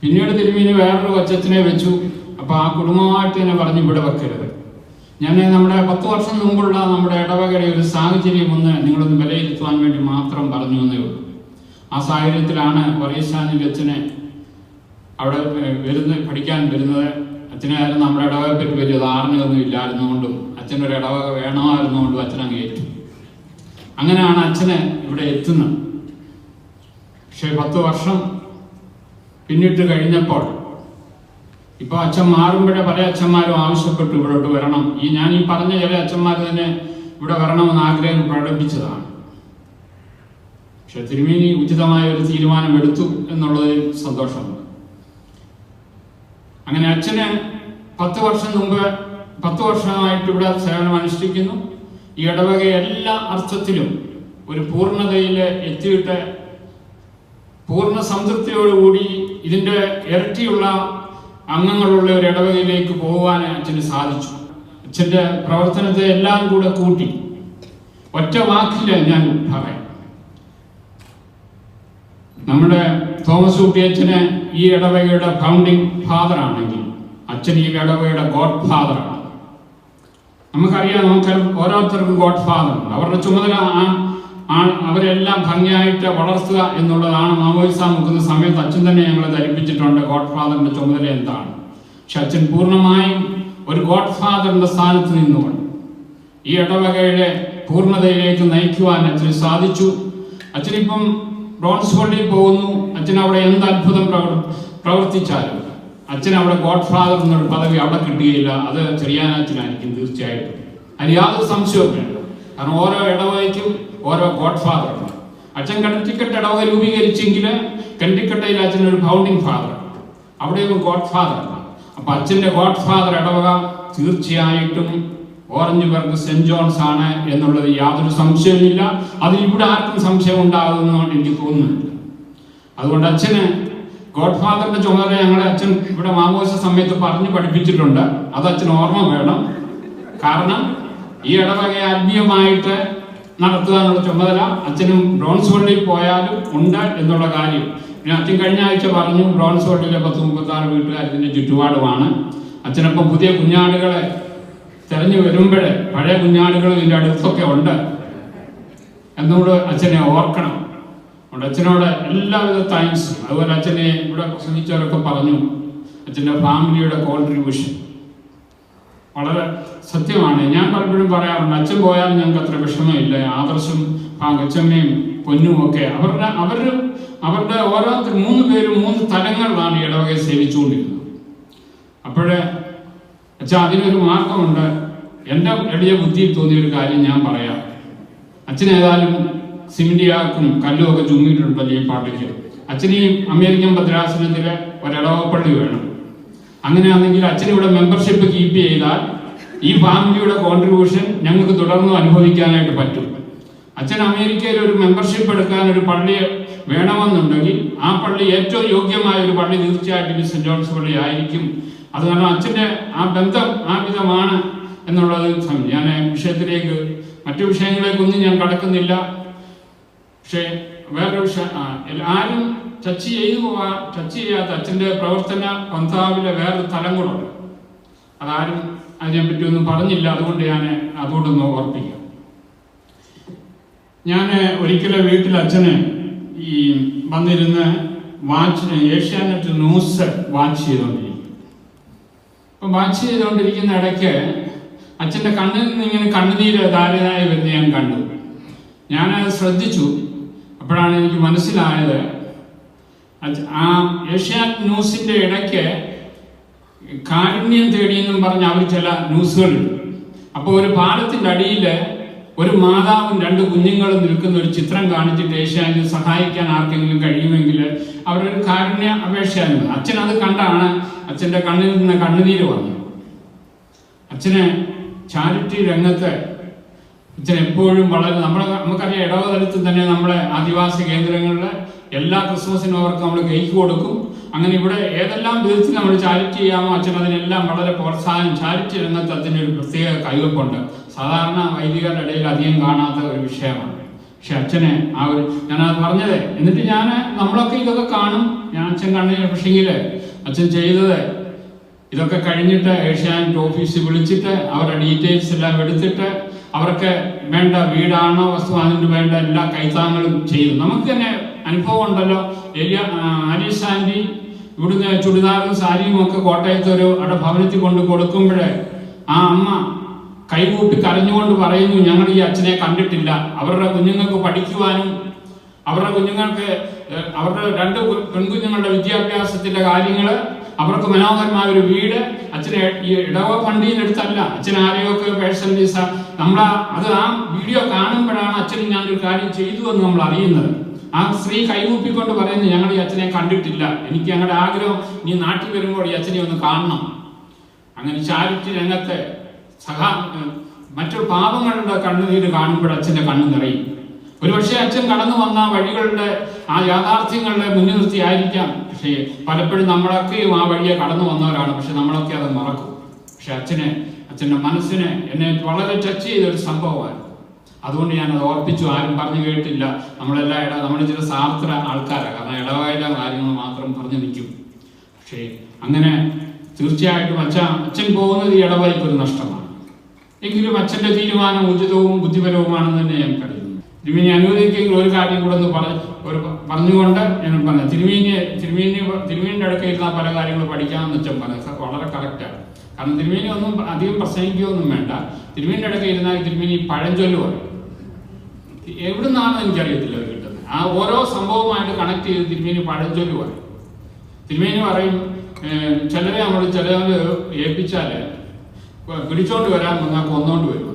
പിന്നീട് തിരുമേനി വേറൊരു കൊച്ചച്ഛനെ വെച്ചു. അപ്പോൾ ആ കുടുംബമായിട്ട് തന്നെ പറഞ്ഞു ഇവിടെ വെക്കരുത്. ഞാൻ നമ്മുടെ 10 വർഷം മുമ്പുള്ള നമ്മുടെ ഇടവകയുടെ ഒരു സാഹചര്യം ഒന്ന് നിങ്ങളൊന്ന് വിലയിരുത്തുവാൻ വേണ്ടി മാത്രം പറഞ്ഞു എന്നേ ഉള്ളൂ. ആ സാഹചര്യത്തിലാണ് വറീസാനിൽ അച്ഛനെ അവിടെ പഠിക്കാൻ വരുന്നത്. അച്ഛനായിരുന്നു നമ്മുടെ ഇടവകയെ പറ്റി വലിയ ധാരണയൊന്നും ഇല്ലായിരുന്നുകൊണ്ടും അച്ഛനൊരു ഇടവക വേണമായിരുന്നുകൊണ്ടും അച്ഛൻ അങ്ങ് ഏറ്റു. അങ്ങനെയാണ് അച്ഛന് ഇവിടെ എത്തുന്നത്. പക്ഷേ 10 വർഷം പിന്നിട്ട് കഴിഞ്ഞപ്പോൾ ഇപ്പോൾ അച്ഛൻ മാറുമ്പോഴേ പല അച്ഛന്മാരും ആവശ്യപ്പെട്ടു ഇവിടോട്ട് വരണം. ഞാൻ ഈ പറഞ്ഞ ചില അച്ഛന്മാർ തന്നെ ഇവിടെ വരണമെന്ന് ആഗ്രഹം പ്രകടിപ്പിച്ചതാണ്. പക്ഷെ തിരുമേനി ഉചിതമായ ഒരു തീരുമാനം എടുത്തു എന്നുള്ളതിൽ സന്തോഷമുണ്ട്. അങ്ങനെ അച്ഛന് 10 വർഷം മുമ്പ് 10 വർഷമായിട്ട് ഇവിടെ സേവനം അനുഷ്ഠിക്കുന്നു. ഈ ഇടവക എല്ലാ അർത്ഥത്തിലും ഒരു പൂർണ്ണതയിൽ എത്തിയിട്ട് പൂർണ്ണ സംതൃപ്തിയോടുകൂടി ഇതിൻ്റെ ഇരട്ടിയുള്ള അംഗങ്ങളുള്ള ഒരു ഇടവകയിലേക്ക് പോകുവാൻ അച്ഛന് സാധിച്ചു. അച്ഛൻ്റെ പ്രവർത്തനത്തെ എല്ലാം കൂടെ കൂട്ടി ഒറ്റ വാക്കിൽ ഞാൻ പറയാം, നമ്മുടെ തോമസ് കുട്ടി അച്ഛന് ഈ ഇടവകയുടെ ഫൗണ്ടിങ് ഫാദർ ആണെങ്കിൽ അച്ഛൻ ഈ ഇടവകയുടെ ഗോഡ് ഫാദറാണ്. നമുക്കറിയാം, നമുക്ക് ഓരോരുത്തർക്കും ഗോഡ് ഫാദർ ഉണ്ട്. അവരുടെ ചുമതല അവരെല്ലാം ഭംഗിയായിട്ട് വളർത്തുക എന്നുള്ളതാണ്. മാമോദിസ മുക്കുന്ന സമയത്ത് അച്ഛൻ തന്നെ ഞങ്ങളെ ധരിപ്പിച്ചിട്ടുണ്ട് ഗോഡ് ഫാദറിന്റെ ചുമതല എന്താണ്. പക്ഷെ അച്ഛൻ പൂർണ്ണമായും ഒരു ഗോഡ് ഫാദറിന്റെ സ്ഥാനത്ത് നിന്നുകൊണ്ട് ഈ ഇടവകയുടെ പൂർണ്ണതയിലേക്ക് നയിക്കുവാൻ അച്ഛന് സാധിച്ചു. അച്ഛനിപ്പം ബ്രോൺസ് പള്ളിയിൽ പോകുന്നു. അച്ഛൻ അവിടെ എന്ത് അത്ഭുതം പ്രവർത്തിച്ചാലും അച്ഛൻ അവിടെ ഗോഡ് ഫാദർ എന്നൊരു പദവി അവിടെ കിട്ടുകയില്ല. അത് ചെറിയാനച്ഛനായിരിക്കും തീർച്ചയായിട്ടും. അതിന് യാതൊരു സംശയവും വേണ്ട. കാരണം ഓരോ ഇടവകയ്ക്കും ഓരോ ഗോഡ് ഫാദർ ഉണ്ട്. അച്ഛൻ കണ്ടിക്കട്ട് ഇടവക രൂപീകരിച്ചെങ്കിൽ കണ്ടിക്കട്ടയിൽ അച്ഛനൊരു ഫൗണ്ടിങ് ഫാദർ, അവിടെയും ഗോഡ് ഫാദർ. അപ്പൊ അച്ഛൻ്റെ ഗോഡ് ഫാദർ ഇടവക തീർച്ചയായിട്ടും ഓറഞ്ചുബർഗ് സെന്റ് ജോൺസ് ആണ് എന്നുള്ളത് യാതൊരു സംശയവുമില്ല. അതിൽ ഇവിടെ ആർക്കും സംശയം ഉണ്ടാകുമെന്നാണ് എനിക്ക് തോന്നുന്നത്. അതുകൊണ്ട് അച്ഛന് ഗോഡ് ഫാദറിന്റെ ചുമതല ഞങ്ങളെ അച്ഛൻ ഇവിടെ മാമോദിസ സമയത്ത് പറഞ്ഞു പഠിപ്പിച്ചിട്ടുണ്ട്. അത് അച്ഛൻ ഓർമ്മ വേണം. കാരണം ഈ ഇടവകയെ ആത്മീയമായിട്ട് നടത്തുവാനുള്ള ചുമതല അച്ഛനും ബ്രോൺസ് പള്ളിയിൽ പോയാലും ഉണ്ട് എന്നുള്ള കാര്യം. പിന്നെ അച്ഛൻ കഴിഞ്ഞ ആഴ്ച പറഞ്ഞു ബ്രോൺസ് പള്ളിയിലെ 10-36 വീട്ടുകാർ ഇതിന്റെ ചുറ്റുപാടുമാണ്. അച്ഛനൊപ്പം പുതിയ കുഞ്ഞാടുകളെ തെരഞ്ഞു വരുമ്പോഴേ പഴയ കുഞ്ഞാടുകളും ഇതിൻ്റെ അടുത്തൊക്കെ ഉണ്ട് എന്നോട് അച്ഛനെ ഓർക്കണം. അതുകൊണ്ട് അച്ഛനോട് എല്ലാവിധ താങ്ക്സും. അതുപോലെ അച്ഛനെ ഇവിടെ പ്രസംഗിച്ചവരൊക്കെ പറഞ്ഞു അച്ഛൻ്റെ ഫാമിലിയുടെ കോൺട്രിബ്യൂഷൻ വളരെ സത്യമാണ്. ഞാൻ പലപ്പോഴും പറയാറുണ്ട്, അച്ഛൻ പോയാലും ഞങ്ങൾക്ക് അത്ര വിഷമമില്ല. ആദർശം, പാങ്കച്ചമ്മയും പൊന്നും ഒക്കെ അവർ അവരുടെ ഓരോരുത്തർ 3 പേരും 3 തലങ്ങളിലാണ് ഇടവകയെ സേവിച്ചുകൊണ്ടിരുന്നത്. അപ്പോഴേ അച്ഛാ അതിനൊരു മാർഗമുണ്ട്. എൻ്റെ എളിയ ബുദ്ധിയിൽ തോന്നിയൊരു കാര്യം ഞാൻ പറയാം. അച്ഛൻ ഏതായാലും സിമിൻഡിയാക്കും കല്ലും ഒക്കെ ചുമ്മിയിട്ടുണ്ടല്ലോ ഈ പാട്ടിക്ക്. അച്ഛന് ഈ അമേരിക്കൻ ഭദ്രാസനത്തിലെ ഒരിടവപ്പള്ളി വേണം. അങ്ങനെയാണെങ്കിൽ അച്ഛൻ ഇവിടെ മെമ്പർഷിപ്പ് കീപ്പ് ചെയ്താൽ ഈ ഫാമിലിയുടെ കോൺട്രിബ്യൂഷൻ ഞങ്ങൾക്ക് തുടർന്ന് അനുഭവിക്കാനായിട്ട് പറ്റും. അച്ഛൻ അമേരിക്കയിൽ ഒരു മെമ്പർഷിപ്പ് എടുക്കാൻ ഒരു പള്ളി വേണമെന്നുണ്ടെങ്കിൽ ആ പള്ളി ഏറ്റവും യോഗ്യമായ ഒരു പള്ളി തീർച്ചയായിട്ടും സെന്റ് ജോൺസ് പള്ളി ആയിരിക്കും. അത് കാരണം അച്ഛൻ്റെ ആ ബന്ധം ആ വിധമാണ് എന്നുള്ളത്. ഞാൻ വിഷയത്തിലേക്ക് മറ്റു വിഷയങ്ങളിലേക്കൊന്നും ഞാൻ കടക്കുന്നില്ല. പക്ഷേ വേറൊരു വിഷയം, ആരും ടച്ച് ചെയ്യാത്ത അച്ഛൻ്റെ പ്രവർത്തന പന്ഥാവിലെ വേറൊരു തലം കൂടെ അതാരും അതിനെപ്പറ്റി ഒന്നും പറഞ്ഞില്ല. അതുകൊണ്ട് ഞാൻ അതുകൊണ്ടൊന്ന് ഓർപ്പിക്കാം. ഞാൻ ഒരിക്കലും വീട്ടിൽ അച്ഛന് ഈ വന്നിരുന്ന് ഏഷ്യാനെറ്റ് ന്യൂസ് വാച്ച് ചെയ്തുകൊണ്ടിരിക്കും. അപ്പം വാച്ച് ചെയ്തുകൊണ്ടിരിക്കുന്ന ഇടയ്ക്ക് അച്ഛൻ്റെ കണ്ണിൽ നിന്ന് ഇങ്ങനെ കണ്ണുനീര് ധാരയായി വരുന്ന ഞാൻ കണ്ടു. ഞാനത് ശ്രദ്ധിച്ചു. അപ്പോഴാണ് എനിക്ക് മനസ്സിലായത് ആ ഏഷ്യാനെറ്റ് ന്യൂസിൻ്റെ ഇടയ്ക്ക് കാരുണ്യം തേടിയെന്നും പറഞ്ഞ് അവർ ചില ന്യൂസുകളുണ്ട്. അപ്പോൾ ഒരു പാലത്തിൻ്റെ അടിയിൽ ഒരു മാതാവും 2 കുഞ്ഞുങ്ങളും നിൽക്കുന്ന ഒരു ചിത്രം കാണിച്ചിട്ട് ഏഷ്യാനെറ്റ് സഹായിക്കാൻ ആർക്കെങ്കിലും കഴിയുമെങ്കിൽ അവരൊരു കാരുണ്യ അപേക്ഷയായിരുന്നു. അച്ഛൻ അത് കണ്ടാണ് അച്ഛൻ്റെ കണ്ണിൽ നിന്ന് കണ്ണുനീര് വന്നത്. അച്ഛന് ചാരിറ്റി രംഗത്ത് അച്ഛൻ എപ്പോഴും വളരെ നമുക്കറിയാം, ഇടവതലത്തിൽ തന്നെ നമ്മളെ ആദിവാസി കേന്ദ്രങ്ങളിൽ എല്ലാ ക്രിസ്മസിനും അവർക്ക് നമ്മൾ കേക്ക് കൊടുക്കും. അങ്ങനെ ഇവിടെ ഏതെല്ലാം വിധത്തിൽ നമ്മൾ ചാരിറ്റി ചെയ്യാമോ അച്ഛൻ അതിനെല്ലാം വളരെ പ്രോത്സാഹനം. ചാരിറ്റി രംഗത്ത് അതിനൊരു പ്രത്യേക കൈവപ്പുണ്ട്. സാധാരണ വൈദികരുടെ ഇടയിൽ അധികം കാണാത്ത ഒരു വിഷയമാണ്. പക്ഷെ അച്ഛനെ ആ ഒരു ഞാനത് പറഞ്ഞത്. എന്നിട്ട് നമ്മളൊക്കെ ഇതൊക്കെ കാണും. ഞാൻ അച്ഛൻ കണ്ടു. പക്ഷെങ്കിൽ അച്ഛൻ ചെയ്തത് ഇതൊക്കെ കഴിഞ്ഞിട്ട് ഏഷ്യാനെറ്റ് ഓഫീസിൽ വിളിച്ചിട്ട് അവരുടെ ഡീറ്റെയിൽസ് എല്ലാം എടുത്തിട്ട് അവർക്ക് വേണ്ട വീടാണോ വസ്തു അതിന് വേണ്ട എല്ലാ കൈത്താങ്ങളും ചെയ്തു. നമുക്ക് തന്നെ അനുഭവം ഉണ്ടല്ലോ. ആലീസ് ആൻറ്റി ഇവിടുന്ന് ചുടിദാറും സാരിയും ഒക്കെ കോട്ടയത്ത് അവിടെ ഭവനത്തിൽ കൊണ്ട് കൊടുക്കുമ്പോഴേ ആ അമ്മ കൈകൂപ്പി കരഞ്ഞുകൊണ്ട് പറയുന്നു, ഞങ്ങൾ ഈ അച്ഛനെ കണ്ടിട്ടില്ല. അവരുടെ കുഞ്ഞുങ്ങൾക്ക് പഠിക്കുവാനും അവരുടെ കുഞ്ഞുങ്ങൾക്ക് അവരുടെ 2 പെൺകുഞ്ഞുങ്ങളുടെ വിദ്യാഭ്യാസത്തിന്റെ കാര്യങ്ങൾ അവർക്ക് മനോഹരമായ ഒരു വീട് അച്ഛനെ ഈ ഇടവ ഫണ്ടിൽ നിന്ന് എടുത്തല്ല. അച്ഛൻ ആരെയൊക്കെ പേഴ്സണലി അത് ആ വീഡിയോ കാണുമ്പോഴാണ് അച്ഛന് ഞാനൊരു കാര്യം ചെയ്തു എന്ന് നമ്മൾ അറിയുന്നത്. ആ സ്ത്രീ കൈകൂപ്പിക്കൊണ്ട് പറയുന്നത്, ഞങ്ങൾ ഈ അച്ഛനെ കണ്ടിട്ടില്ല. എനിക്ക് ഞങ്ങളുടെ ആഗ്രഹം ഇനി നാട്ടിൽ വരുമ്പോൾ ഈ അച്ഛനെ ഒന്ന് കാണണം. അങ്ങനെ ചാരിറ്റി രംഗത്തെ മറ്റൊരു പാവങ്ങളുടെ കണ്ണുനീര് കാണുമ്പോൾ അച്ഛൻ്റെ കണ്ണു നിറയും. ഒരുപക്ഷെ അച്ഛൻ കടന്നു വന്ന വഴികളുടെ ആ യാഥാർത്ഥ്യങ്ങളുടെ മുന്നിൽ നിർത്തിയായിരിക്കാം. പക്ഷേ പലപ്പോഴും നമ്മളൊക്കെയും ആ വഴിയെ കടന്നു വന്നവരാണ്. പക്ഷെ നമ്മളൊക്കെ അത് മറക്കും. പക്ഷെ അച്ഛൻ്റെ മനസ്സിനെ എന്നെ വളരെ ടച്ച് ചെയ്തൊരു സംഭവമാണ്. അതുകൊണ്ട് ഞാനത് ഓർപ്പിച്ചു. ആരും പറഞ്ഞു കേട്ടില്ല. നമ്മളെല്ലാം നമ്മൾ ചില സാർത്ര ആൾക്കാരാണ്. കാരണം ഇടവകയിലെ കാര്യങ്ങൾ മാത്രം പറഞ്ഞു നിൽക്കും. പക്ഷേ അങ്ങനെ തീർച്ചയായിട്ടും അച്ഛൻ പോകുന്നത് ഈ ഇടവകയ്ക്കൊരു നഷ്ടമാണ്. എങ്കിലും അച്ഛൻ്റെ തീരുമാനം ഉചിതവും ബുദ്ധിപരവുമാണെന്ന് തന്നെ ഞാൻ കരുതുന്നു. തിരുമേനി അനുവദിക്കെങ്കിൽ ഒരു കാര്യം കൂടെ ഒന്ന് പറഞ്ഞുകൊണ്ട് ഞാൻ പറഞ്ഞു. തിരുമേനിയുടെ അടുക്കൽ ഇരുന്ന പല കാര്യങ്ങൾ പഠിക്കാമെന്ന് വെച്ചാൽ പറഞ്ഞത് വളരെ കറക്റ്റാണ്. കാരണം തിരുമേനി ഒന്നും അധികം പ്രസംഗിക്കുകയൊന്നും വേണ്ട. തിരുമേനിയുടെ അടുക്കൽ ഇരുന്നാൽ തിരുമേനി പഴഞ്ചൊല്ല് പറയും. എവിടെ നിന്നാണെന്ന് എനിക്കറിയത്തില്ല അത് കിട്ടുന്നത്. ആ ഓരോ സംഭവമായിട്ട് കണക്ട് ചെയ്ത് തിരുമേനി പഴഞ്ചൊല്ല് പറയും. തിരുമേനി പറയും, ചിലരെ ഏൽപ്പിച്ചാൽ പിടിച്ചോണ്ട് വരാൻ വന്നാൽ കൊന്നോണ്ട് വരും.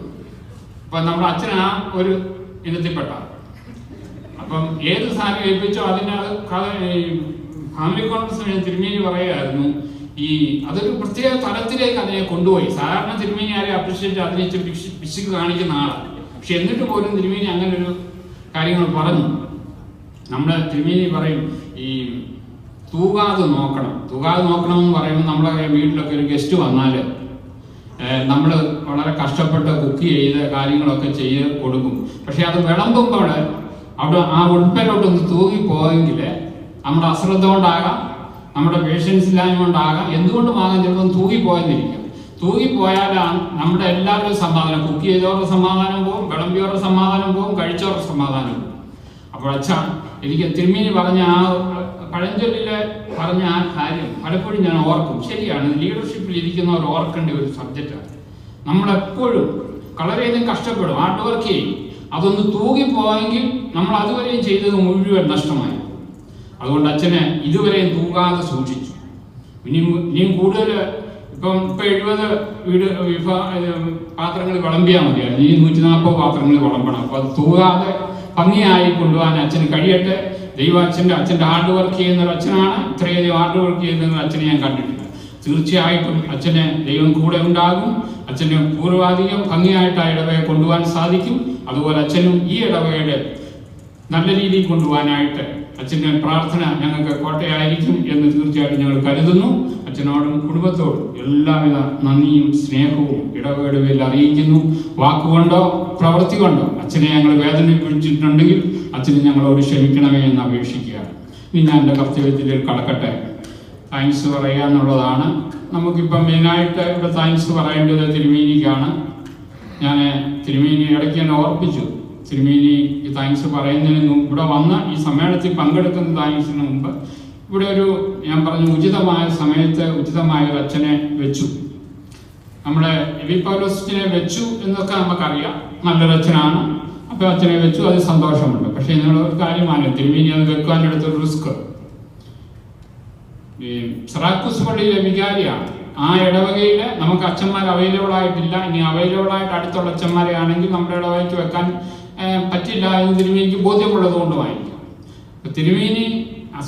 അപ്പം നമ്മുടെ അച്ഛൻ ആ ഒരു ഇനത്തിൽപ്പെട്ട. അപ്പം ഏത് സാധനം ഏൽപ്പിച്ചോ അതിൻ്റെ ഫാമിലി കോൺഫറൻസിന് തിരുമേനി പറയുമായിരുന്നു, അതൊരു പ്രത്യേക തലത്തിലേക്ക് അതിനെ കൊണ്ടുപോയി. സാധാരണ തിരുമേനി ആരെ അപ്രീഷിയേറ്റ് അതിനെ പിശുക്ക് കാണിക്കുന്ന ആളാണ്. പക്ഷെ എന്നിട്ട് പോലും തിരുമേനി അങ്ങനെ ഒരു കാര്യങ്ങൾ പറഞ്ഞു. നമ്മുടെ തിരുമേനി പറയും, തൂകാതെ നോക്കണം എന്ന് പറയുമ്പോൾ നമ്മളെ വീട്ടിലൊക്കെ ഒരു ഗസ്റ്റ് വന്നാൽ നമ്മൾ വളരെ കഷ്ടപ്പെട്ട് കുക്ക് ചെയ്ത് കാര്യങ്ങളൊക്കെ ചെയ്ത് കൊടുക്കും. പക്ഷെ അത് വിളമ്പുമ്പോൾ അവിടെ ആ ഉൾപ്പേരോട്ടൊന്ന് തൂകിപ്പോയെങ്കിൽ നമ്മുടെ അശ്രദ്ധ കൊണ്ടാകാം, നമ്മുടെ പേഷ്യൻസ് ഇല്ലായ്മ കൊണ്ടാകാം, എന്തുകൊണ്ടുമാകാം ചിലപ്പോൾ തൂകിപ്പോയെന്നിരിക്കും. തൂകിപ്പോയാലാണ് നമ്മുടെ എല്ലാവരുടെയും സമാധാനം. കുക്ക് ചെയ്തവരുടെ സമാധാനം പോവും, വിളമ്പിയവരുടെ സമാധാനം പോവും, കഴിച്ചവരുടെ സമാധാനം പോവും. അപ്പോൾ എനിക്ക് തിരുമേനി പറഞ്ഞ ആ പഴഞ്ചൊല്ലിൽ പറഞ്ഞ ആ കാര്യം പലപ്പോഴും ഞാൻ ഓർക്കും. ശരിയാണ്, ലീഡർഷിപ്പിൽ ഇരിക്കുന്നവർ ഓർക്കേണ്ട ഒരു സബ്ജക്റ്റാണ്. നമ്മളെപ്പോഴും വളരെയധികം കഷ്ടപ്പെടും, ഹാർഡ് വർക്ക് ചെയ്യും. അതൊന്ന് തൂകിപ്പോയെങ്കിൽ നമ്മൾ അതുവരെയും ചെയ്തത് മുഴുവൻ നഷ്ടമായി. അതുകൊണ്ട് അച്ഛനെ ഇതുവരെയും തൂകാതെ സൂക്ഷിച്ചു. ഇനിയും കൂടുതൽ ഇപ്പം 70 പാത്രങ്ങൾ വിളമ്പിയാൽ മതിയായിരുന്നു. ഇനി 140 പാത്രങ്ങൾ വിളമ്പണം. അപ്പോൾ അത് തൂകാതെ ഭംഗിയായി കൊണ്ടുപോകാൻ അച്ഛന് കഴിയട്ടെ. ദൈവം അച്ഛൻ്റെ ഹാർഡ് വർക്ക് ചെയ്യുന്ന ഒരു അച്ഛനാണ്. ഇത്രയധികം ഹാർഡ് വർക്ക് ചെയ്യുന്ന ഒരു അച്ഛനെ ഞാൻ കണ്ടിട്ടില്ല. തീർച്ചയായിട്ടും അച്ഛനെ ദൈവം കൂടെ ഉണ്ടാകും. അച്ഛന് പൂർവാധികം ഭംഗിയായിട്ട് ആ ഇടവകയെ കൊണ്ടുപോകാൻ സാധിക്കും. അതുപോലെ അച്ഛനും ഈ ഇടവകയുടെ നല്ല രീതിയിൽ കൊണ്ടുപോകാനായിട്ട് അച്ഛൻ്റെ പ്രാർത്ഥന ഞങ്ങൾക്ക് കോട്ടയായിരിക്കും എന്ന് തീർച്ചയായിട്ടും ഞങ്ങൾ കരുതുന്നു. അച്ഛനോടും കുടുംബത്തോടും എല്ലാവിധ നന്ദിയും സ്നേഹവും ഇടവകയുടെ പേരിൽ അറിയിക്കുന്നു. വാക്കുകൊണ്ടോ പ്രവൃത്തി കൊണ്ടോ അച്ഛനെ ഞങ്ങൾ വേദനിപ്പിച്ചിട്ടുണ്ടെങ്കിൽ അച്ഛന് ഞങ്ങളോട് ക്ഷമിക്കണമേ എന്ന് അപേക്ഷിക്കുകയാണ്. ഇനി ഞാൻ എൻ്റെ കർത്തവ്യത്തിൽ കടക്കട്ടെ. താങ്ക്സ് പറയുക എന്നുള്ളതാണ്. നമുക്കിപ്പം മെയിനായിട്ട് ഇവിടെ താങ്ക്സ് പറയേണ്ടത് തിരുമേനിക്കാണ്. ഞാൻ തിരുമേനി ഇടയ്ക്ക് എന്നെ ഓർപ്പിച്ചു. തിരുമേനി ഈ താങ്ക്സ് പറയുന്നതിന് ഇവിടെ വന്ന ഈ സമ്മേളനത്തിൽ പങ്കെടുക്കുന്ന താങ്ക്സിന് മുമ്പ് ഇവിടെ ഞാൻ പറഞ്ഞു ഉചിതമായ സമയത്ത് ഉചിതമായ ഒരു അച്ഛനെ വെച്ചു. നമ്മുടെ എബി പൗലോസിനെ വെച്ചു എന്നൊക്കെ നമുക്കറിയാം. നല്ലൊരു അച്ഛനാണ്. അപ്പോൾ അച്ഛനെ വെച്ചു, അത് സന്തോഷമുണ്ട്. പക്ഷേ ഇതിനുള്ള ഒരു കാര്യമാണ് തിരുമേനി അത് വെക്കാനെടുത്തൊരു റിസ്ക്. ഈ സെറാക്കൂസ് പള്ളിയിലെ വികാരിയാണ്. ആ ഇടവകയിൽ നമുക്ക് അച്ഛന്മാർ അവൈലബിൾ ആയിട്ടില്ല. ഇനി അവൈലബിൾ ആയിട്ട് അടുത്തുള്ള അച്ഛന്മാരെ ആണെങ്കിൽ നമ്മുടെ ഇടവകയ്ക്ക് വെക്കാൻ പറ്റില്ല എന്ന് തിരുമേനിക്ക് ബോധ്യമുള്ളത് കൊണ്ടുമായിരിക്കും. തിരുമേനി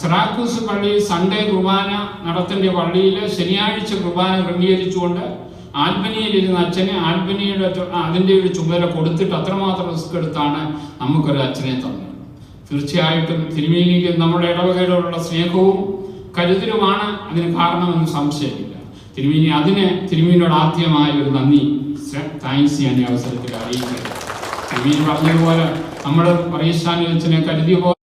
സെറാക്കൂസ് പള്ളിയിൽ സൺഡേ കുർബാന നടത്തേണ്ട പള്ളിയിൽ ശനിയാഴ്ച കുർബാന ക്രമീകരിച്ചുകൊണ്ട് ആൽബനിയിലിരുന്ന അച്ഛനെ അതിൻ്റെ ഒരു ചുമതല കൊടുത്തിട്ട് അത്രമാത്രം റിസ്ക് എടുത്താണ് നമുക്കൊരു അച്ഛനെ തന്നത്. തീർച്ചയായിട്ടും തിരുമേനിക്ക് നമ്മുടെ ഇടവകയോടുള്ള സ്നേഹവും കരുതലുമാണ് അതിന് കാരണമെന്ന് സംശയമില്ല. തിരുമേനിയോട് ആദ്യമായ ഒരു നന്ദി താങ്ക്സ് ഞാൻ ഈ അവസരത്തിൽ അറിയിക്കുന്നത്. തിരുമേനി പറഞ്ഞതുപോലെ നമ്മൾ പറയശാനി അച്ഛനെ കരുതിയ പോലെ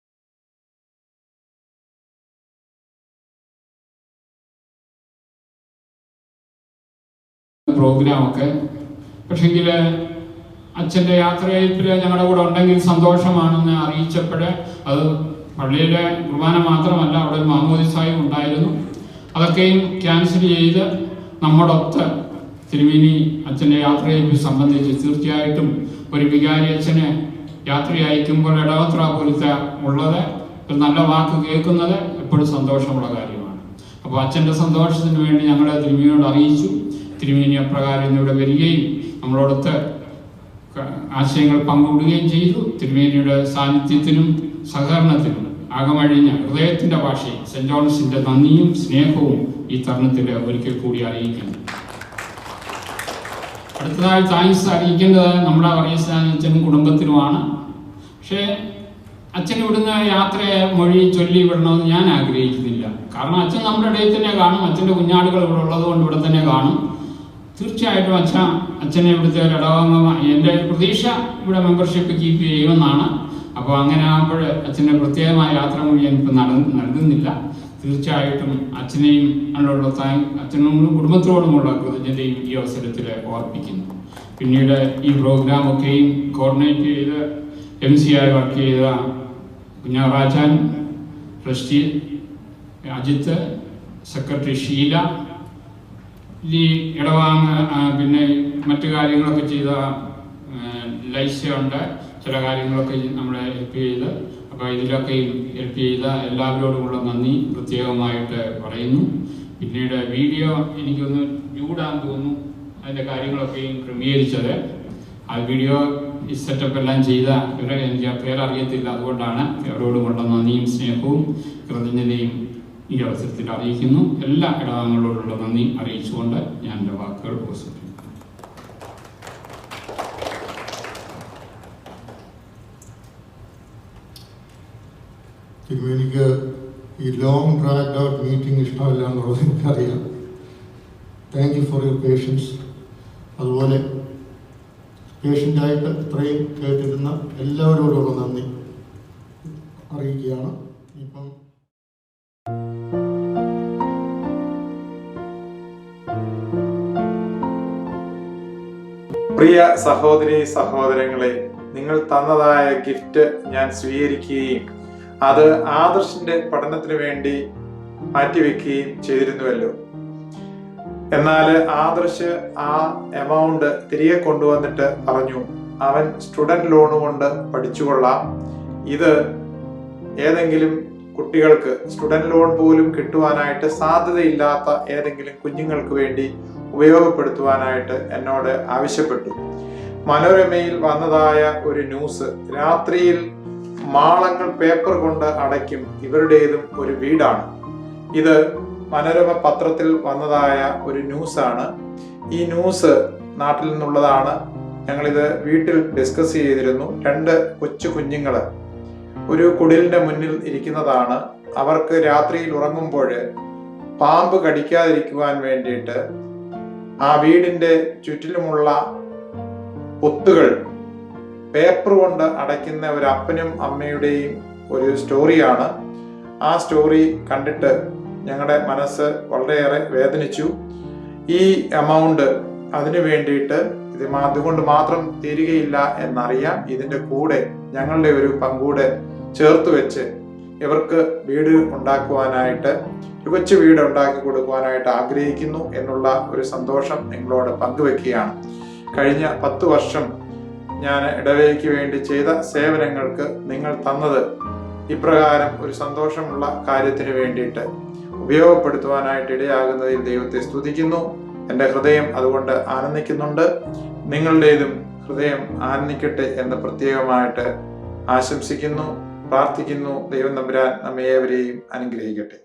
പ്രോഗ്രാമൊക്കെ. പക്ഷെങ്കിൽ അച്ഛൻ്റെ യാത്രയയപ്പിൽ ഞങ്ങളുടെ കൂടെ ഉണ്ടെങ്കിൽ സന്തോഷമാണെന്ന് അറിയിച്ചപ്പോൾ അത് പള്ളിയിലെ കുർബാന മാത്രമല്ല, അവിടെ ഒരു മാമോദിസായും ഉണ്ടായിരുന്നു. അതൊക്കെയും ക്യാൻസൽ ചെയ്ത് നമ്മോടൊത്ത് തിരുമേനി അച്ഛൻ്റെ യാത്രയയപ്പ് സംബന്ധിച്ച് തീർച്ചയായിട്ടും ഒരു വികാരി അച്ഛനെ യാത്ര അയക്കുമ്പോൾ ഇടവത്ര പോലത്തെ ഉള്ളത് ഒരു നല്ല വാക്ക് കേൾക്കുന്നത് എപ്പോഴും സന്തോഷമുള്ള കാര്യമാണ്. അപ്പോൾ അച്ഛൻ്റെ സന്തോഷത്തിന് വേണ്ടി ഞങ്ങൾ തിരുമേനിയോട് അറിയിച്ചു. തിരുമേനി അപ്രകാരം ഇവിടെ വരികയും നമ്മളോടൊത്ത് ആശയങ്ങൾ പങ്കുവിടുകയും ചെയ്തു. തിരുമേനിയുടെ സാന്നിധ്യത്തിനും സഹകരണത്തിനും അകമഴിഞ്ഞ ഹൃദയത്തിൻ്റെ ഭാഷയിൽ സെൻറ് ജോൺസിൻ്റെ നന്ദിയും സ്നേഹവും ഈ തരുണത്തിൽ ഒരിക്കൽ കൂടി അറിയിക്കുന്നു. അടുത്തതായി താങ്ക്സ് അറിയിക്കേണ്ടത് നമ്മുടെ പറയശാനച്ഛനും കുടുംബത്തിനുമാണ്. പക്ഷേ അച്ഛൻ ഇവിടുന്ന് യാത്രയെ മൊഴി ചൊല്ലി വിടണമെന്ന് ഞാൻ ആഗ്രഹിക്കുന്നില്ല. കാരണം അച്ഛൻ നമ്മുടെ ഇടയിൽ തന്നെ കാണും. അച്ഛൻ്റെ കുഞ്ഞാടുകൾ ഇവിടെ ഉള്ളത് കൊണ്ട് ഇവിടെ തന്നെ കാണും. തീർച്ചയായിട്ടും അച്ഛനെ ഇവിടുത്തെ ഒരു ഇടവകമായി എൻ്റെ പ്രതീക്ഷ ഇവിടെ മെമ്പർഷിപ്പ് കീപ്പ് ചെയ്യുമെന്നാണ്. അപ്പോൾ അങ്ങനെ ആകുമ്പോൾ അച്ഛൻ്റെ പ്രത്യേകമായ യാത്ര മൊഴി ഞാനിപ്പോൾ നൽകുന്നില്ല. തീർച്ചയായിട്ടും അച്ഛനെയും അതിനുള്ള അച്ഛനോടും കുടുംബത്തോടുമുള്ള കൃതജ്ഞതയും ഈ അവസരത്തിൽ ഓർപ്പിക്കുന്നു. പിന്നീട് ഈ പ്രോഗ്രാമൊക്കെയും കോർഡിനേറ്റ് ചെയ്ത് MC-ആയി വർക്ക് ചെയ്ത കുഞ്ഞാറാച്ചാൻ, ട്രസ്റ്റി അജിത്ത്, സെക്രട്ടറി ഷീല, ഈ ഇടവാങ്ങ പിന്നെ മറ്റു കാര്യങ്ങളൊക്കെ ചെയ്ത ലൈസയുണ്ട്. ചില കാര്യങ്ങളൊക്കെ നമ്മളെ ഹെൽപ്പ് ചെയ്ത്, അപ്പോൾ ഇതിലൊക്കെയും ഹെൽപ്പ് ചെയ്ത എല്ലാവരോടുമുള്ള നന്ദി പ്രത്യേകമായിട്ട് പറയുന്നു. പിന്നീട് വീഡിയോ എനിക്കൊന്ന് ചൂടാൻ തോന്നുന്നു അതിൻ്റെ കാര്യങ്ങളൊക്കെയും ക്രമീകരിച്ചത്. ആ വീഡിയോ ഈ സെറ്റപ്പ് എല്ലാം ചെയ്ത ഇവരെ എനിക്ക് ആ പേരറിയത്തില്ല. അതുകൊണ്ടാണ് അവരോടുമുള്ള നന്ദിയും സ്നേഹവും കൃതജ്ഞതയും ഈ അവസരത്തിൽ അറിയിക്കുന്നു. എല്ലാ ഇടവങ്ങളോടുള്ള നന്ദി അറിയിച്ചുകൊണ്ട് ഞാൻ എൻ്റെ വാക്കുകൾ ഉപസംഹരിക്കുന്നു.
തിരുമേനിക്ക് ഈ ലോങ് ഡ്രാഗ്ഡ് ഔട്ട് മീറ്റിംഗ് ഇഷ്ടമല്ല എന്നുള്ളത് എനിക്കറിയാം. Thank you for your patients. അതുപോലെ പേഷ്യൻ്റായിട്ട് ഇത്രയും കേട്ടിരുന്ന എല്ലാവരോടുള്ള നന്ദി അറിയിക്കുകയാണ്. ഇപ്പം
പ്രിയ സഹോദരി സഹോദരങ്ങളെ, നിങ്ങൾ തന്നതായ ഗിഫ്റ്റ് ഞാൻ സ്വീകരിക്കുകയും അത് ആദർശിന്റെ പഠനത്തിന് വേണ്ടി മാറ്റിവെക്കുകയും ചെയ്തിരുന്നുവല്ലോ. എന്നാൽ ആദർശ് ആ എമൗണ്ട് തിരികെ കൊണ്ടുവന്നിട്ട് പറഞ്ഞു, അവൻ സ്റ്റുഡന്റ് ലോൺ കൊണ്ട് പഠിച്ചുകൊള്ളാം, ഇത് ഏതെങ്കിലും
കുട്ടികൾക്ക് സ്റ്റുഡന്റ് ലോൺ പോലും കിട്ടുവാനായിട്ട് സാധ്യതയില്ലാത്ത ഏതെങ്കിലും കുഞ്ഞുങ്ങൾക്ക് വേണ്ടി ഉപയോഗപ്പെടുത്തുവാനായിട്ട് എന്നോട് ആവശ്യപ്പെട്ടു. മനോരമയിൽ വന്നതായ ഒരു ന്യൂസ്, രാത്രിയിൽ മാളങ്ങൾ പേപ്പർ കൊണ്ട് അടയ്ക്കും, ഇവരുടേതും ഒരു വീടാണ്. ഇത് മനോരമ പത്രത്തിൽ വന്നതായ ഒരു ന്യൂസാണ്. ഈ ന്യൂസ് നാട്ടിൽ നിന്നുള്ളതാണ്. ഞങ്ങളിത് വീട്ടിൽ ഡിസ്കസ് ചെയ്തിരുന്നു. 2 കൊച്ചു കുഞ്ഞുങ്ങൾ ഒരു കുടിലിന്റെ മുന്നിൽ ഇരിക്കുന്നതാണ്. അവർക്ക് രാത്രിയിൽ ഉറങ്ങുമ്പോൾ പാമ്പ് കടിക്കാതിരിക്കുവാൻ വേണ്ടിയിട്ട് ആ വീടിന്റെ ചുറ്റിലുമുള്ള പൊത്തുകൾ പേപ്പർ കൊണ്ട് അടയ്ക്കുന്ന ഒരു അപ്പനും അമ്മയുടെയും ഒരു സ്റ്റോറിയാണ്. ആ സ്റ്റോറി കണ്ടിട്ട് ഞങ്ങളുടെ മനസ്സ് വളരെയേറെ വേദനിച്ചു. ഈ എമൗണ്ട് അതിനു വേണ്ടിയിട്ട് അതുകൊണ്ട് മാത്രം തീരുകയില്ല എന്നറിയാം. ഇതിന്റെ കൂടെ ഞങ്ങളുടെ ഒരു പങ്കൂടെ ചേർത്ത് വെച്ച് ഇവർക്ക് വീട് ഉണ്ടാക്കുവാനായിട്ട്, ഒരു കൊച്ചു വീട് ഉണ്ടാക്കി കൊടുക്കുവാനായിട്ട് ആഗ്രഹിക്കുന്നു എന്നുള്ള ഒരു സന്തോഷം നിങ്ങളോട് പങ്കുവെക്കുകയാണ്. കഴിഞ്ഞ 10 വർഷം ഞാൻ ഇടവകയ്ക്ക് വേണ്ടി ചെയ്ത സേവനങ്ങൾക്ക് നിങ്ങൾ തന്നത് ഇപ്രകാരം ഒരു സന്തോഷമുള്ള കാര്യത്തിന് വേണ്ടിയിട്ട് ഉപയോഗപ്പെടുത്തുവാനായിട്ട് ഇടയാകുന്നതിൽ ദൈവത്തെ സ്തുതിക്കുന്നു. എൻ്റെ ഹൃദയം അതുകൊണ്ട് ആനന്ദിക്കുന്നുണ്ട്. നിങ്ങളുടേതും ഹൃദയം ആനന്ദിക്കട്ടെ എന്ന് പ്രത്യേകമായിട്ട് ആശംസിക്കുന്നു, പ്രാർത്ഥിക്കുന്നു. ദൈവം തമ്പുരാൻ നമ്മെ ഏവരെയും അനുഗ്രഹിക്കട്ടെ.